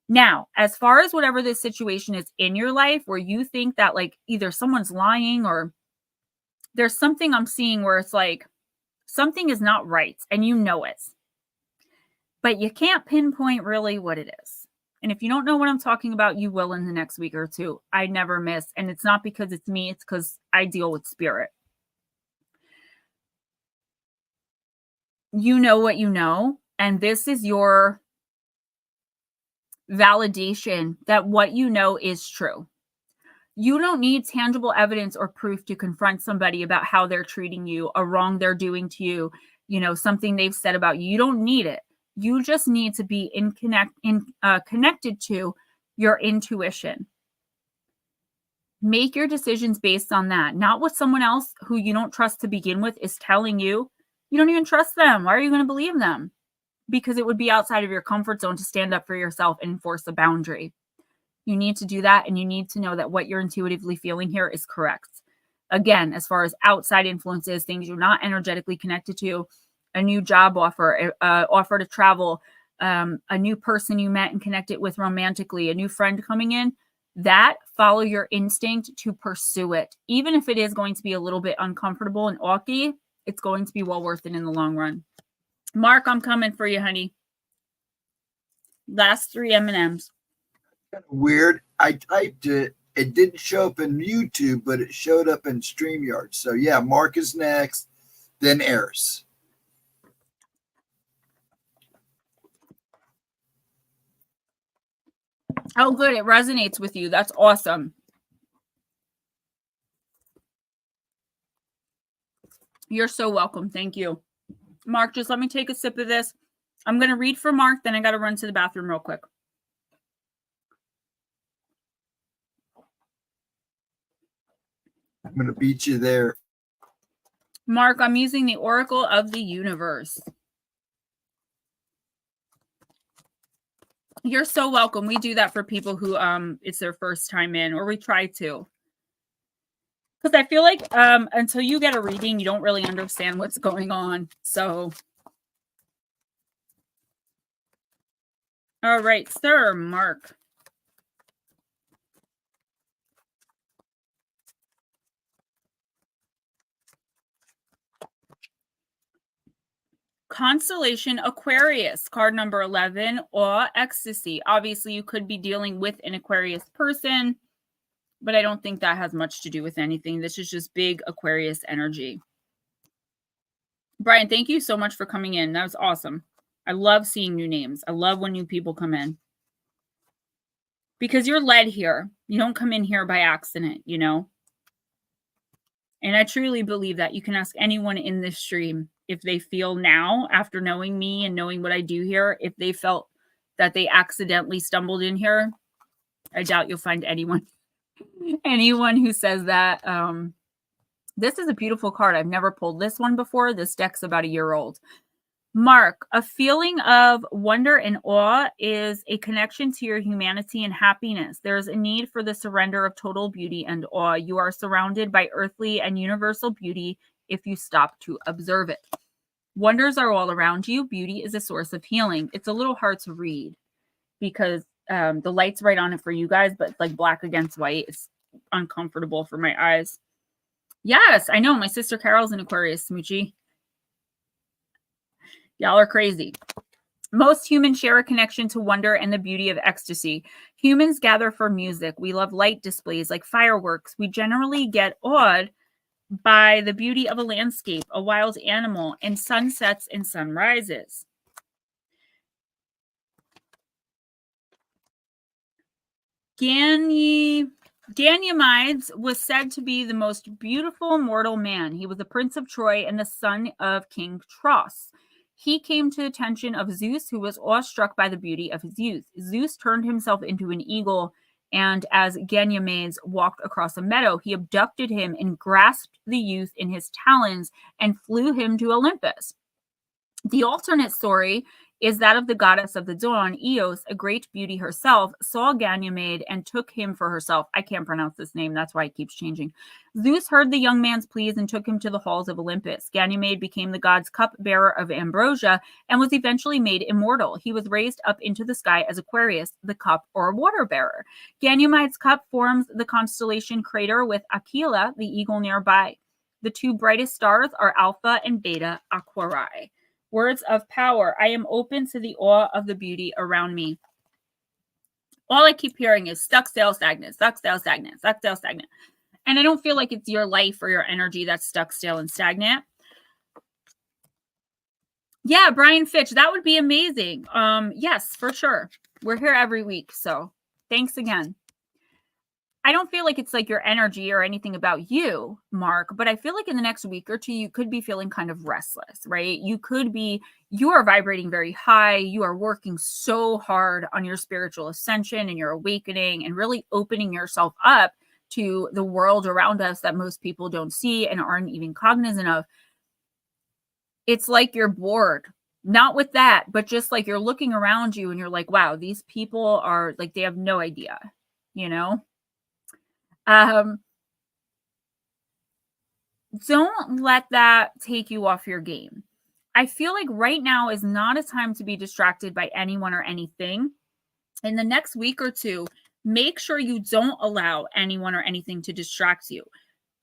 [SPEAKER 1] Now, as far as whatever this situation is in your life where you think that like either someone's lying or there's something I'm seeing where it's like something is not right and you know it, but you can't pinpoint really what it is. And if you don't know what I'm talking about, you will in the next week or two. I never miss. And it's not because it's me, it's because I deal with spirit. You know what you know. And this is your validation that what you know is true. You don't need tangible evidence or proof to confront somebody about how they're treating you, a wrong they're doing to you, something they've said about you. You don't need it. You just need to be connected to your intuition. Make your decisions based on that, not what someone else who you don't trust to begin with is telling you. You don't even trust them. Why are you going to believe them? Because it would be outside of your comfort zone to stand up for yourself and enforce a boundary. You need to do that, and you need to know that what you're intuitively feeling here is correct. Again, as far as outside influences, things you're not energetically connected to, a new job offer, offer to travel, a new person you met and connected with romantically, a new friend coming in, that follow your instinct to pursue it. Even if it is going to be a little bit uncomfortable and awky, it's going to be well worth it in the long run. Mark, I'm coming for you, honey. Last 3 M&Ms.
[SPEAKER 2] Weird. I typed it. It didn't show up in YouTube, but it showed up in StreamYard. So yeah, Mark is next, then Eris.
[SPEAKER 1] Oh, good. It resonates with you. That's awesome. You're so welcome. Thank you. Mark, just let me take a sip of this. I'm going to read for Mark, then I got to run to the bathroom real quick.
[SPEAKER 2] I'm going to beat you there.
[SPEAKER 1] Mark, I'm using the Oracle of the Universe. You're so welcome. We do that for people who it's their first time in, or we try to. Because I feel like until you get a reading, you don't really understand what's going on. So, all right, sir, Mark. Constellation Aquarius, card number 11, or ecstasy. Obviously, you could be dealing with an Aquarius person, but I don't think that has much to do with anything. This is just big Aquarius energy. Brian, thank you so much for coming in. That was awesome. I love seeing new names. I love when new people come in. Because you're led here. You don't come in here by accident, you know? And I truly believe that. You can ask anyone in this stream if they feel now, after knowing me and knowing what I do here, if they felt that they accidentally stumbled in here. I doubt you'll find anyone who says that. This is a beautiful card. I've never pulled this one before. This deck's about a year old. Mark, a feeling of wonder and awe is a connection to your humanity and happiness. There is a need for the surrender of total beauty and awe. You are surrounded by earthly and universal beauty if you stop to observe it. Wonders are all around you. Beauty is a source of healing. It's a little hard to read because the light's right on it for you guys, but like black against white is uncomfortable for my eyes. Yes, I know. My sister Carol's an Aquarius, Smoochie. Y'all are crazy. Most humans share a connection to wonder and the beauty of ecstasy. Humans gather for music. We love light displays like fireworks. We generally get awed by the beauty of a landscape, a wild animal, and sunsets and sunrises. Ganymedes was said to be the most beautiful mortal man. He was the prince of Troy and the son of King Tros. He came to the attention of Zeus, who was awestruck by the beauty of his youth. Zeus turned himself into an eagle, and as Ganymedes walked across a meadow, he abducted him and grasped the youth in his talons and flew him to Olympus. The alternate story is that of the goddess of the dawn, Eos, a great beauty herself, saw Ganymede and took him for herself. I can't pronounce this name. That's why it keeps changing. Zeus heard the young man's pleas and took him to the halls of Olympus. Ganymede became the god's cupbearer of ambrosia and was eventually made immortal. He was raised up into the sky as Aquarius, the cup or water bearer. Ganymede's cup forms the constellation crater with Aquila, the eagle, nearby. The two brightest stars are Alpha and Beta Aquarii. Words of power. I am open to the awe of the beauty around me. All I keep hearing is stuck, stale, stagnant, stuck, stale, stagnant, stuck, stale, stagnant. And I don't feel like it's your life or your energy that's stuck, stale, and stagnant. Yeah, Brian Fitch, that would be amazing. Yes, for sure. We're here every week, so thanks again. I don't feel like it's like your energy or anything about you, Mark, but I feel like in the next week or two, you could be feeling kind of restless, right? You are vibrating very high. You are working so hard on your spiritual ascension and your awakening and really opening yourself up to the world around us that most people don't see and aren't even cognizant of. It's like you're bored. Not with that, but just like you're looking around you and you're like, wow, these people are like, they have no idea, you know? Don't let that take you off your game. I feel like right now is not a time to be distracted by anyone or anything. In the next week or two, make sure you don't allow anyone or anything to distract you.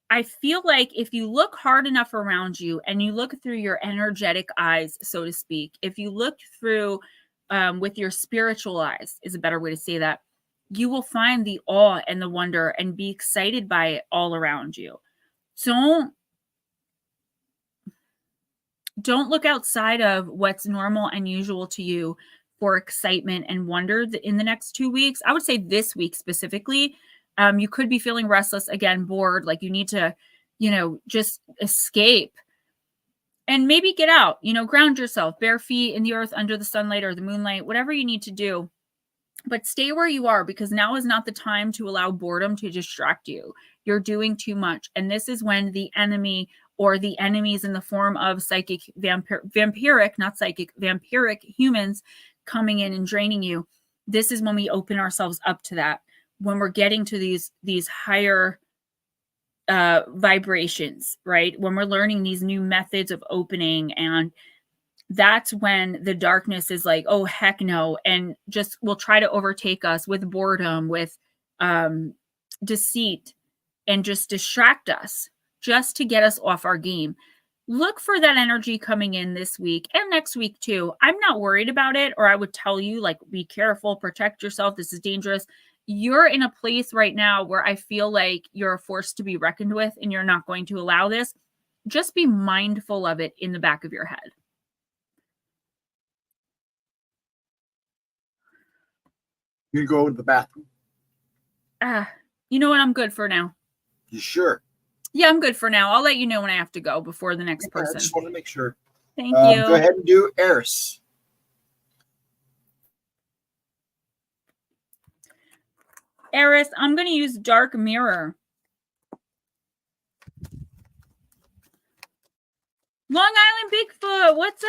[SPEAKER 1] I feel like if you look hard enough around you and you look through your energetic eyes, so to speak, if you look through with your spiritual eyes, is a better way to say that, you will find the awe and the wonder and be excited by it all around you. Don't look outside of what's normal and usual to you for excitement and wonder in the next 2 weeks. I would say this week specifically, you could be feeling restless again, bored, like you need to, just escape and maybe get out, ground yourself, bare feet in the earth under the sunlight or the moonlight, whatever you need to do. But stay where you are, because now is not the time to allow boredom to distract you. You're doing too much. And this is when the enemy or the enemies in the form of psychic, vampiric, not psychic, vampiric humans coming in and draining you. This is when we open ourselves up to that. When we're getting to these higher vibrations, right? When we're learning these new methods of opening, and that's when the darkness is like, oh, heck no. And just will try to overtake us with boredom, with deceit, and just distract us just to get us off our game. Look for that energy coming in this week and next week too. I'm not worried about it, or I would tell you, like, be careful, protect yourself. This is dangerous. You're in a place right now where I feel like you're a force to be reckoned with, and you're not going to allow this. Just be mindful of it in the back of your head.
[SPEAKER 2] You go to the bathroom?
[SPEAKER 1] You know what? I'm good for now.
[SPEAKER 2] You sure?
[SPEAKER 1] Yeah, I'm good for now. I'll let you know when I have to go before the next person.
[SPEAKER 2] I just want to make sure.
[SPEAKER 1] Thank you.
[SPEAKER 2] Go ahead and do Eris.
[SPEAKER 1] Eris, I'm going to use Dark Mirror. Long Island Bigfoot, what's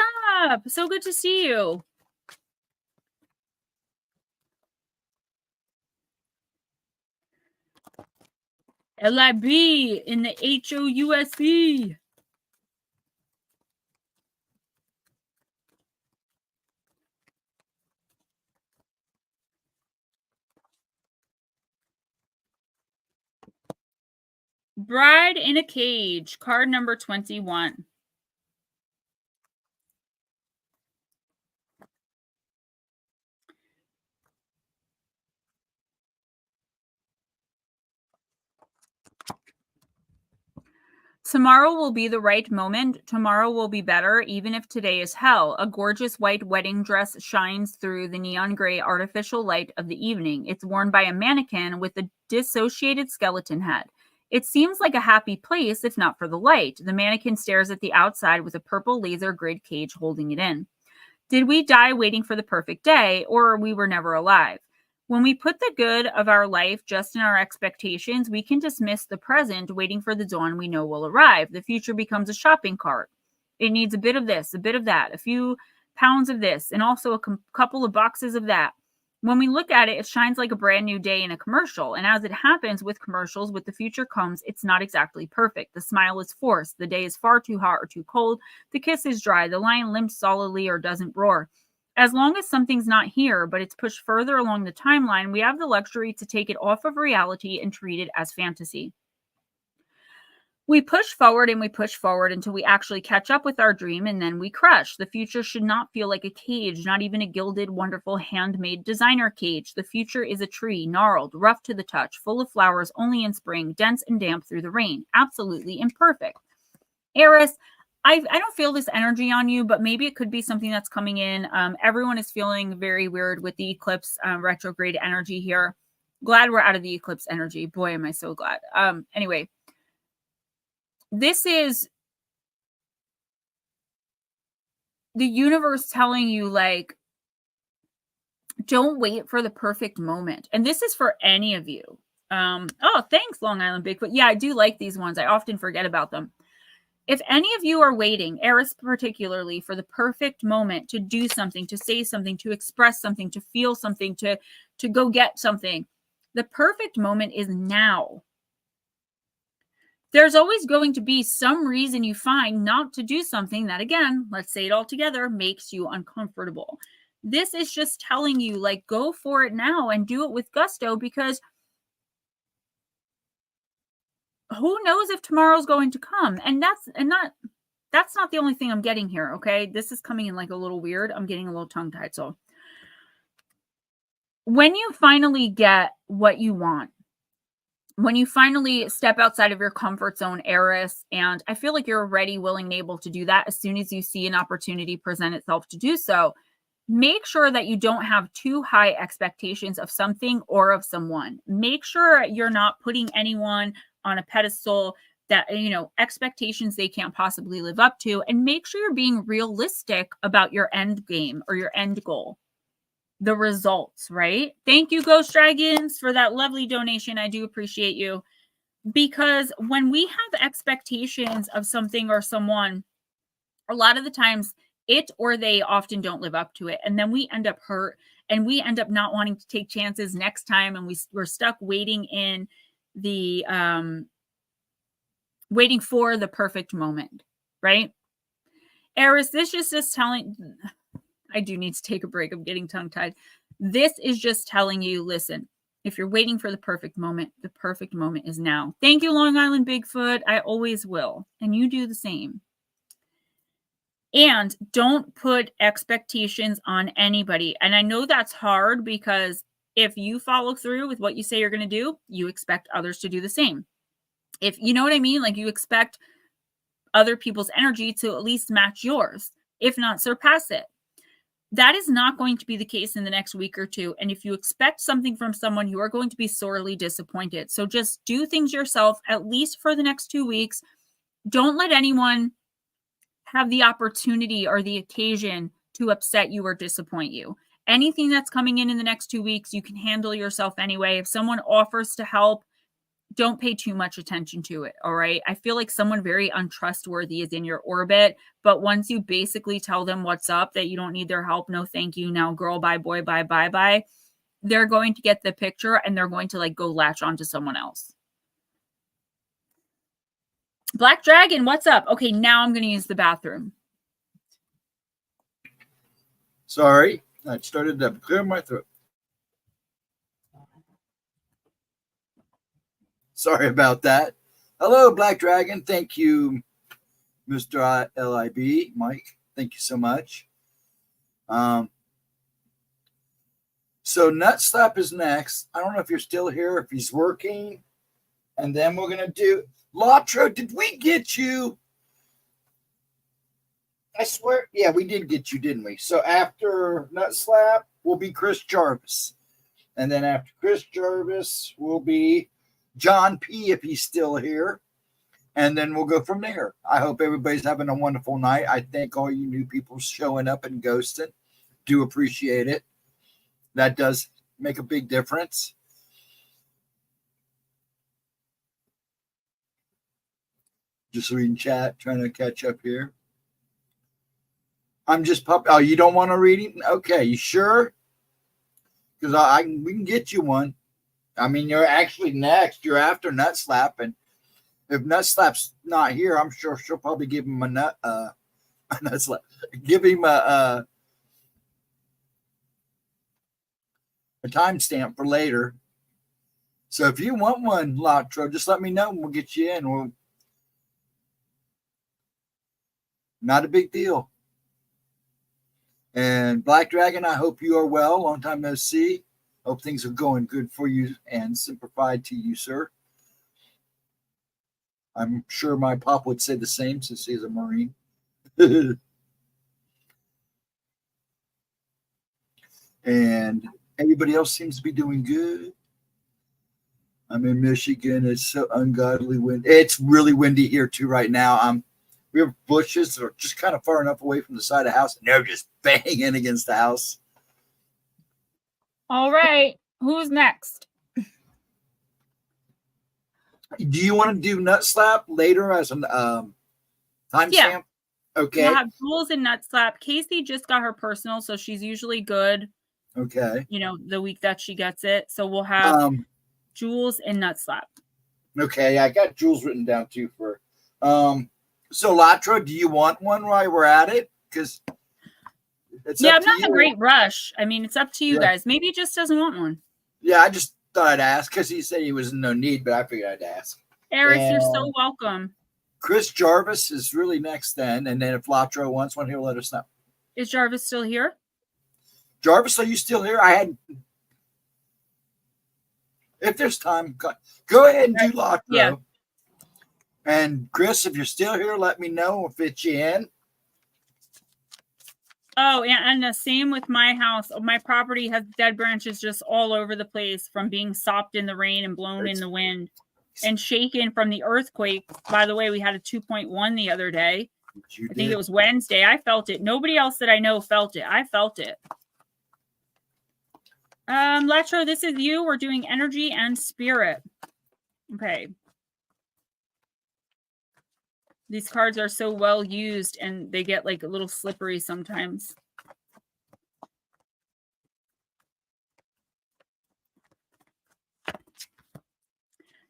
[SPEAKER 1] up? So good to see you. LIB in the HOUSE. Bride in a Cage, card number 21. Tomorrow will be the right moment. Tomorrow will be better, even if today is hell. A gorgeous white wedding dress shines through the neon gray artificial light of the evening. It's worn by a mannequin with a dissociated skeleton head. It seems like a happy place, if not for the light. The mannequin stares at the outside with a purple laser grid cage holding it in. Did we die waiting for the perfect day, or we were never alive? When we put the good of our life just in our expectations, we can dismiss the present, waiting for the dawn we know will arrive. The future becomes a shopping cart. It needs a bit of this, a bit of that, a few pounds of this, and also a couple of boxes of that. When we look at it, it shines like a brand new day in a commercial. And as it happens with commercials, with the future comes, it's not exactly perfect. The smile is forced. The day is far too hot or too cold. The kiss is dry. The lion limps solidly or doesn't roar. As long as something's not here, but it's pushed further along the timeline, we have the luxury to take it off of reality and treat it as fantasy. We push forward and we push forward until we actually catch up with our dream, and then we crush. The future should not feel like a cage, not even a gilded, wonderful, handmade designer cage. The future is a tree, gnarled, rough to the touch, full of flowers only in spring, dense and damp through the rain. Absolutely imperfect. Eris, I don't feel this energy on you, but maybe it could be something that's coming in. Everyone is feeling very weird with the eclipse retrograde energy here. Glad we're out of the eclipse energy. Boy, am I so glad. Anyway, this is the universe telling you, like, don't wait for the perfect moment. And this is for any of you. Oh, thanks, Long Island Bigfoot. Yeah, I do like these ones. I often forget about them. If any of you are waiting, Eris particularly, for the perfect moment to do something, to say something, to express something, to feel something, to go get something, the perfect moment is now. There's always going to be some reason you find not to do something that, again, let's say it all together, makes you uncomfortable. This is just telling you, like, go for it now and do it with gusto, because who knows if tomorrow's going to come? And that's not the only thing I'm getting here, okay? This is coming in like a little weird. I'm getting a little tongue-tied. So when you finally get what you want, when you finally step outside of your comfort zone, Eris, and I feel like you're ready, willing, and able to do that as soon as you see an opportunity present itself to do so, make sure that you don't have too high expectations of something or of someone. Make sure you're not putting anyone on a pedestal that, you know, expectations they can't possibly live up to, and make sure you're being realistic about your end game or your end goal, the results, right? Thank you, Ghost Dragons, for that lovely donation. I do appreciate you. Because when we have expectations of something or someone, a lot of the times it or they often don't live up to it. And then we end up hurt, and we end up not wanting to take chances next time. And we're stuck waiting in the, waiting for the perfect moment, right? Eris, this is just telling, I do need to take a break. I'm getting tongue tied. This is just telling you, listen, if you're waiting for the perfect moment is now. Thank you, Long Island Bigfoot. I always will. And you do the same. And don't put expectations on anybody. And I know that's hard, because if you follow through with what you say you're going to do, you expect others to do the same. If you know what I mean, like, you expect other people's energy to at least match yours, if not surpass it. That is not going to be the case in the next week or two. And if you expect something from someone, you are going to be sorely disappointed. So just do things yourself, at least for the next 2 weeks. Don't let anyone have the opportunity or the occasion to upset you or disappoint you. Anything that's coming in the next 2 weeks, you can handle yourself anyway. If someone offers to help, don't pay too much attention to it. All right. I feel like someone very untrustworthy is in your orbit, but once you basically tell them what's up, that you don't need their help, no thank you, now girl, bye boy, bye, they're going to get the picture, and they're going to, like, go latch on to someone else. Black Dragon, what's up? Okay, now I'm going to use the bathroom.
[SPEAKER 2] Sorry, I started to clear my throat. Sorry about that. Hello, Black Dragon. Thank you, Mr. LIB. Mike, thank you so much. So Nut Slap is next. I don't know if you're still here, if he's working. And then we're going to do... Lotro, did we get you? I swear. Yeah, we did get you, didn't we? So after Nut Slap will be Chris Jarvis. And then after Chris Jarvis will be John P, if he's still here. And then we'll go from there. I hope everybody's having a wonderful night. I thank all you new people showing up and ghosting. Do appreciate it. That does make a big difference. Just reading chat, trying to catch up here. I'm just Oh, you don't want a reading? Okay, you sure? Because we can get you one. I mean, you're actually next. You're after Nut Slap, and if Nut Slap's not here, I'm sure she'll probably give him a nut slap. Give him a timestamp for later. So if you want one, Lotro, just let me know and we'll get you in. Not a big deal. And Black Dragon, I hope you are well. Long time no see. Hope things are going good for you and simplified to you, sir. I'm sure my pop would say the same since he's a Marine. And everybody else seems to be doing good. I'm in Michigan. It's so ungodly windy. It's really windy here too right now. We have bushes that are just kind of far enough away from the side of the house, and they're just banging against the house.
[SPEAKER 1] All right. Who's next?
[SPEAKER 2] Do you want to do Nut Slap later as an timestamp?
[SPEAKER 1] Yeah.
[SPEAKER 2] Okay.
[SPEAKER 1] We'll have Jules and Nut Slap. Casey just got her personal, so she's usually good.
[SPEAKER 2] Okay.
[SPEAKER 1] You know, the week that she gets it. So we'll have Jules and Nut Slap. Okay,
[SPEAKER 2] I got Jules written down too for so Latra, do you want one while we're at it? Because
[SPEAKER 1] I'm not in a great rush. I mean, it's up to you guys. Maybe he just doesn't want one.
[SPEAKER 2] Yeah, I just thought I'd ask because he said he was in no need, but I figured I'd ask.
[SPEAKER 1] Eris, you're so welcome.
[SPEAKER 2] Chris Jarvis is really next then, and then if Latra wants one, he'll let us know.
[SPEAKER 1] Is Jarvis still here?
[SPEAKER 2] Jarvis, are you still here? If there's time, go ahead and do Latra.
[SPEAKER 1] Yeah.
[SPEAKER 2] And Chris, if you're still here, let me know. We'll fit you in.
[SPEAKER 1] Oh, and the same with my house. My property has dead branches just all over the place from being sopped in the rain and blown in the wind and shaken from the earthquake. By the way, we had a 2.1 the other day. I think it was Wednesday. I felt it. Nobody else that I know felt it. I felt it. Letro, this is you. We're doing energy and spirit. Okay. These cards are so well used and they get like a little slippery sometimes.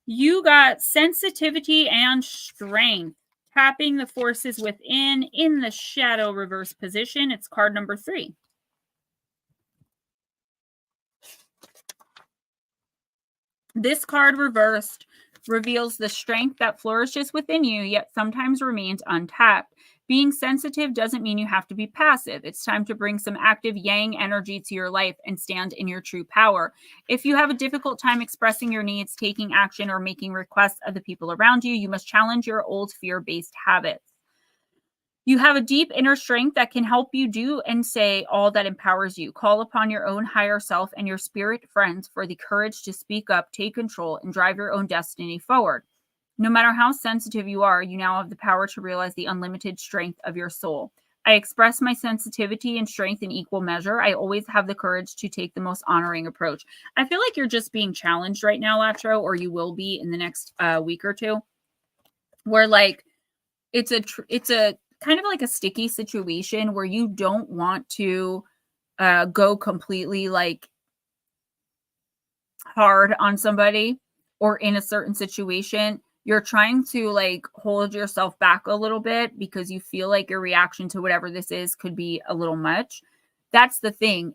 [SPEAKER 1] You got sensitivity and strength. Tapping the forces within in the shadow reverse position. It's card number 3. This card reversed reveals the strength that flourishes within you, yet sometimes remains untapped. Being sensitive doesn't mean you have to be passive. It's time to bring some active yang energy to your life and stand in your true power. If you have a difficult time expressing your needs, taking action, or making requests of the people around you, you must challenge your old fear-based habits. You have a deep inner strength that can help you do and say all that empowers you. Call upon your own higher self and your spirit friends for the courage to speak up, take control, and drive your own destiny forward. No matter how sensitive you are, you now have the power to realize the unlimited strength of your soul. I express my sensitivity and strength in equal measure. I always have the courage to take the most honoring approach. I feel like you're just being challenged right now, Latro, or you will be in the next week or two, where like it's a kind of like a sticky situation where you don't want to go completely like hard on somebody or in a certain situation. You're trying to like hold yourself back a little bit because you feel like your reaction to whatever this is could be a little much. That's the thing.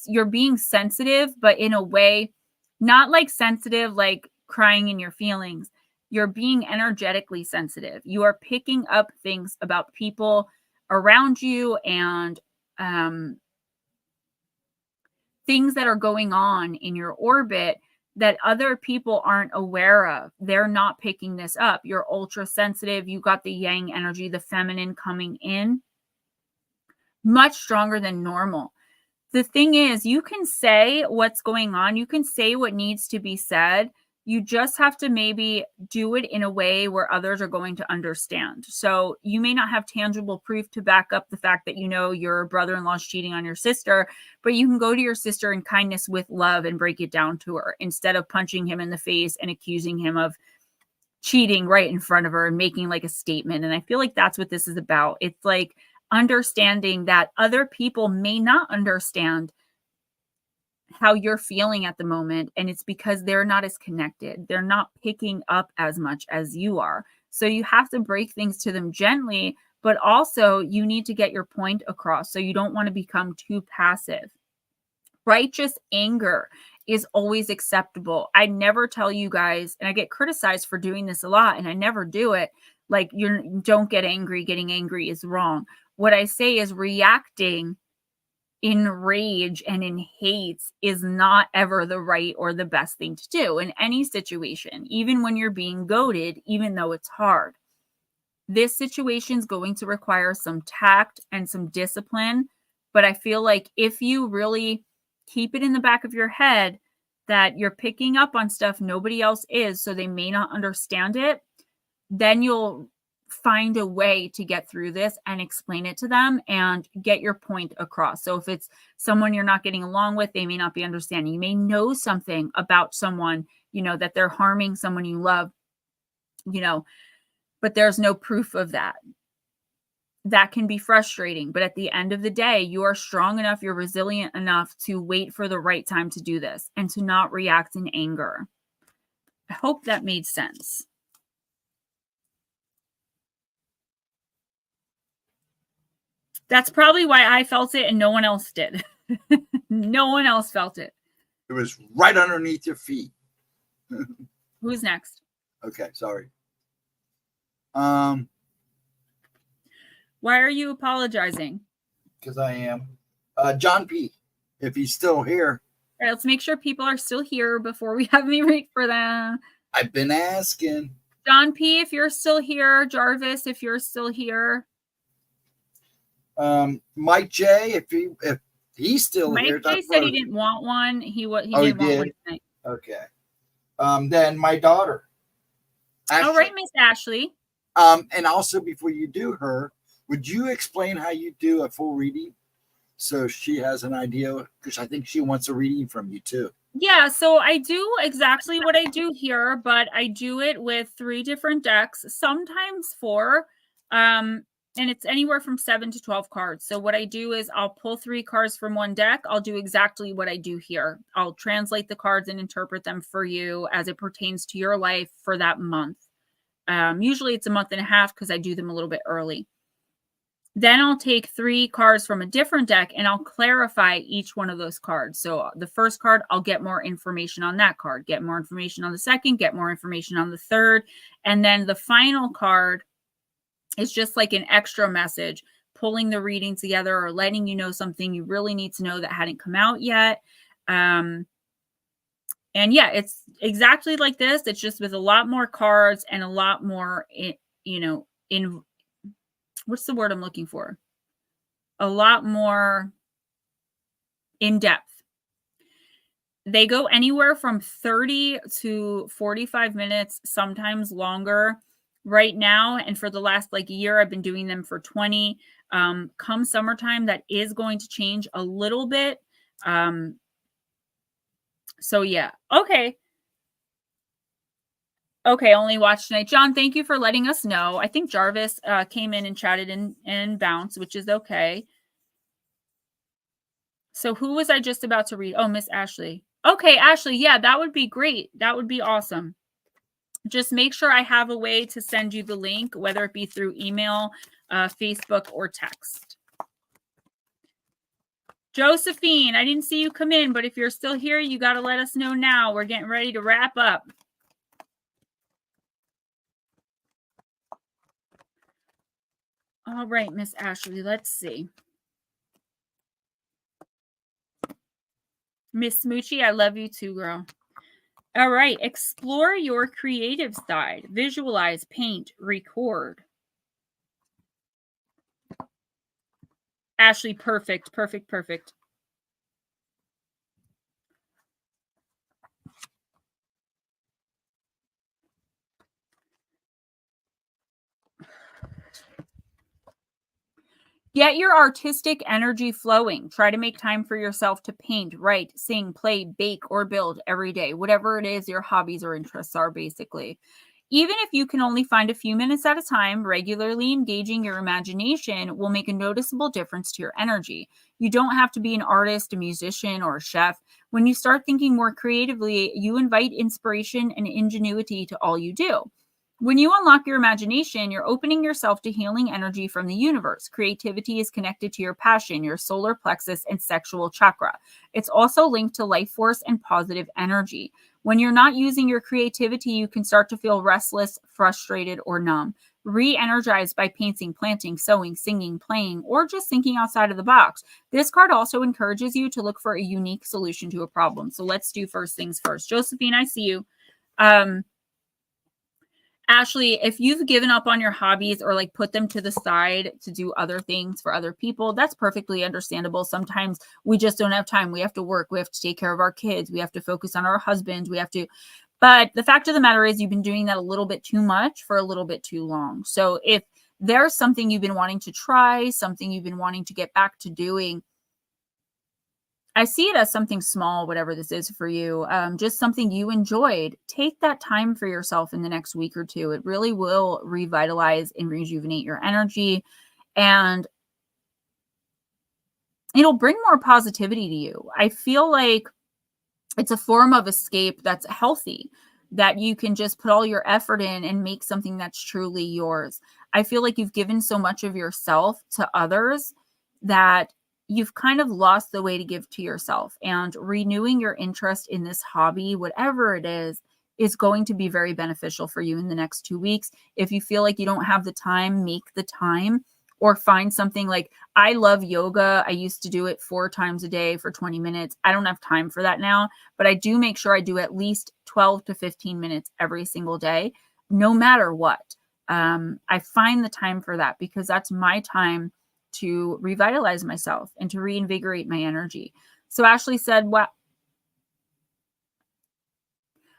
[SPEAKER 1] You're being sensitive, but in a way, not like sensitive, like crying in your feelings. You're being energetically sensitive. You are picking up things about people around you and things that are going on in your orbit that other people aren't aware of. They're not picking this up. You're ultra sensitive. You got the yang energy, the feminine coming in, much stronger than normal. The thing is, you can say what's going on. You can say what needs to be said. You just have to maybe do it in a way where others are going to understand. So you may not have tangible proof to back up the fact that, you know, your brother-in-law is cheating on your sister, but you can go to your sister in kindness with love and break it down to her instead of punching him in the face and accusing him of cheating right in front of her and making like a statement. And I feel like that's what this is about. It's like understanding that other people may not understand how you're feeling at the moment, and it's because they're not as connected. They're not picking up as much as you are. So you have to break things to them gently, but also you need to get your point across. So you don't want to become too passive. Righteous anger is always acceptable. I never tell you guys, and I get criticized for doing this a lot, and I never do it. Like, you don't get angry. Getting angry is wrong. What I say is reacting in rage and in hate is not ever the right or the best thing to do in any situation, even when you're being goaded, even though it's hard. This situation is going to require some tact and some discipline, but I feel like if you really keep it in the back of your head that you're picking up on stuff nobody else is, so they may not understand it, then you'll find a way to get through this and explain it to them and get your point across. So if it's someone you're not getting along with, they may not be understanding. You may know something about someone, you know, that they're harming someone you love, you know, but there's no proof of that. That can be frustrating, but at the end of the day, you are strong enough, you're resilient enough to wait for the right time to do this and to not react in anger. I hope that made sense. That's probably why I felt it and no one else did. No one else felt it.
[SPEAKER 2] It was right underneath your feet.
[SPEAKER 1] Who's next?
[SPEAKER 2] Okay, sorry.
[SPEAKER 1] Why are you apologizing?
[SPEAKER 2] Because I am. John P., if he's still here.
[SPEAKER 1] All right, let's make sure people are still here before we have me read for them.
[SPEAKER 2] I've been asking.
[SPEAKER 1] John P., if you're still here. Jarvis, if you're still here.
[SPEAKER 2] Mike J, if he's still
[SPEAKER 1] Mike
[SPEAKER 2] here,
[SPEAKER 1] J
[SPEAKER 2] that's
[SPEAKER 1] said he didn't want one. He
[SPEAKER 2] he
[SPEAKER 1] didn't want
[SPEAKER 2] did.
[SPEAKER 1] one tonight.
[SPEAKER 2] Okay. Then my daughter. Ashley.
[SPEAKER 1] All right, Miss Ashley.
[SPEAKER 2] And also before you do her, would you explain how you do a full reading so she has an idea? Because I think she wants a reading from you too.
[SPEAKER 1] Yeah, so I do exactly what I do here, but I do it with 3 different decks, sometimes 4. And it's anywhere from 7 to 12 cards. So what I do is I'll pull 3 cards from one deck. I'll do exactly what I do here. I'll translate the cards and interpret them for you as it pertains to your life for that month. Usually it's a month and a half because I do them a little bit early. Then I'll take 3 cards from a different deck and I'll clarify each one of those cards. So the first card, I'll get more information on that card, get more information on the second, get more information on the third. And then the final card is just like an extra message, pulling the reading together or letting you know something you really need to know that hadn't come out yet. And yeah, it's exactly like this. It's just with a lot more cards and a lot more, in what's the word I'm looking for? A lot more in depth. They go anywhere from 30 to 45 minutes, sometimes longer. Right now, and for the last year, I've been doing them for 20. Come summertime, that is going to change a little bit. So yeah. Okay, only watch tonight. John, thank you for letting us know. I think Jarvis came in and chatted and bounced, which is okay. So who was I just about to read? Oh, Miss Ashley. Okay, Ashley, yeah, that would be great. That would be awesome. Just make sure I have a way to send you the link, whether it be through email, Facebook, or text. Josephine, I didn't see you come in, but if you're still here, you got to let us know now. We're getting ready to wrap up. All right, Miss Ashley, let's see. Miss Smoochie, I love you too, girl. All right, explore your creative side. Visualize, paint, record. Ashley, perfect, perfect, perfect. Get your artistic energy flowing. Try to make time for yourself to paint, write, sing, play, bake, or build every day. Whatever it is your hobbies or interests are, basically. Even if you can only find a few minutes at a time, regularly engaging your imagination will make a noticeable difference to your energy. You don't have to be an artist, a musician, or a chef. When you start thinking more creatively, you invite inspiration and ingenuity to all you do. When you unlock your imagination, you're opening yourself to healing energy from the universe. Creativity is connected to your passion, your solar plexus, and sexual chakra. It's also linked to life force and positive energy. When you're not using your creativity, you can start to feel restless, frustrated, or numb. Re-energized by painting, planting, sewing, singing, playing, or just thinking outside of the box. This card also encourages you to look for a unique solution to a problem. So let's do first things first. Josephine, I see you. Ashley, if you've given up on your hobbies or put them to the side to do other things for other people, that's perfectly understandable. Sometimes we just don't have time. We have to work. We have to take care of our kids. We have to focus on our husbands. But the fact of the matter is you've been doing that a little bit too much for a little bit too long. So if there's something you've been wanting to try, something you've been wanting to get back to doing, I see it as something small, whatever this is for you, just something you enjoyed. Take that time for yourself in the next week or two. It really will revitalize and rejuvenate your energy, and it'll bring more positivity to you. I feel like it's a form of escape that's healthy, that you can just put all your effort in and make something that's truly yours. I feel like you've given so much of yourself to others that you've kind of lost the way to give to yourself, and renewing your interest in this hobby, whatever it is going to be very beneficial for you in the next 2 weeks. If you feel like you don't have the time, make the time, or find something. Like, I love yoga. I used to do it 4 times a day for 20 minutes. I don't have time for that now, but I do make sure I do at least 12 to 15 minutes every single day, no matter what. I find the time for that because that's my time to revitalize myself and to reinvigorate my energy. So Ashley said,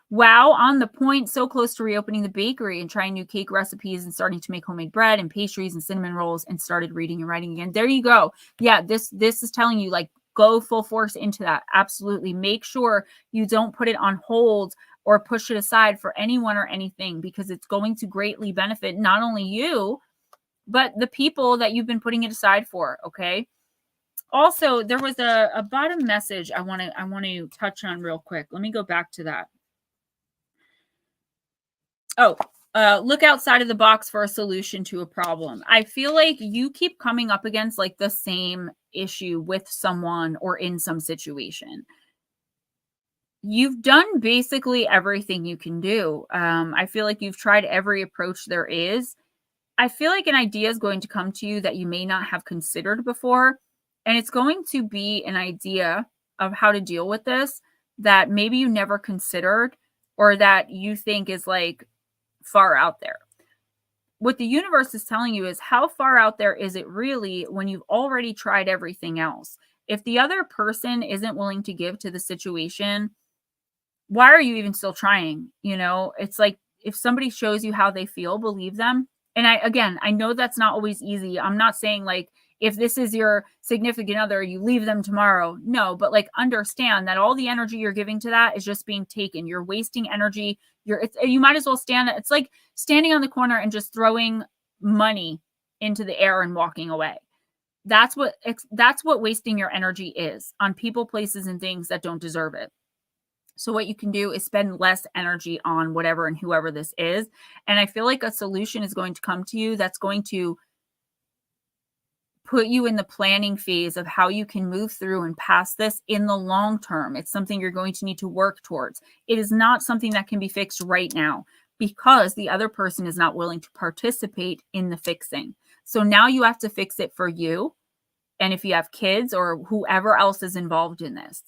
[SPEAKER 1] wow, on the point, so close to reopening the bakery and trying new cake recipes and starting to make homemade bread and pastries and cinnamon rolls and started reading and writing again. There you go. Yeah, this is telling you, like, go full force into that. Absolutely. Make sure you don't put it on hold or push it aside for anyone or anything, because it's going to greatly benefit not only you, but the people that you've been putting it aside for. Okay. Also, there was a bottom message I want to touch on real quick. Let me go back to that. Oh, look outside of the box for a solution to a problem. I feel like you keep coming up against like the same issue with someone or in some situation. You've done basically everything you can do. I feel like you've tried every approach there is. I feel like an idea is going to come to you that you may not have considered before. And it's going to be an idea of how to deal with this that maybe you never considered, or that you think is like far out there. What the universe is telling you is, how far out there is it really when you've already tried everything else? If the other person isn't willing to give to the situation, why are you even still trying? You know, it's like, if somebody shows you how they feel, believe them. And I know that's not always easy. I'm not saying like, if this is your significant other, you leave them tomorrow. No, but like, understand that all the energy you're giving to that is just being taken. You're wasting energy. You might as well it's like standing on the corner and just throwing money into the air and walking away. That's what wasting your energy is, on people, places, and things that don't deserve it. So what you can do is spend less energy on whatever and whoever this is. And I feel like a solution is going to come to you that's going to put you in the planning phase of how you can move through and pass this in the long term. It's something you're going to need to work towards. It is not something that can be fixed right now, because the other person is not willing to participate in the fixing. So now you have to fix it for you. And if you have kids or whoever else is involved in this,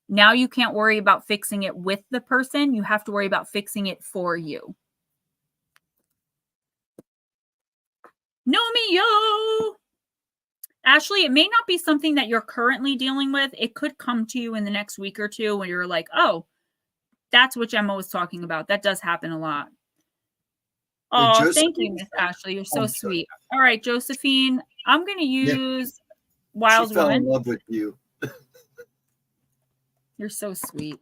[SPEAKER 1] now you can't worry about fixing it with the person. You have to worry about fixing it for you. No me, yo. Ashley, it may not be something that you're currently dealing with. It could come to you in the next week or two when you're like, oh, that's what Gemma was talking about. That does happen a lot. Oh, thank you, Miss Ashley. You're so sweet. All right, Josephine, I'm going to use Wild
[SPEAKER 2] She fell
[SPEAKER 1] Woman.
[SPEAKER 2] in love with you.
[SPEAKER 1] You're so sweet.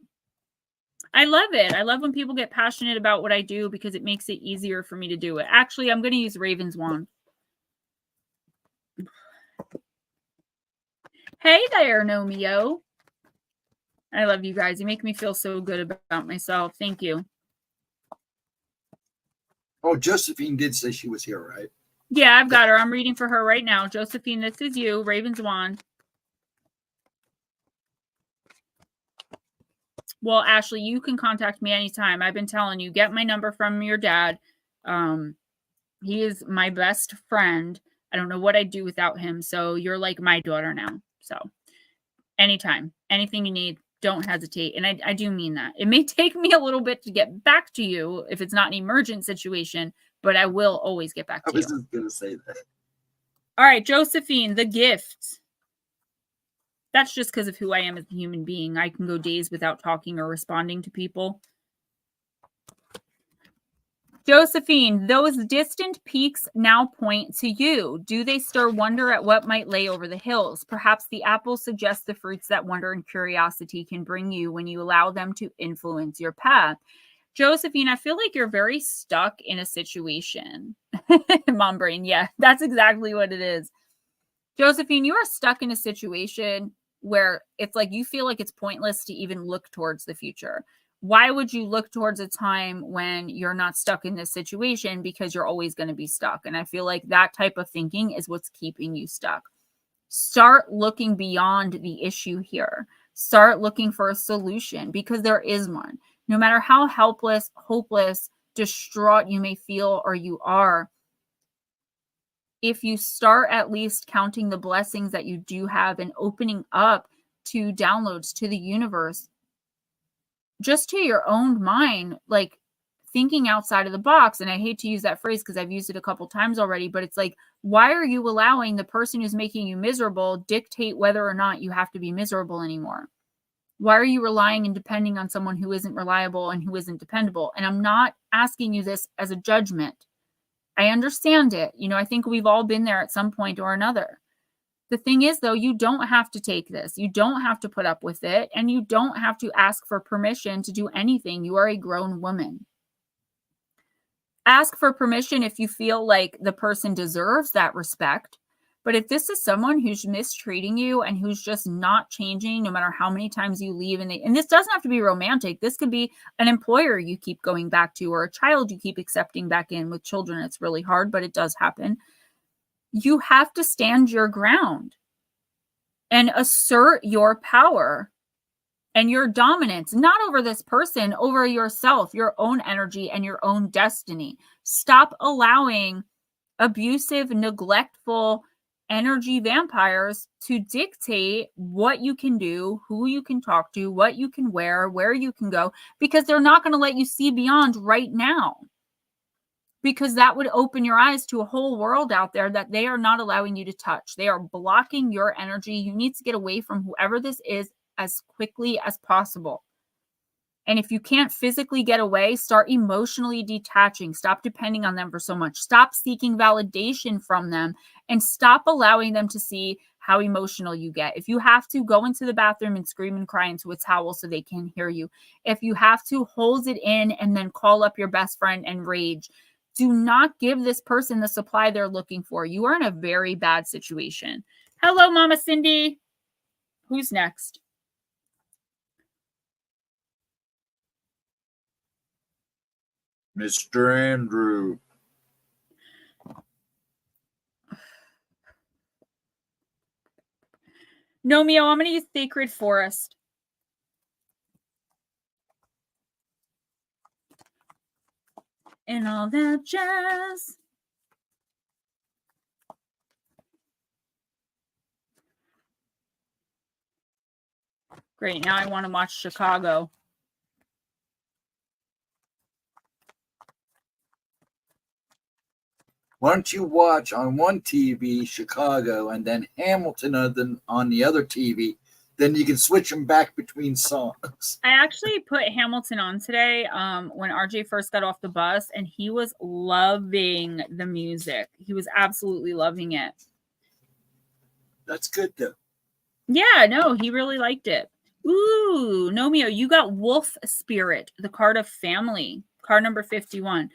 [SPEAKER 1] I love it. I love when people get passionate about what I do, because it makes it easier for me to do it. Actually, I'm going to use Raven's Wand. Hey there, Nomio. I love you guys. You make me feel so good about myself. Thank you.
[SPEAKER 2] Oh, Josephine did say she was here, right?
[SPEAKER 1] Yeah, I've got her. I'm reading for her right now. Josephine, this is you. Raven's Wand. Well, Ashley, you can contact me anytime. I've been telling you, get my number from your dad. He is my best friend. I don't know what I'd do without him. So you're like my daughter now. So anytime, anything you need, don't hesitate. And I do mean that. It may take me a little bit to get back to you if it's not an emergent situation, but I will always get back to you.
[SPEAKER 2] I was just going to say that.
[SPEAKER 1] All right, Josephine, the gift. That's just because of who I am as a human being. I can go days without talking or responding to people. Josephine, those distant peaks now point to you. Do they stir wonder at what might lay over the hills? Perhaps the apples suggest the fruits that wonder and curiosity can bring you when you allow them to influence your path. Josephine, I feel like you're very stuck in a situation. Mom brain, yeah, that's exactly what it is. Josephine, you are stuck in a situation where it's like you feel like it's pointless to even look towards the future. Why would you look towards a time when you're not stuck in this situation? Because you're always going to be stuck. And I feel like that type of thinking is what's keeping you stuck. Start looking beyond the issue here. Start looking for a solution, because there is one. No matter how helpless, hopeless, distraught you may feel or you are, if you start at least counting the blessings that you do have and opening up to downloads to the universe, just to your own mind, like thinking outside of the box. And I hate to use that phrase because I've used it a couple times already, but it's like, why are you allowing the person who's making you miserable dictate whether or not you have to be miserable anymore? Why are you relying and depending on someone who isn't reliable and who isn't dependable? And I'm not asking you this as a judgment. I understand it. You know, I think we've all been there at some point or another. The thing is, though, you don't have to take this. You don't have to put up with it. And you don't have to ask for permission to do anything. You are a grown woman. Ask for permission if you feel like the person deserves that respect. But if this is someone who's mistreating you and who's just not changing, no matter how many times you leave, and this doesn't have to be romantic. This could be an employer you keep going back to, or a child you keep accepting back in. With children, it's really hard, but it does happen. You have to stand your ground and assert your power and your dominance, not over this person, over yourself, your own energy and your own destiny. Stop allowing abusive, neglectful energy vampires to dictate what you can do, who you can talk to, what you can wear, where you can go, because they're not going to let you see beyond right now. Because that would open your eyes to a whole world out there that they are not allowing you to touch. They are blocking your energy. You need to get away from whoever this is as quickly as possible. And if you can't physically get away, start emotionally detaching. Stop depending on them for so much. Stop seeking validation from them and stop allowing them to see how emotional you get. If you have to, go into the bathroom and scream and cry into a towel so they can hear you. If you have to, hold it in and then call up your best friend and rage. Do not give this person the supply they're looking for. You are in a very bad situation. Hello, Mama Cindy. Who's next?
[SPEAKER 2] Mr. Andrew.
[SPEAKER 1] No, Mio, I'm going to use Sacred Forest. And all that jazz. Great. Now I want to watch Chicago.
[SPEAKER 2] Why don't you watch on one TV Chicago and then Hamilton on the other TV? Then you can switch them back between songs.
[SPEAKER 1] I actually put Hamilton on today when RJ first got off the bus, and he was loving the music. He was absolutely loving it.
[SPEAKER 2] That's good, though.
[SPEAKER 1] Yeah, no, he really liked it. Ooh, Nomio, you got Wolf Spirit, the card of family, card number 51.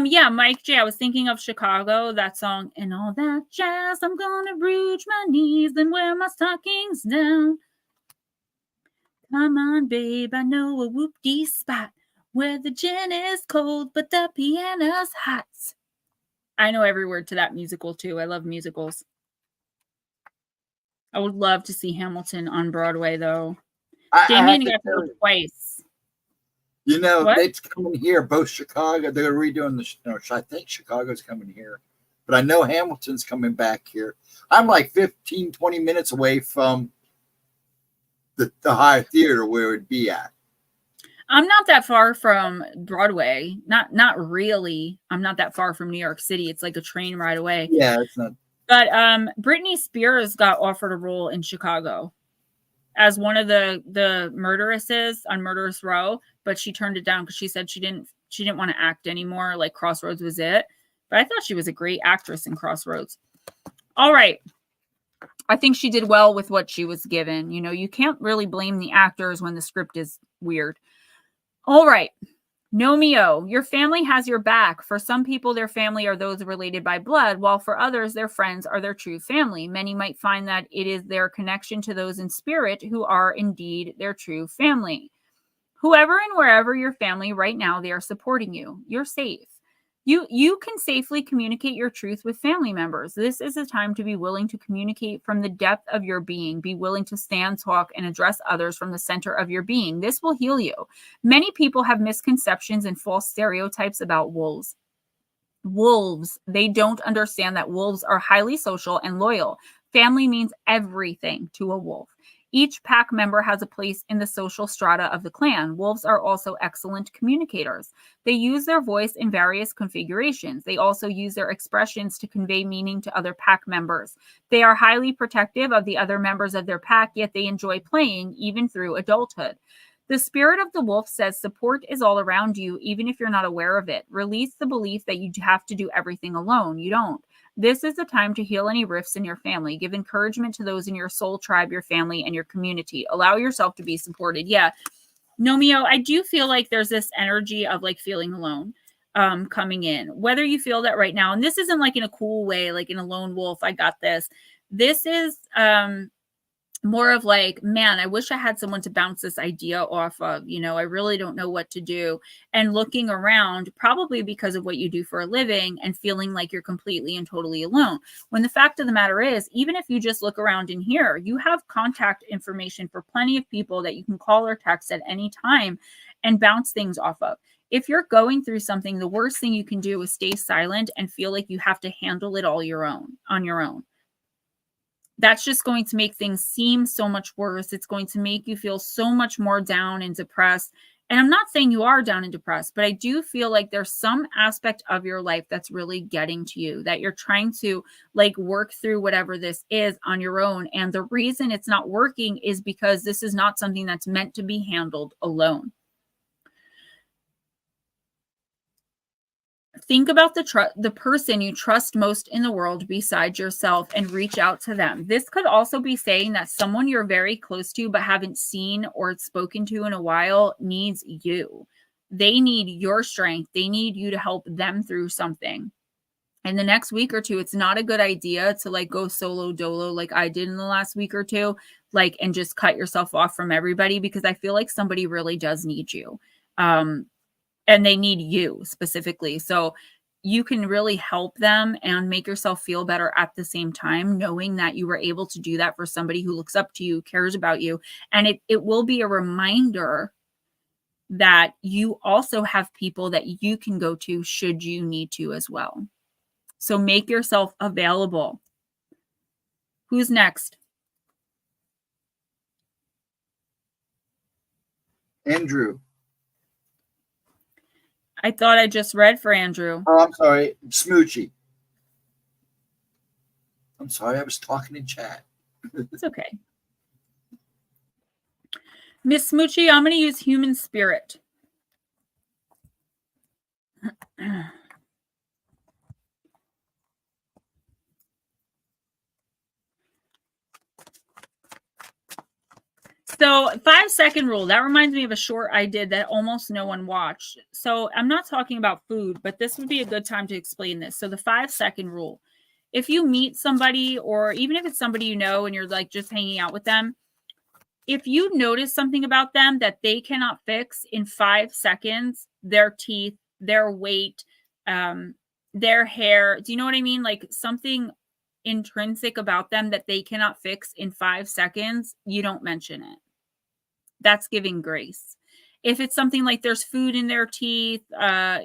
[SPEAKER 1] Yeah, Mike J, I was thinking of Chicago, that song, and all that jazz, I'm gonna rouge my knees and wear my stockings down. Come on, babe, I know a whoop-dee spot where the gin is cold, but the piano's hot. I know every word to that musical, too. I love musicals. I would love to see Hamilton on Broadway, though. Damien got to go twice.
[SPEAKER 2] You know, it's coming here, both Chicago. They're redoing I think Chicago's coming here. But I know Hamilton's coming back here. I'm like 15, 20 minutes away from the High Theater where it'd be at.
[SPEAKER 1] I'm not that far from Broadway. Not really. I'm not that far from New York City. It's like a train ride away.
[SPEAKER 2] Yeah, it's not.
[SPEAKER 1] But Britney Spears got offered a role in Chicago as one of the murderesses on Murderous Row, but she turned it down because she said she didn't want to act anymore. Like Crossroads was it. But I thought she was a great actress in Crossroads. All right. I think she did well with what she was given. You know, you can't really blame the actors when the script is weird. All right. Nomio, your family has your back. For some people, their family are those related by blood, while for others, their friends are their true family. Many might find that it is their connection to those in spirit who are indeed their true family. Whoever and wherever your family right now, they are supporting you. You're safe. You can safely communicate your truth with family members. This is a time to be willing to communicate from the depth of your being. Be willing to stand, talk, and address others from the center of your being. This will heal you. Many people have misconceptions and false stereotypes about wolves. Wolves, they don't understand that wolves are highly social and loyal. Family means everything to a wolf. Each pack member has a place in the social strata of the clan. Wolves are also excellent communicators. They use their voice in various configurations. They also use their expressions to convey meaning to other pack members. They are highly protective of the other members of their pack, yet they enjoy playing even through adulthood. The spirit of the wolf says support is all around you, even if you're not aware of it. Release the belief that you have to do everything alone. You don't. This is the time to heal any rifts in your family. Give encouragement to those in your soul tribe, your family, and your community. Allow yourself to be supported. Yeah. Nomeo, I do feel like there's this energy of like feeling alone coming in. Whether you feel that right now, and this isn't like in a cool way, like in a lone wolf, I got this. This is more of like, man, I wish I had someone to bounce this idea off of. I really don't know what to do. And looking around, probably because of what you do for a living, and feeling like you're completely and totally alone. When the fact of the matter is, even if you just look around in here, you have contact information for plenty of people that you can call or text at any time and bounce things off of. If you're going through something, the worst thing you can do is stay silent and feel like you have to handle it all on your own. That's just going to make things seem so much worse. It's going to make you feel so much more down and depressed. And I'm not saying you are down and depressed, but I do feel like there's some aspect of your life that's really getting to you, that you're trying to like work through whatever this is on your own. And the reason it's not working is because this is not something that's meant to be handled alone. Think about the person you trust most in the world besides yourself and reach out to them. This could also be saying that someone you're very close to but haven't seen or spoken to in a while needs you. They need your strength. They need you to help them through something. And the next week or two, it's not a good idea to like go solo dolo like I did in the last week or two, like, and just cut yourself off from everybody, because I feel like somebody really does need you. And they need you specifically. So you can really help them and make yourself feel better at the same time, knowing that you were able to do that for somebody who looks up to you, cares about you. And it will be a reminder that you also have people that you can go to should you need to as well. So make yourself available. Who's next?
[SPEAKER 2] Andrew.
[SPEAKER 1] I thought I just read for Andrew.
[SPEAKER 2] Oh, I'm sorry. Smoochie. I'm sorry. I was talking in chat.
[SPEAKER 1] It's okay. Miss Smoochie, I'm going to use human spirit. So 5-second rule, that reminds me of a short I did that almost no one watched. So I'm not talking about food, but this would be a good time to explain this. So the 5-second rule, if you meet somebody, or even if it's somebody you know and you're like just hanging out with them, if you notice something about them that they cannot fix in 5 seconds, their teeth, their weight, their hair, do you know what I mean? Like something intrinsic about them that they cannot fix in 5 seconds, you don't mention it. That's giving grace. If it's something like there's food in their teeth, a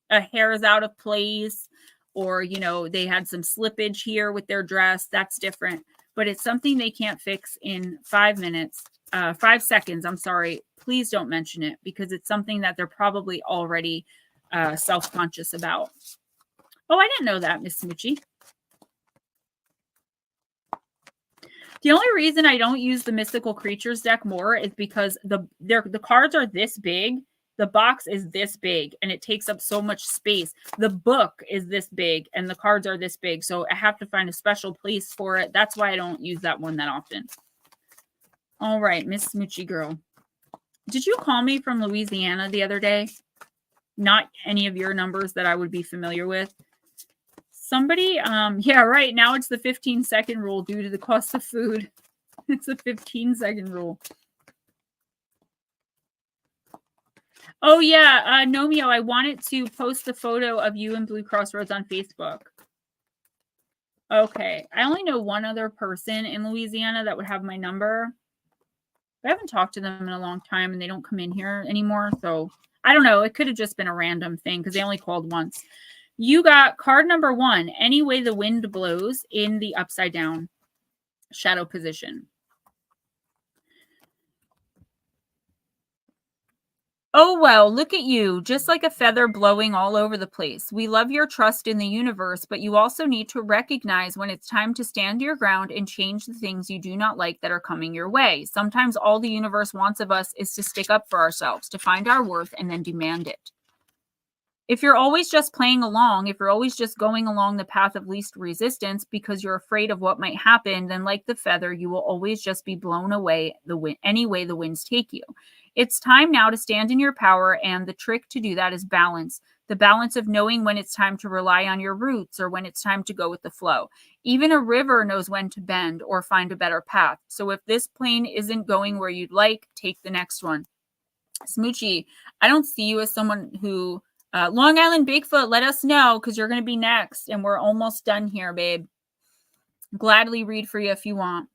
[SPEAKER 1] hair is out of place, or, they had some slippage here with their dress, that's different. But it's something they can't fix in 5 seconds, I'm sorry. Please don't mention it, because it's something that they're probably already self-conscious about. Oh, I didn't know that, Miss Smoochie. The only reason I don't use the Mystical Creatures deck more is because the cards are this big, the box is this big, and it takes up so much space. The book is this big, and the cards are this big, so I have to find a special place for it. That's why I don't use that one that often. All right, Miss Smoochie Girl. Did you call me from Louisiana the other day? Not any of your numbers that I would be familiar with. Somebody, yeah, right. Now it's the 15-second rule due to the cost of food. It's a 15-second rule. Oh, yeah, Nomeo, I wanted to post the photo of you and Blue Crossroads on Facebook. Okay, I only know one other person in Louisiana that would have my number. I haven't talked to them in a long time, and they don't come in here anymore, so I don't know. It could have just been a random thing because they only called once. You got card number 1, Any Way the Wind Blows, in the upside down shadow position. Oh, well, look at you, just like a feather blowing all over the place. We love your trust in the universe, but you also need to recognize when it's time to stand your ground and change the things you do not like that are coming your way. Sometimes all the universe wants of us is to stick up for ourselves, to find our worth, and then demand it. If you're always just playing along, if you're always just going along the path of least resistance because you're afraid of what might happen, then like the feather, you will always just be blown away any way the winds take you. It's time now to stand in your power, and the trick to do that is balance. The balance of knowing when it's time to rely on your roots or when it's time to go with the flow. Even a river knows when to bend or find a better path. So if this plane isn't going where you'd like, take the next one. Smoochie, I don't see you as someone who Long Island Bigfoot, let us know because you're going to be next. And we're almost done here, babe. Gladly read for you if you want.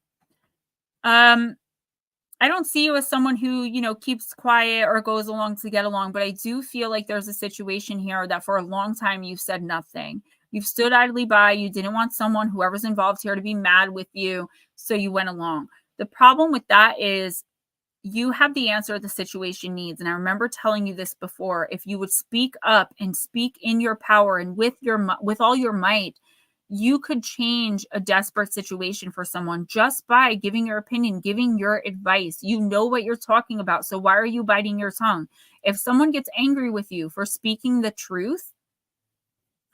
[SPEAKER 1] I don't see you as someone who, keeps quiet or goes along to get along, but I do feel like there's a situation here that for a long time you've said nothing. You've stood idly by. You didn't want someone, whoever's involved here, to be mad with you, so you went along. The problem with that is you have the answer the situation needs. And I remember telling you this before. If you would speak up and speak in your power and with all your might, you could change a desperate situation for someone just by giving your opinion, giving your advice. You know what you're talking about. So why are you biting your tongue? If someone gets angry with you for speaking the truth,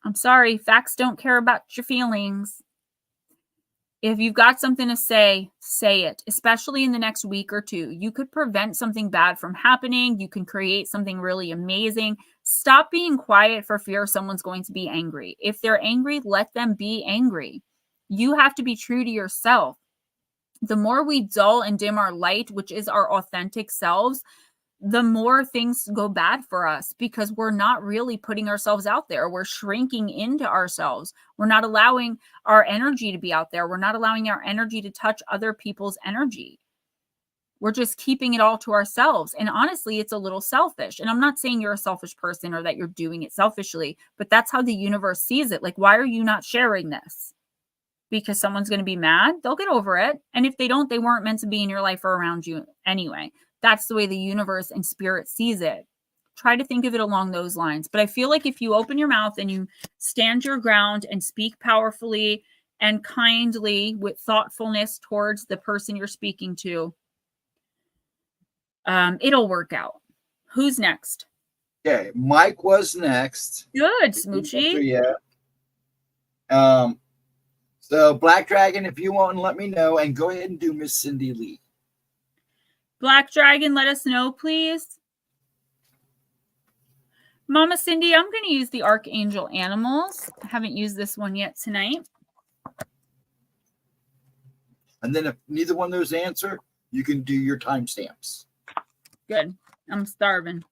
[SPEAKER 1] I'm sorry, facts don't care about your feelings. If you've got something to say it, especially in the next week or two. You could prevent something bad from happening. You can create something really amazing. Stop being quiet for fear someone's going to be angry. If they're angry, let them be angry. You have to be true to yourself. The more we dull and dim our light, which is our authentic selves, the more things go bad for us because we're not really putting ourselves out there. We're shrinking into ourselves. We're not allowing our energy to be out there. We're not allowing our energy to touch other people's energy. We're just keeping it all to ourselves. And honestly, it's a little selfish. And I'm not saying you're a selfish person or that you're doing it selfishly, but that's how the universe sees it. Like, why are you not sharing this? Because someone's going to be mad? They'll get over it. And if they don't, they weren't meant to be in your life or around you anyway. That's the way the universe and spirit sees it. Try to think of it along those lines. But I feel like if you open your mouth and you stand your ground and speak powerfully and kindly with thoughtfulness towards the person you're speaking to, it'll work out. Who's next?
[SPEAKER 2] Okay, Mike was next.
[SPEAKER 1] Good, Smoochie.
[SPEAKER 2] Yeah. So Black Dragon, if you want, let me know, and go ahead and do Miss Cindy Lee.
[SPEAKER 1] Black Dragon, let us know, please. Mama Cindy, I'm going to use the Archangel Animals. I haven't used this one yet tonight.
[SPEAKER 2] And then if neither one of those answer, you can do your timestamps.
[SPEAKER 1] Good. I'm starving.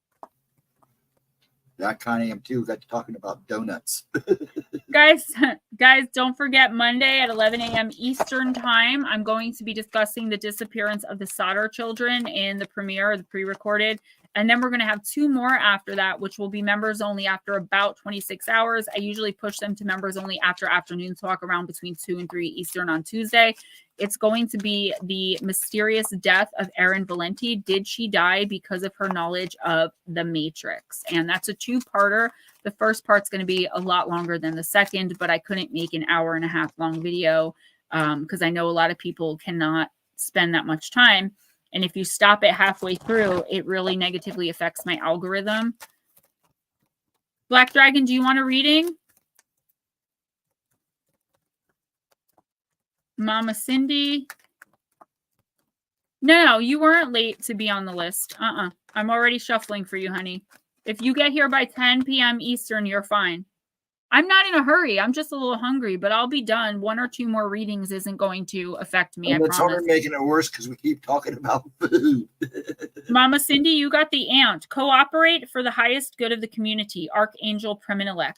[SPEAKER 2] I kind of am too. Got to talking about donuts.
[SPEAKER 1] Guys, don't forget Monday at 11 a.m. Eastern time. I'm going to be discussing the disappearance of the Solder children in the premiere, the pre-recorded. And then we're going to have 2 more after that, which will be members only after about 26 hours. I usually push them to members only after afternoon talk around between 2 and 3 Eastern on Tuesday. It's going to be the mysterious death of Erin Valenti. Did she die because of her knowledge of the Matrix? And that's a 2-parter. The first part's going to be a lot longer than the second, but I couldn't make an 1.5-hour long video because I know a lot of people cannot spend that much time. And if you stop it halfway through, it really negatively affects my algorithm. Black Dragon, do you want a reading? Mama Cindy. No, you weren't late to be on the list. I'm already shuffling for you, honey. If you get here by 10 p.m. Eastern, you're fine. I'm not in a hurry. I'm just a little hungry, but I'll be done. 1 or 2 more readings isn't going to affect me.
[SPEAKER 2] And it's only making it worse because we keep talking about food.
[SPEAKER 1] Mama Cindy, you got the ant. Cooperate for the highest good of the community. Archangel Preminelec.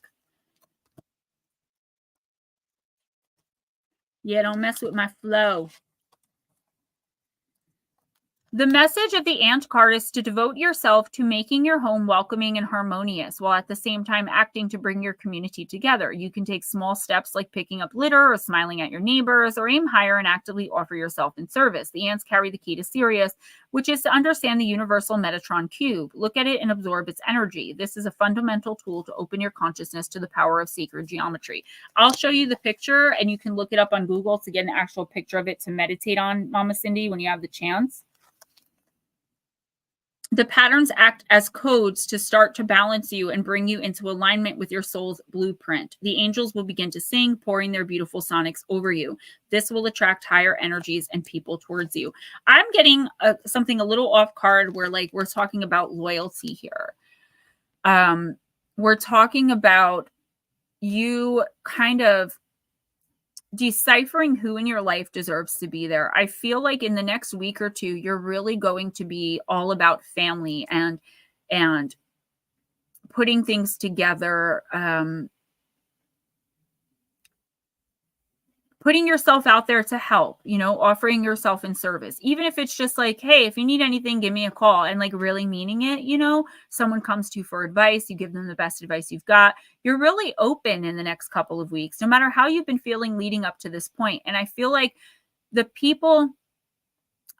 [SPEAKER 1] Yeah, don't mess with my flow. The message of the ant card is to devote yourself to making your home welcoming and harmonious, while at the same time acting to bring your community together. You can take small steps like picking up litter or smiling at your neighbors, or aim higher and actively offer yourself in service. The ants carry the key to Sirius, which is to understand the universal Metatron cube. Look at it and absorb its energy. This is a fundamental tool to open your consciousness to the power of sacred geometry. I'll show you the picture, and you can look it up on Google to get an actual picture of it to meditate on, Mama Cindy, when you have the chance. The patterns act as codes to start to balance you and bring you into alignment with your soul's blueprint. The angels will begin to sing, pouring their beautiful sonics over you. This will attract higher energies and people towards you. I'm getting something a little off card where like we're talking about loyalty here. We're talking about you kind of deciphering who in your life deserves to be there. I feel like in the next week or two, you're really going to be all about family and putting things together, putting yourself out there to help, you know, offering yourself in service, even if it's just like, hey, if you need anything, give me a call, and like really meaning it. You know, someone comes to you for advice, you give them the best advice you've got. You're really open in the next couple of weeks, no matter how you've been feeling leading up to this point. And I feel like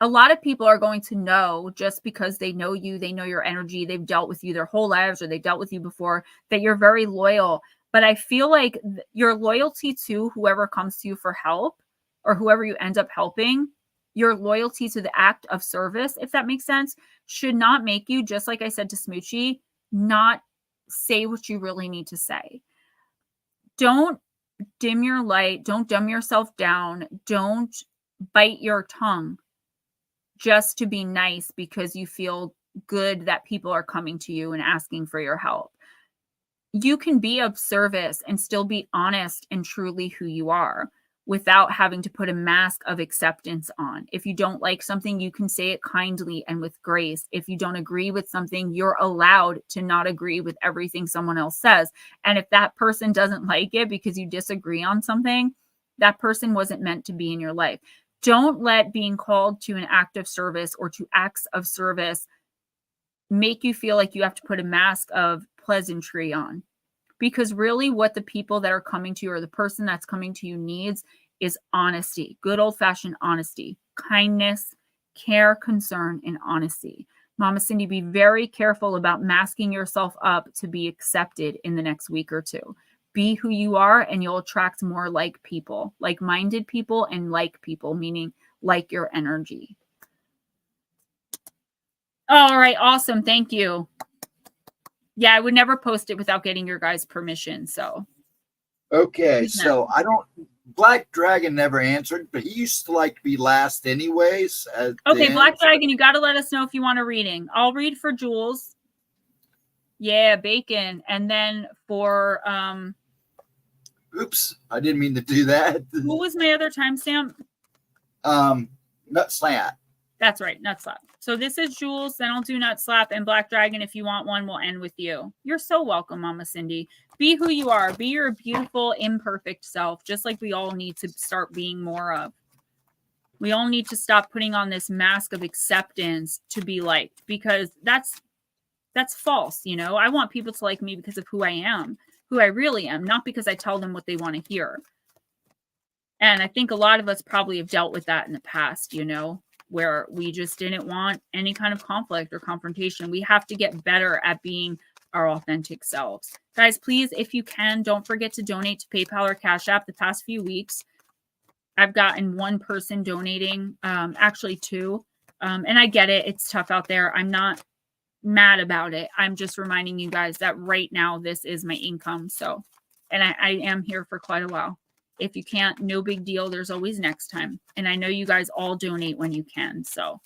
[SPEAKER 1] a lot of people are going to know, just because they know you, they know your energy, they've dealt with you their whole lives, or they dealt with you before, that you're very loyal. But I feel like your loyalty to whoever comes to you for help, or whoever you end up helping, your loyalty to the act of service, if that makes sense, should not make you, just like I said to Smoochie, not say what you really need to say. Don't dim your light. Don't dumb yourself down. Don't bite your tongue just to be nice because you feel good that people are coming to you and asking for your help. You can be of service and still be honest and truly who you are without having to put a mask of acceptance on. If you don't like something, you can say it kindly and with grace. If you don't agree with something, you're allowed to not agree with everything someone else says. And if that person doesn't like it because you disagree on something, that person wasn't meant to be in your life. Don't let being called to an act of service or to acts of service make you feel like you have to put a mask of pleasantry on. Because really what the people that are coming to you, or the person that's coming to you, needs is honesty. Good old-fashioned honesty, kindness, care, concern, and honesty. Mama Cindy, be very careful about masking yourself up to be accepted in the next week or two. Be who you are, and you'll attract more like people, like-minded people, and like people, meaning like your energy. All right, awesome. Thank you. Yeah, I would never post it without getting your guys' permission. So,
[SPEAKER 2] okay, so I don't. Black Dragon never answered, but he used to like to be last, anyways.
[SPEAKER 1] Okay, Black Dragon, you got to let us know if you want a reading. I'll read for Jules. Yeah, Bacon, and then for
[SPEAKER 2] Oops, I didn't mean to do that.
[SPEAKER 1] What was my other timestamp?
[SPEAKER 2] Nut Slap.
[SPEAKER 1] That's right, Nut Slap. So this is Jules, then I'll do Nut Slap, and Black Dragon, if you want one, we'll end with you. You're so welcome, Mama Cindy. Be who you are. Be your beautiful, imperfect self, just like we all need to start being more of. We all need to stop putting on this mask of acceptance to be liked, because that's false, you know? I want people to like me because of who I am, who I really am, not because I tell them what they want to hear. And I think a lot of us probably have dealt with that in the past, you know, where we just didn't want any kind of conflict or confrontation. We have to get better at being our authentic selves. Guys, please, if you can, don't forget to donate to PayPal or Cash App. The past few weeks, I've gotten one person donating, actually two. And I get it. It's tough out there. I'm not mad about it. I'm just reminding you guys that right now, this is my income. So, and I am here for quite a while. If you can't, no big deal. There's always next time. And I know you guys all donate when you can. So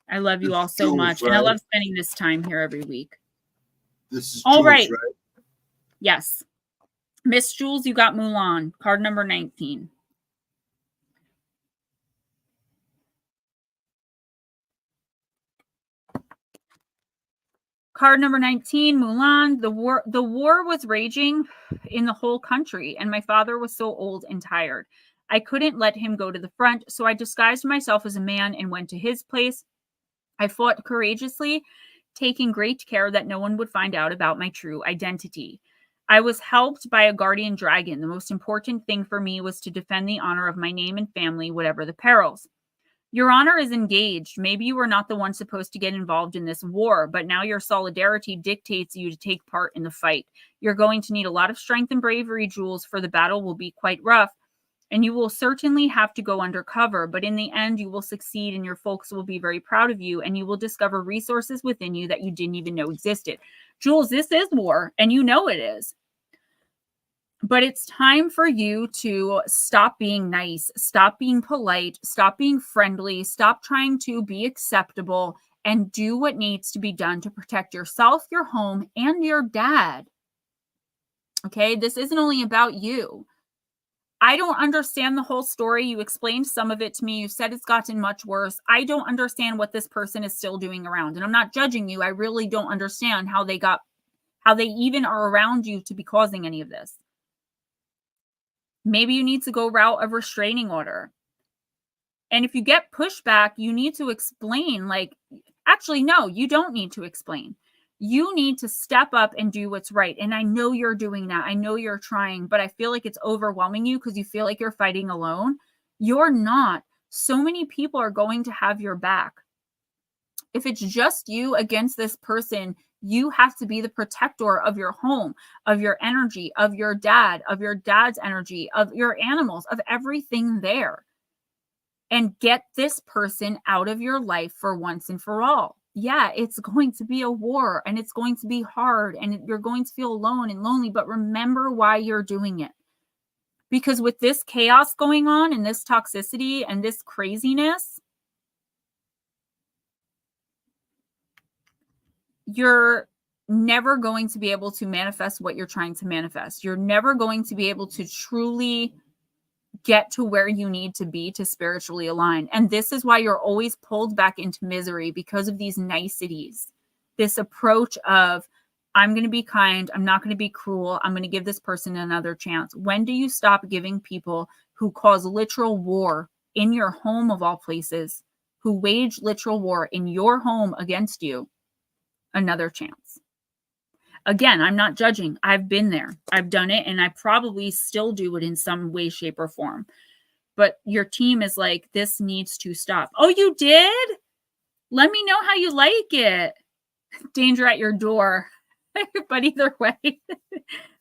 [SPEAKER 1] I love you all so much. And I love spending this time here every week.
[SPEAKER 2] This is
[SPEAKER 1] all
[SPEAKER 2] Jules,
[SPEAKER 1] right.
[SPEAKER 2] right?
[SPEAKER 1] Yes. Miss Jules, you got Mulan, card number 19. Card number 19, Mulan. The war was raging in the whole country, and my father was so old and tired. I couldn't let him go to the front, so I disguised myself as a man and went to his place. I fought courageously, taking great care that no one would find out about my true identity. I was helped by a guardian dragon. The most important thing for me was to defend the honor of my name and family, whatever the perils. Your honor is engaged. Maybe you were not the one supposed to get involved in this war, but now your solidarity dictates you to take part in the fight. You're going to need a lot of strength and bravery, Jules, for the battle will be quite rough, and you will certainly have to go undercover, but in the end, you will succeed and your folks will be very proud of you, and you will discover resources within you that you didn't even know existed. Jules, this is war, and you know it is. But it's time for you to stop being nice, stop being polite, stop being friendly, stop trying to be acceptable, and do what needs to be done to protect yourself, your home, and your dad. Okay, this isn't only about you. I don't understand the whole story. You explained some of it to me. You said it's gotten much worse. I don't understand what this person is still doing around. And I'm not judging you. I really don't understand how they even are around you to be causing any of this. Maybe you need to go route a restraining order. And if you get pushback, you need to explain, like, actually, no, you don't need to explain. You need to step up and do what's right. And I know you're doing that. I know you're trying, but I feel like it's overwhelming you because you feel like you're fighting alone. You're not. So many people are going to have your back. If it's just you against this person, you have to be the protector of your home, of your energy, of your dad's energy, of your animals, of everything there. And get this person out of your life for once and for all. Yeah, it's going to be a war and it's going to be hard and you're going to feel alone and lonely, but remember why you're doing it. Because with this chaos going on and this toxicity and this craziness, you're never going to be able to manifest what you're trying to manifest. You're never going to be able to truly get to where you need to be to spiritually align. And this is why you're always pulled back into misery, because of these niceties. This approach of, I'm going to be kind, I'm not going to be cruel, I'm going to give this person another chance. When do you stop giving people who cause literal war in your home of all places, who wage literal war in your home against you, another chance? Again, I'm not judging. I've been there. I've done it, and I probably still do it in some way, shape, or form. But your team is like, this needs to stop. Oh, you did? Let me know how you like it. Danger at your door. But either way,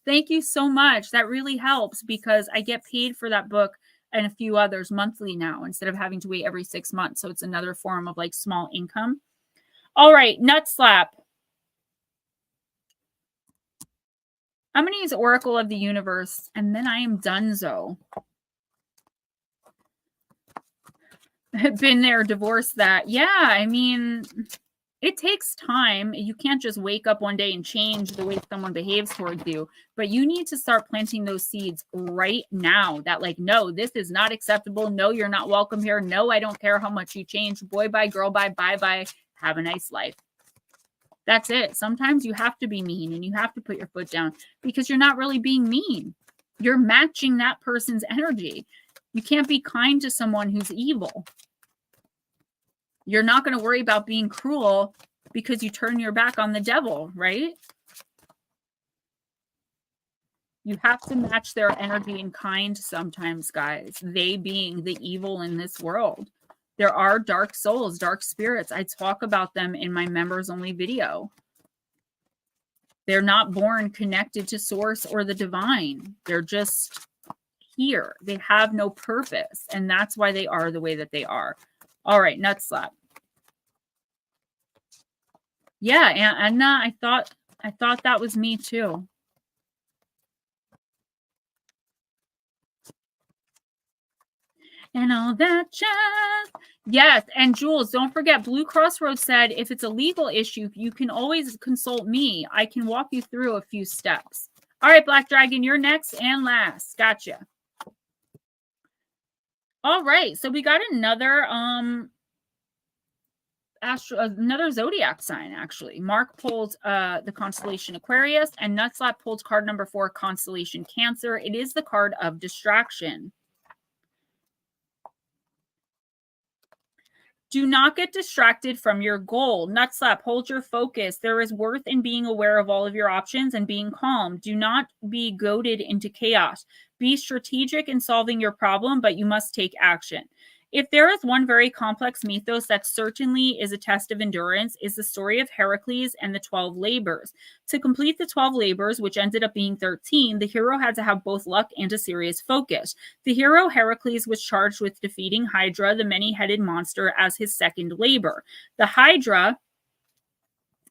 [SPEAKER 1] thank you so much. That really helps because I get paid for that book and a few others monthly now instead of having to wait every 6 months. So it's another form of like small income. All right, nut slap. I'm going to use Oracle of the Universe, and then I am donezo. Been there, divorced that. Yeah, I mean, it takes time. You can't just wake up one day and change the way someone behaves towards you, but you need to start planting those seeds right now that like, no, this is not acceptable. No, you're not welcome here. No, I don't care how much you change. Boy, bye, girl, bye, bye. Have a nice life. That's it. Sometimes you have to be mean and you have to put your foot down because you're not really being mean. You're matching that person's energy. You can't be kind to someone who's evil. You're not going to worry about being cruel because you turn your back on the devil, right? You have to match their energy in kind sometimes, guys. They being the evil in this world. There are dark souls, dark spirits. I talk about them in my members only video. They're not born connected to source or the divine. They're just here. They have no purpose. And that's why they are the way that they are. All right, nut slap. Yeah, Anna, I thought that was me too. And all that jazz. Yes, and Jules, don't forget, Blue Crossroads said if it's a legal issue, you can always consult me. I can walk you through a few steps. All right, Black Dragon, you're next and last. Gotcha. All right, so we got another another zodiac sign, actually. Mark pulled the constellation Aquarius, and Nutslap pulled card number 4, constellation Cancer. It is the card of distraction. Do not get distracted from your goal. Nut slap, hold your focus. There is worth in being aware of all of your options and being calm. Do not be goaded into chaos. Be strategic in solving your problem, but you must take action. If there is one very complex mythos that certainly is a test of endurance, is the story of Heracles and the 12 labors. To complete the 12 labors, which ended up being 13, the hero had to have both luck and a serious focus. The hero Heracles was charged with defeating Hydra, the many-headed monster, as his second labor. The Hydra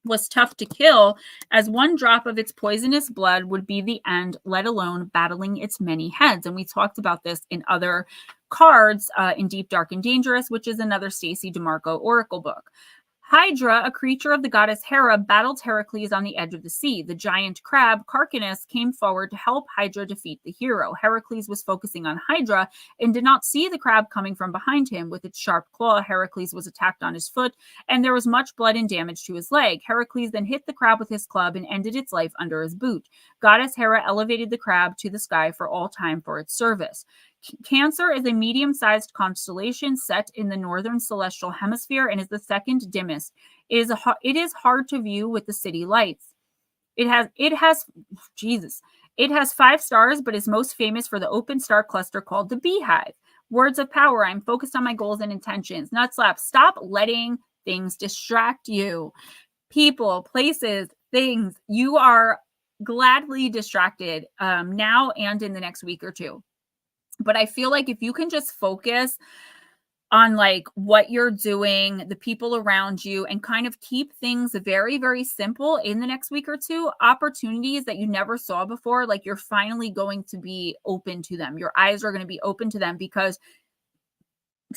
[SPEAKER 1] was tough to kill, as one drop of its poisonous blood would be the end, let alone battling its many heads. And we talked about this in other cards in Deep, Dark, and Dangerous, which is another Stacey DeMarco Oracle book. Hydra, a creature of the goddess Hera, battled Heracles on the edge of the sea. The giant crab, Carcanus, came forward to help Hydra defeat the hero. Heracles was focusing on Hydra and did not see the crab coming from behind him. With its sharp claw, Heracles was attacked on his foot, and there was much blood and damage to his leg. Heracles then hit the crab with his club and ended its life under his boot. Goddess Hera elevated the crab to the sky for all time for its service. Cancer is a medium-sized constellation set in the northern celestial hemisphere and is the second dimmest. It is hard to view with the city lights. It has 5 stars, but is most famous for the open star cluster called the Beehive. Words of power. I'm focused on my goals and intentions. Nut slap. Stop letting things distract you. People, places, things. You are gladly distracted now and in the next week or two. But I feel like if you can just focus on like what you're doing, the people around you, and kind of keep things very, very simple in the next week or two, opportunities that you never saw before, like you're finally going to be open to them. Your eyes are going to be open to them because,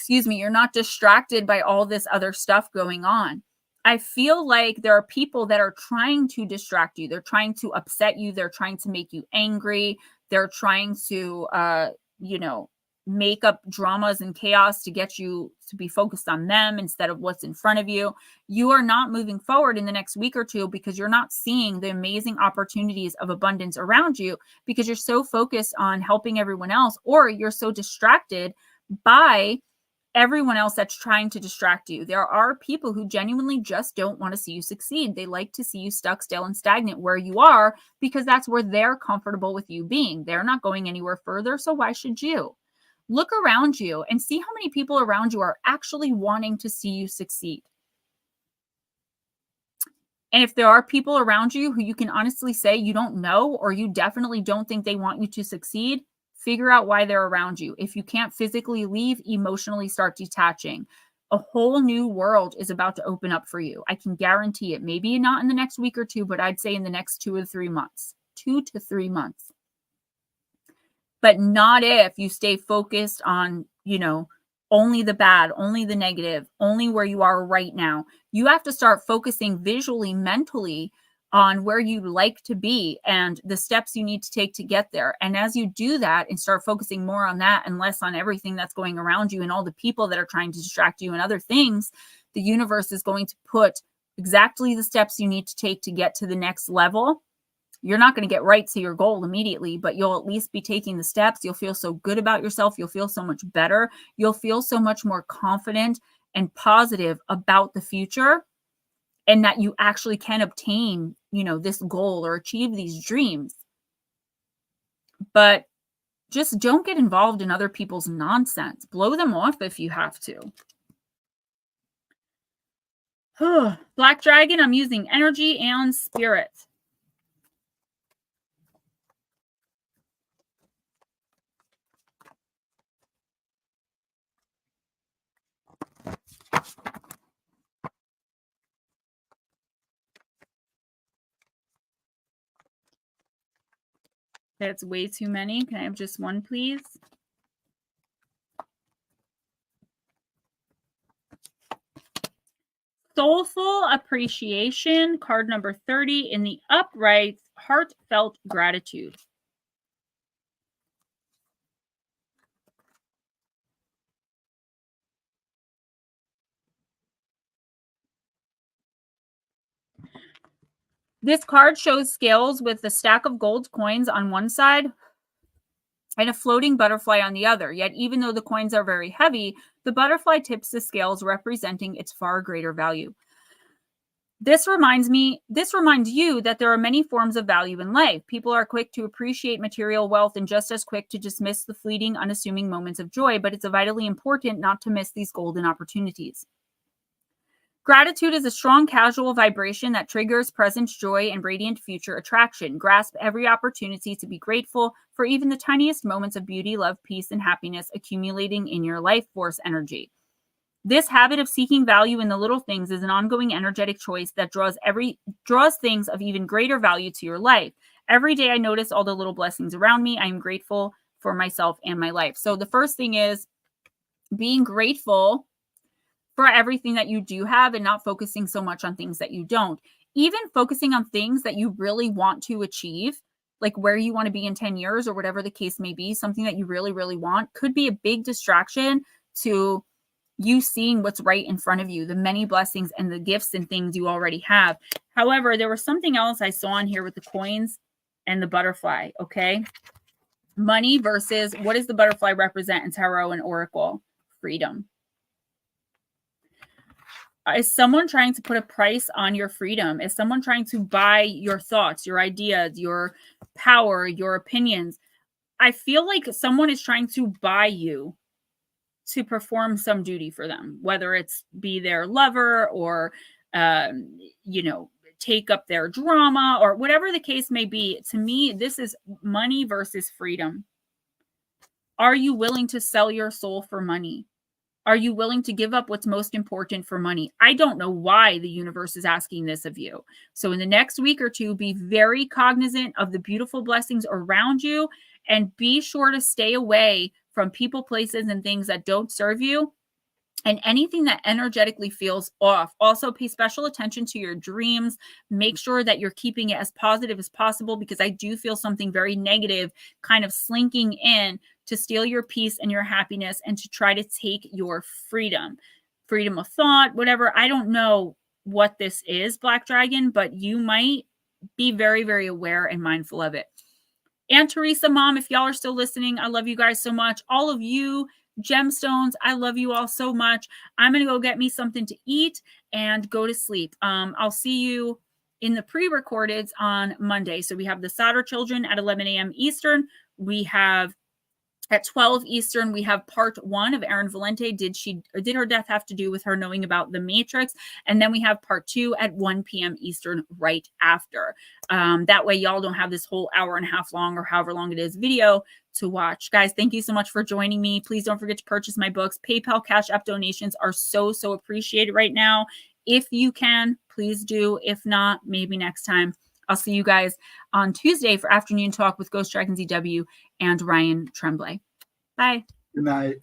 [SPEAKER 1] you're not distracted by all this other stuff going on. I feel like there are people that are trying to distract you. They're trying to upset you. They're trying to make you angry. They're trying to, make up dramas and chaos to get you to be focused on them instead of what's in front of you. You are not moving forward in the next week or two because you're not seeing the amazing opportunities of abundance around you because you're so focused on helping everyone else, or you're so distracted by everyone else that's trying to distract you. There are people who genuinely just don't want to see you succeed. They like to see you stuck, still, and stagnant where you are because that's where they're comfortable with you being. They're not going anywhere further, so why should you? Look around you and see how many people around you are actually wanting to see you succeed. And if there are people around you who you can honestly say you don't know, or you definitely don't think they want you to succeed, figure out why they're around you. If you can't physically leave, emotionally start detaching. A whole new world is about to open up for you. I can guarantee it. Maybe not in the next week or two, but I'd say in the next 2 or 3 months. 2 to 3 months. But not if you stay focused on, only the bad, only the negative, only where you are right now. You have to start focusing visually, mentally on where you'd like to be and the steps you need to take to get there. And as you do that and start focusing more on that and less on everything that's going around you and all the people that are trying to distract you and other things, the universe is going to put exactly the steps you need to take to get to the next level. You're not going to get right to your goal immediately, but you'll at least be taking the steps. You'll feel so good about yourself. You'll feel so much better. You'll feel so much more confident and positive about the future, and that you actually can obtain, this goal or achieve these dreams. But just don't get involved in other people's nonsense. Blow them off if you have to. Black Dragon, I'm using energy and spirit. That's way too many. Can I have just one, please? Soulful appreciation, card number 30 in the uprights, heartfelt gratitude. This card shows scales with the stack of gold coins on one side and a floating butterfly on the other. Yet even though the coins are very heavy, the butterfly tips the scales, representing its far greater value. This reminds you that there are many forms of value in life. People are quick to appreciate material wealth and just as quick to dismiss the fleeting, unassuming moments of joy, but it's vitally important not to miss these golden opportunities. Gratitude is a strong casual vibration that triggers present joy and radiant future attraction. Grasp every opportunity to be grateful for even the tiniest moments of beauty, love, peace, and happiness accumulating in your life force energy. This habit of seeking value in the little things is an ongoing energetic choice that draws things of even greater value to your life. Every day I notice all the little blessings around me. I am grateful for myself and my life. So the first thing is being grateful for everything that you do have and not focusing so much on things that you don't. Even focusing on things that you really want to achieve, like where you want to be in 10 years or whatever the case may be, something that you really, really want could be a big distraction to you seeing what's right in front of you, the many blessings and the gifts and things you already have. However, there was something else I saw on here with the coins and the butterfly, okay? Money versus what does the butterfly represent in tarot and oracle? Freedom. Is someone trying to put a price on your freedom? Is someone trying to buy your thoughts, your ideas, your power, your opinions? I feel like someone is trying to buy you to perform some duty for them, whether it's be their lover or, take up their drama or whatever the case may be. To me, this is money versus freedom. Are you willing to sell your soul for money? Are you willing to give up what's most important for money? I don't know why the universe is asking this of you. So in the next week or two, be very cognizant of the beautiful blessings around you and be sure to stay away from people, places, and things that don't serve you and anything that energetically feels off. Also, pay special attention to your dreams. Make sure that you're keeping it as positive as possible because I do feel something very negative kind of slinking in to steal your peace and your happiness and to try to take your freedom of thought, whatever. I don't know what this is, Black Dragon, but you might be very, very aware and mindful of it. And Teresa, Mom, if y'all are still listening, I love you guys so much. All of you gemstones, I love you all so much. I'm going to go get me something to eat and go to sleep. I'll see you in the pre-recordeds on Monday. So we have the Solder Children at 11 a.m. Eastern. We have at 12 Eastern, we have part 1 of Erin Valente. Did her death have to do with her knowing about the Matrix? And then we have part 2 at 1 p.m. Eastern right after. That way y'all don't have this whole hour and a half long or however long it is video to watch. Guys, thank you so much for joining me. Please don't forget to purchase my books. PayPal, Cash App donations are so appreciated right now. If you can, please do. If not, maybe next time. I'll see you guys on Tuesday for Afternoon Talk with Ghostdragonzw and Ryan Tremblay. Bye.
[SPEAKER 2] Good night.